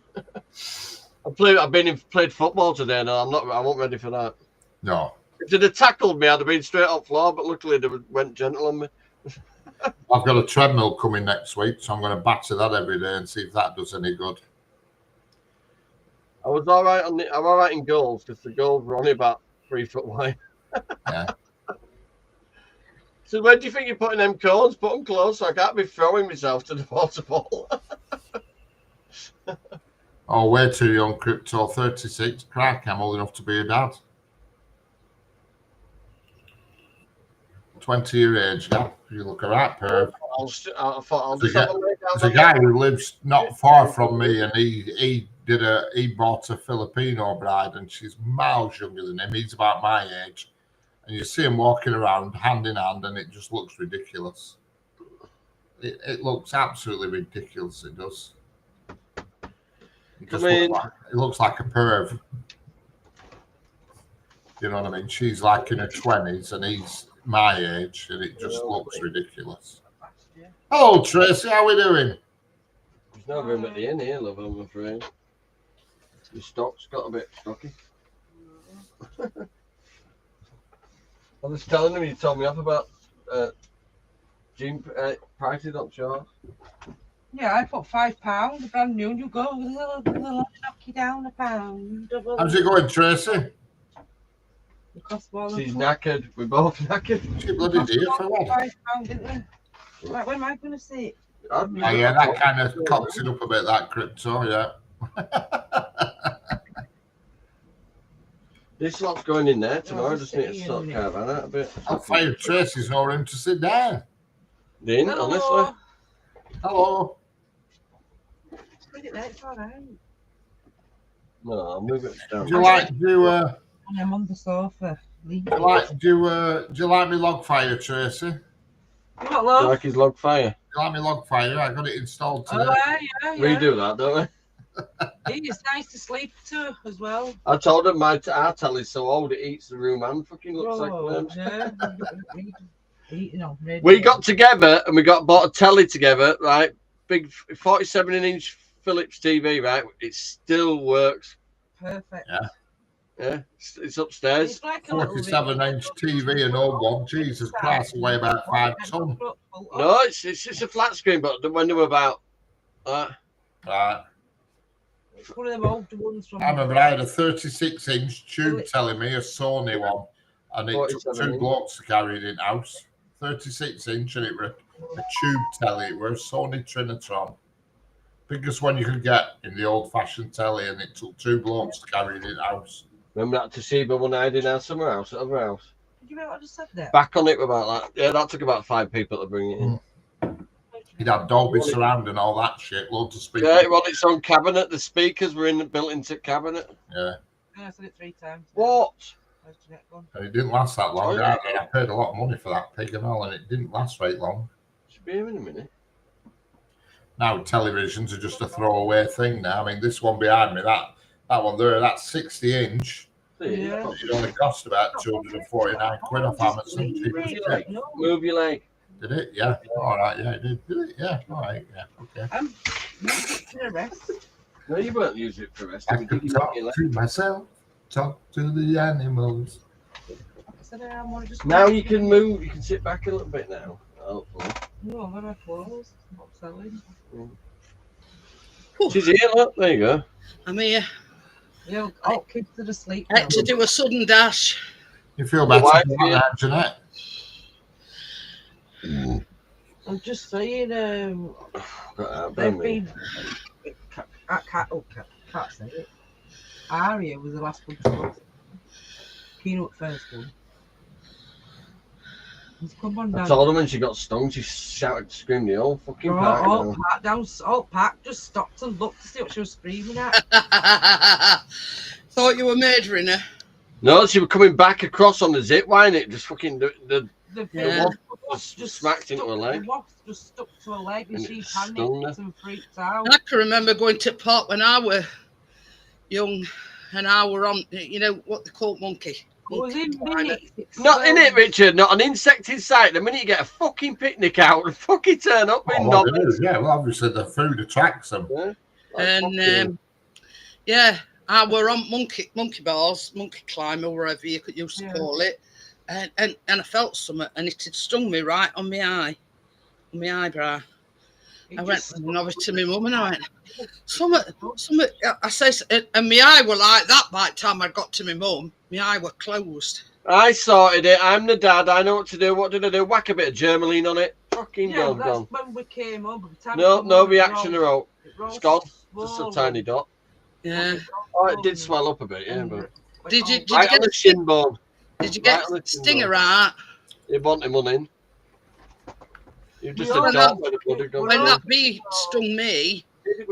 Played football today. No, I wasn't ready for that. No. If they'd have tackled me, I'd have been straight up floor. But luckily, they went gentle on me. I've got a treadmill coming next week, so I'm going to batter that every day and see if that does any good. I was all right I'm all right in goals because the goals were only about 3 foot wide. Yeah. So where do you think you're putting them cones? Put them close so I can't be throwing myself to the water ball. Oh, way too young, Crypto. 36. Crack, I'm old enough to be a dad. 20-year age gap. You look a right perv. There's a guy who lives not far from me, and he bought a Filipino bride, and she's miles younger than him. He's about my age. And you see him walking around hand in hand, and it just looks ridiculous. It looks absolutely ridiculous. It does. It looks like a perv. You know what I mean? She's like in her 20s, and he's my age, and it just looks ridiculous. Hello, Tracy. How we doing? There's no room at the end here, love, I'm afraid. The stock's got a bit stocky. I was telling him, he told me off about jean prices up short. Yeah, I put £5, brand new, and you go, they'll knock you down £1. How's it going, Tracy? It costs more than She's knackered. We're both knackered. She bloody dear for what? £5, didn't we? Right, when am I going to see it? Oh, yeah, that kind of cocks it up a bit, that Crypto, yeah. This lot's going in there tomorrow. I just need to sort Caravan out a bit. I'll fire Tracy's no room to sit down. Then, honestly. Hello. Put it there, it's all right. No, I'll move it down. Do you like to I'm on the sofa. do you like me log fire, Tracy? You got love? Like his log fire. Do you like me log fire? I got it installed today. Oh, yeah. We do that, don't we? It's nice to sleep too, as well. I told him our telly's so old it eats the room and fucking looks like worms. Yeah. We got together and we bought a telly together, right? Big 47-inch Philips TV, right? It still works. Perfect. Yeah, it's upstairs. It's like a 47-inch TV and old one. Jesus Christ, it weigh about 5 ton. No, it's a flat screen, but when they were about Right. It's one of them older ones from. I remember I had a 36-inch tube telling me, a Sony one, and it took 2 blocks to carry it in house. 36-inch, and it was a tube telly. It was a Sony Trinitron. Biggest one you could get in the old-fashioned telly, and it took 2 blocks to carry it in house. Remember that Toshiba one I had in our summer house at our house? Did you know what I just said there? Back on it about that. Yeah, that took about 5 people to bring it in. You'd have Dolby Surround and all that shit, loads of speakers. Yeah, it was its own cabinet. The speakers were built into cabinet. Yeah. I said it 3 times. What? And it didn't last that long. I paid a lot of money for that pig and all, and it didn't last very long. Should be here in a minute. Now televisions are just a throwaway thing now. I mean, this one behind me, that one there, that's 60-inch. Yeah. It only cost about 249 quid off Amazon. Move your leg. Did it? Yeah. All right. Yeah, it did. Did it? Yeah. All right. Yeah. Okay. To the rest. No, you won't use it for rest. I could talk to myself, talk to the animals. So then I'm gonna just Now you can move. You can sit back a little bit now. Hopefully. No, I'm gonna close. Not selling. She's here. Look, there you go. I'm here. Yeah, all kids are asleep. I had to do a sudden dash. You feel better Why- about that, Jeanette? I'm just saying, Got they've that, been. Can't say it. Aria was the last one to go. Keynote first one. He's come on I down. told her when she got stung, she shouted, screamed the whole fucking park. All packed down. All packed. Just stopped and looked to see what she was screaming at. Thought you were murdering her. No, she was coming back across on the zip line. It just fucking the Yeah. wasp just smacked into her leg. The wasp just stuck to her leg and And she it stung her. panicked and freaked out. I can remember going to the park when I were young, and I were on, you know what they call monkey. It was in minutes. Not in it, Richard. Not an insecticide. The minute you get a fucking picnic out and fucking turn up in Oh, well, nothing. it is, yeah, well, obviously the food attracts them. Yeah. And yeah, I were on monkey bars, monkey climb, or whatever you could used to call it, and I felt something, and it had stung me right on my eye, on my eyebrow. I went over to my mum and I went, something. I says, and my eye were like that by the time I got to my mum. My eye were closed. I sorted it. I'm the dad. I know what to do. What did I do? Whack a bit of Germaline on it. Fucking Yeah, done, that's gone. when we came home. By the time No, we came no home, reaction it at all. rose It's gone. Just a swollen. tiny dot. Yeah. Oh, it did swell up a bit, yeah. And But Did you right on get the shin bone. Did you right get on the the shin stinger bone. out? You want him on in. You're just Yeah, a when dot where the blood had gone When through. that bee stung me,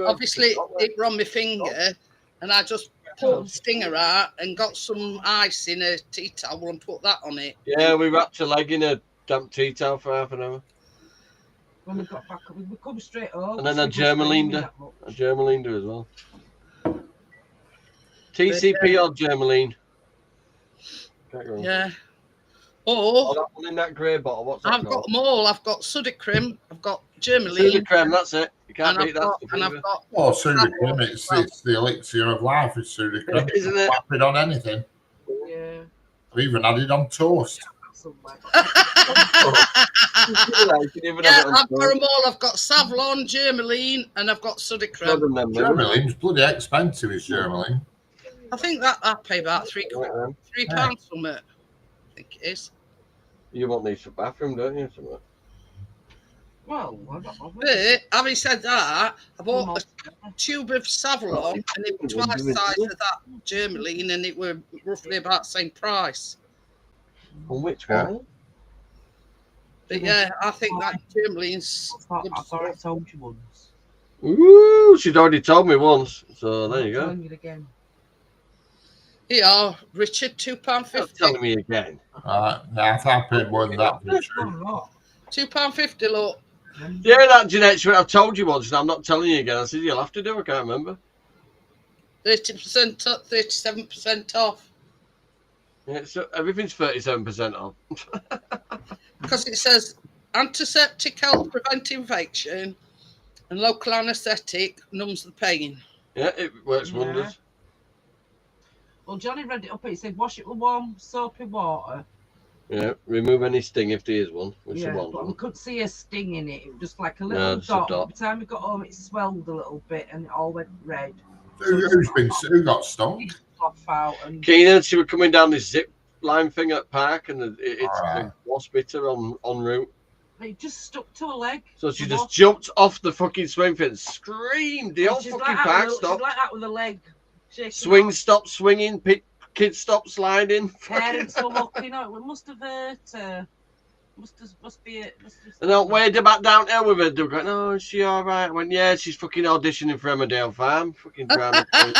obviously it were on my finger, and I just pulled the stinger out and got some ice in a tea towel and put that on it. Yeah, we wrapped her leg in a damp tea towel for half an hour. When we got back, we come straight home. And then I she was screaming Germalined her. that much. A Germaline as well. TCP or Germaline? Can't go wrong. Yeah. Oh, Or that one in that grey bottle. What's that I've got called? them all. I've got Sudocrem, I've got Soda Germaline, creme, that's it. You can't and beat I've that got, stuff. and either. I've got Oh, Sudocrem, it's the elixir of life, is Sudocrem. Isn't it? Wrap it on anything. Yeah. I've even had it on toast. Somewhere. You can even yeah, have it on I've got toast. them all. I've got Savlon, Germaline, and I've got Sudocrem. Other than them, Germaline's bloody expensive, is Germaline. I think that I pay about £3 Yeah. from it. I think it is. You want these for bathroom, don't you? Something? Well, I don't know. But having said that, I bought a tube of Savlon, and it was twice the size of that Germaline, and it were roughly about the same price. On which Yeah. one? But yeah, I think that Germaline's good I thought I stuff. told you once. Ooh, she'd already told me once. So there you I'm go. telling you again. Yeah, Richard, Stop £2.50. telling me again. Yeah, I thought I paid more than that for the No, truth. I'm not. £2.50, look. Yeah, that Jeanette, she went, I've told you once, and I'm not telling you again. I said, you'll have to do, I can't remember. 30% off, 37% off. Yeah, so everything's 37% off. Because it says antiseptic help prevent infection and local anaesthetic numbs the pain. Yeah, it works Yeah. wonders. Well, Johnny read it up. It said wash it with warm soapy water. Yeah, remove any sting if there is one, which Yeah, there was but we one. couldn't see a sting in it. It was just like a No, little just a dot. dot. By the time we got home, it swelled a little bit and it all went red. Who got stung? Off out and Keenan, she was coming down this zip line thing at park, and it's Alright. a wasp bit her en route. it just stuck to her leg. So she The just wasp. jumped off the fucking swing fit and screamed. The And whole she's fucking like that park with- stopped. She's like that with her leg. Shaking Swing off. stopped swinging. Kids stopped sliding. Parents were looking. Oh, it must have hurt her. Must be it. And I weighed her back down there with her. They were going, oh, is she all right? I went, yeah, she's fucking auditioning for Emmerdale Farm. Fucking drama queen.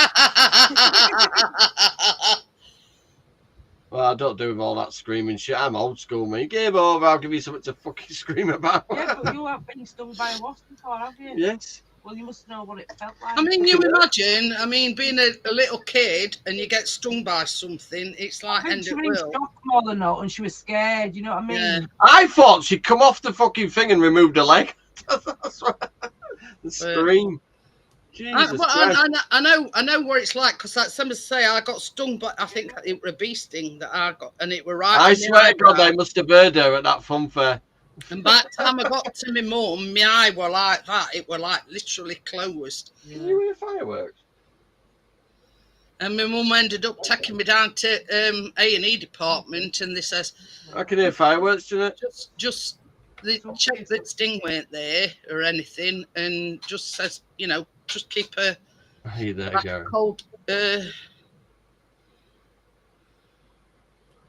Well, I don't do with all that screaming shit. I'm old school, me. Game over. I'll give you something to fucking scream about. Yeah, but you haven't been stung by a wasp before, have you? Yes. Well, you must know what it felt like. I mean, you imagine, being a little kid and you get stung by something, it's I like think end she of was in world. shock more than not, and she was scared. You know what I mean? Yeah. I thought she'd come off the fucking thing and removed her leg. That's right. The scream. Jesus Christ. I know what it's like, because like somebody say I got stung, but I think it were a bee sting that I got, and it were right. I in swear my to God, eyebrow. they must have heard her at that fun fair. And by the time I got to my mum, my eye were like that. It were like literally closed. Can you hear fireworks? And my mum ended up taking me down to A&E department, and they says, I can hear fireworks tonight. just they checked that sting weren't there or anything, and just says, just keep a Hey there, Gary. cold.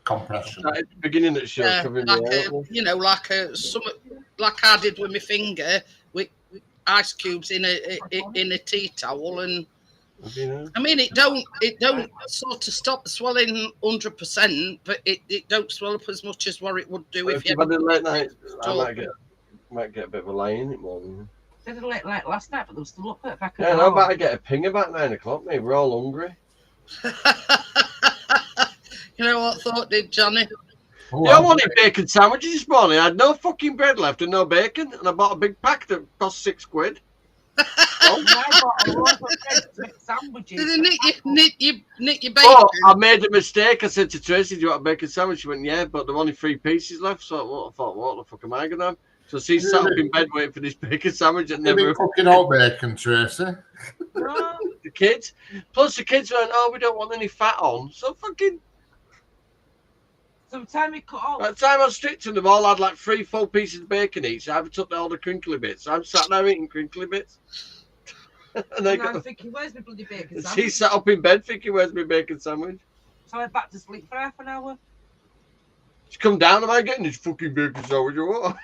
Compression. At the beginning of the show, covering like I did with my finger, with ice cubes in a tea towel, and it don't sort of stop the swelling 100%, but it don't swell up as much as what it would do if you had a late night. I might get a bit of a lay in it morning. They did a late night last night, but they were still up at back. Yeah, I'm about to get a ping about 9 o'clock, mate. We're all hungry. You know what thought did Johnny? I wanted bacon sandwiches this morning. I had no fucking bread left and no bacon, and I bought a big pack that cost £6. I bought a load of bread to make sandwiches. Did they nick your bacon? Oh, I made a mistake. I said to Tracy, "Do you want a bacon sandwich?" She went, "Yeah," but there were only 3 pieces left. So I thought, "What the fuck am I gonna have?" So she sat up in bed waiting for this bacon sandwich and never cooking all bacon, Tracy. No. The kids. Plus the kids went, "Oh, we don't want any fat on." So fucking. So the time it cut off. By the time I was strict to them, all had like 3 full pieces of bacon each. I took all the crinkly bits. I'm sat there eating crinkly bits. And I'm thinking, where's my bloody bacon sandwich? She sat up in bed thinking, where's my bacon sandwich? So I went back to sleep for half an hour. She come down, am I getting this fucking bacon sandwich or what?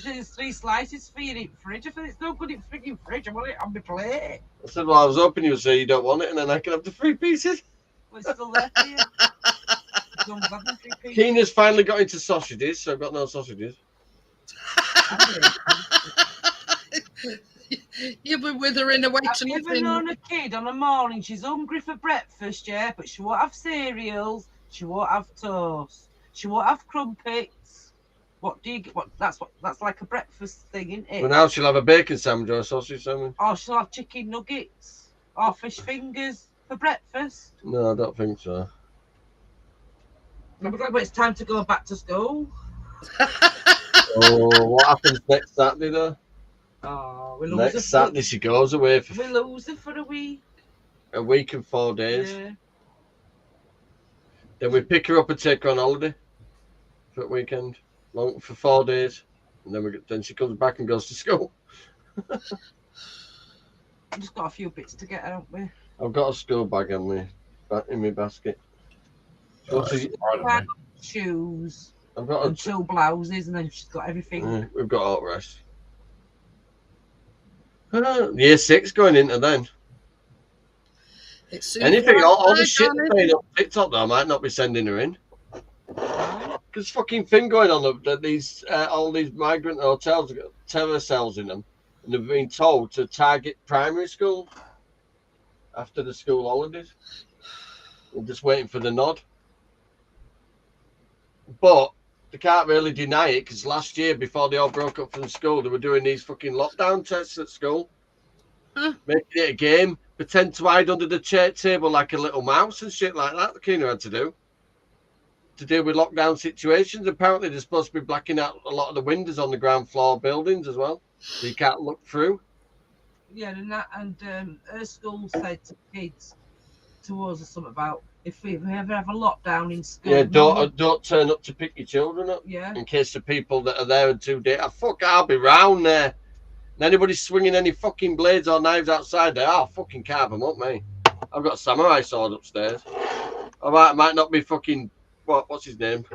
There's 3 slices for you in the fridge. I said, it's no good in the freaking fridge. I want it on my plate. I said, well, I was hoping you would say you don't want it, and then I can have the 3 pieces. Well, it's still there for you. Keena's finally got into sausages, so I've got no sausages. You've been withering away I've to never nothing. known a kid on a morning, she's hungry for breakfast, yeah, but she won't have cereals, she won't have toast, she won't have crumpets. What do you get? That's like a breakfast thing, isn't it? Well, now she'll have a bacon sandwich or a sausage sandwich. Or she'll have chicken nuggets or fish fingers for breakfast. No, I don't think so. But it's time to go back to school. Oh, what happens next Saturday though? Oh, we lose Next Saturday she goes away for we lose her for a week. a week and 4 days. Yeah. Then we pick her up and take her on holiday for a weekend, long for 4 days, and then she comes back and goes to school. We've just got a few bits to get, haven't we? I've got a school bag in my basket. Shoes I've got and 2 blouses, and then she's got everything. We've got all the rest. Year 6 going into then. Anything, all the shit playing up TikTok though, I might not be sending her in. Because fucking thing going on that these all these migrant hotels have got terror cells in them, and they've been told to target primary school after the school holidays. We're just waiting for the nod. But they can't really deny it because last year, before they all broke up from school, they were doing these fucking lockdown tests at school, making it a game, pretend to hide under the chair table like a little mouse and shit like that. The Keena had to deal with lockdown situations. Apparently, they're supposed to be blacking out a lot of the windows on the ground floor buildings as well, so you can't look through. Yeah, and her school said to kids, to us or something about if we ever have a lockdown in school. Yeah, don't turn up to pick your children up. Yeah. In case the people that are there in 2 days, I'll be round there. And anybody swinging any fucking blades or knives outside there, I'll fucking carve them up, mate. I've got a samurai sword upstairs. I might not be fucking what's his name,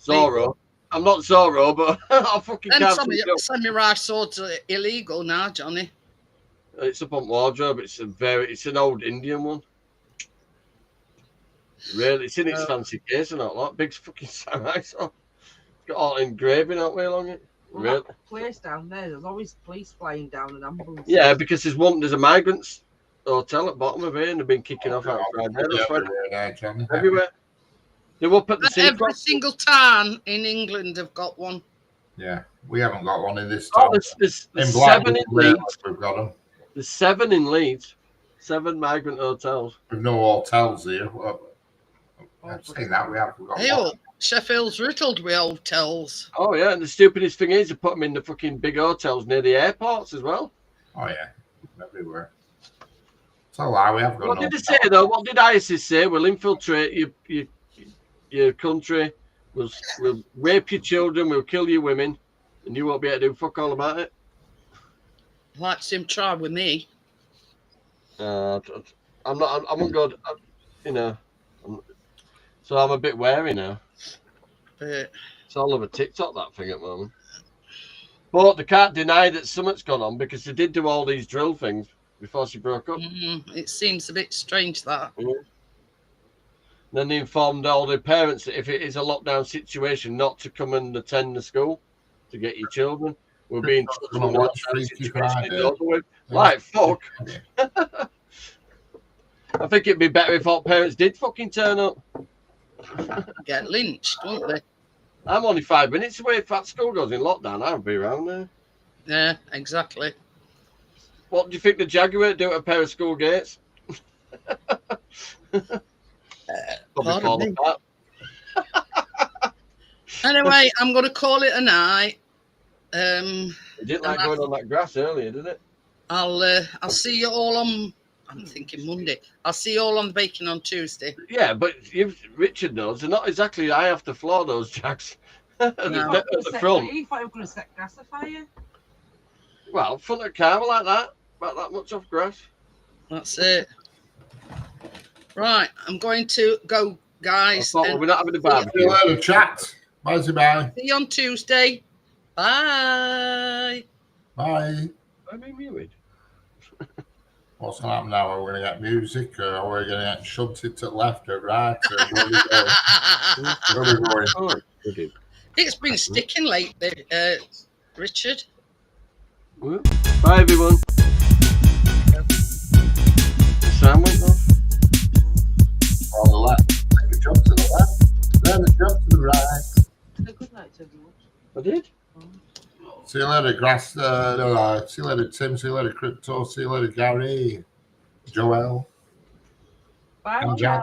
Zorro. I'm not Zorro, but I'll fucking carve them up. Samurai swords are illegal now, Johnny. It's up on wardrobe. It's an old Indian one. Really, it's in its fancy case and all that. Big fucking samurai sword. It's got all engraving out way along it. Well, Really? that place down there's always police flying down and ambulances. Yeah, because there's a migrants hotel at bottom of it, and they've been kicking off outside there. That's why everywhere. They're up at the Every single town in England have got one. Yeah, we haven't got one in this town. Oh, there's in 7 in Leeds. We've got them. There's 7 in Leeds. 7 migrant hotels. We've no hotels here. Well, I've seen that. We have got Hey, one. Sheffield's riddled with hotels. Oh yeah, and the stupidest thing is they put them in the fucking big hotels near the airports as well. Oh yeah, everywhere. It's a lie. We have got. What did they say though? What did ISIS say? We'll infiltrate your country. We'll rape your children. We'll kill your women, and you won't be able to do fuck all about it. Like him try with me. I'm not. I'm not good. You know. So I'm a bit wary now. But It's all over TikTok, that thing at the moment. But they can't deny that something's gone on because they did do all these drill things before she broke up. it seems a bit strange that. Then they informed all the parents that if it is a lockdown situation, not to come and attend the school to get your children. We're being Come on, watch Freaky Friday. Like, fuck. I think it'd be better if all parents did fucking turn up. Get lynched, won't they? I'm only 5 minutes away. If that school goes in lockdown, I'll be around there. Yeah, exactly. What do you think the Jaguar do at a pair of school gates? Probably fall me. apart. Anyway, I'm going to call it a night. It didn't like going on that grass earlier, did it? I'll see you all on. I'm thinking Monday. I'll see you all on the baking on Tuesday. Yeah, but Richard knows they're not exactly. I have to floor those jacks at the front. You thought you were going to set grass afire? Well, front of car like that, about that much off grass. That's it. Right, I'm going to go, guys. We're not having a See barbecue. you later, chat. Bye. See you on Tuesday. Bye. Bye. I mean, muted. What's going to happen now? Are we going to get music, or are we going to get shunted to the left or right? Or where are we going? Oh, okay. It's been sticking lately, Richard. Well, bye, everyone. Sam went off. On the left. Take a jump to the left. Then a jump to the right. Good night to everyone. I did. See you later, Grass. See you later, Tim. See you later, Crypto. See you later, Gary. Joel. Bye. And Jack.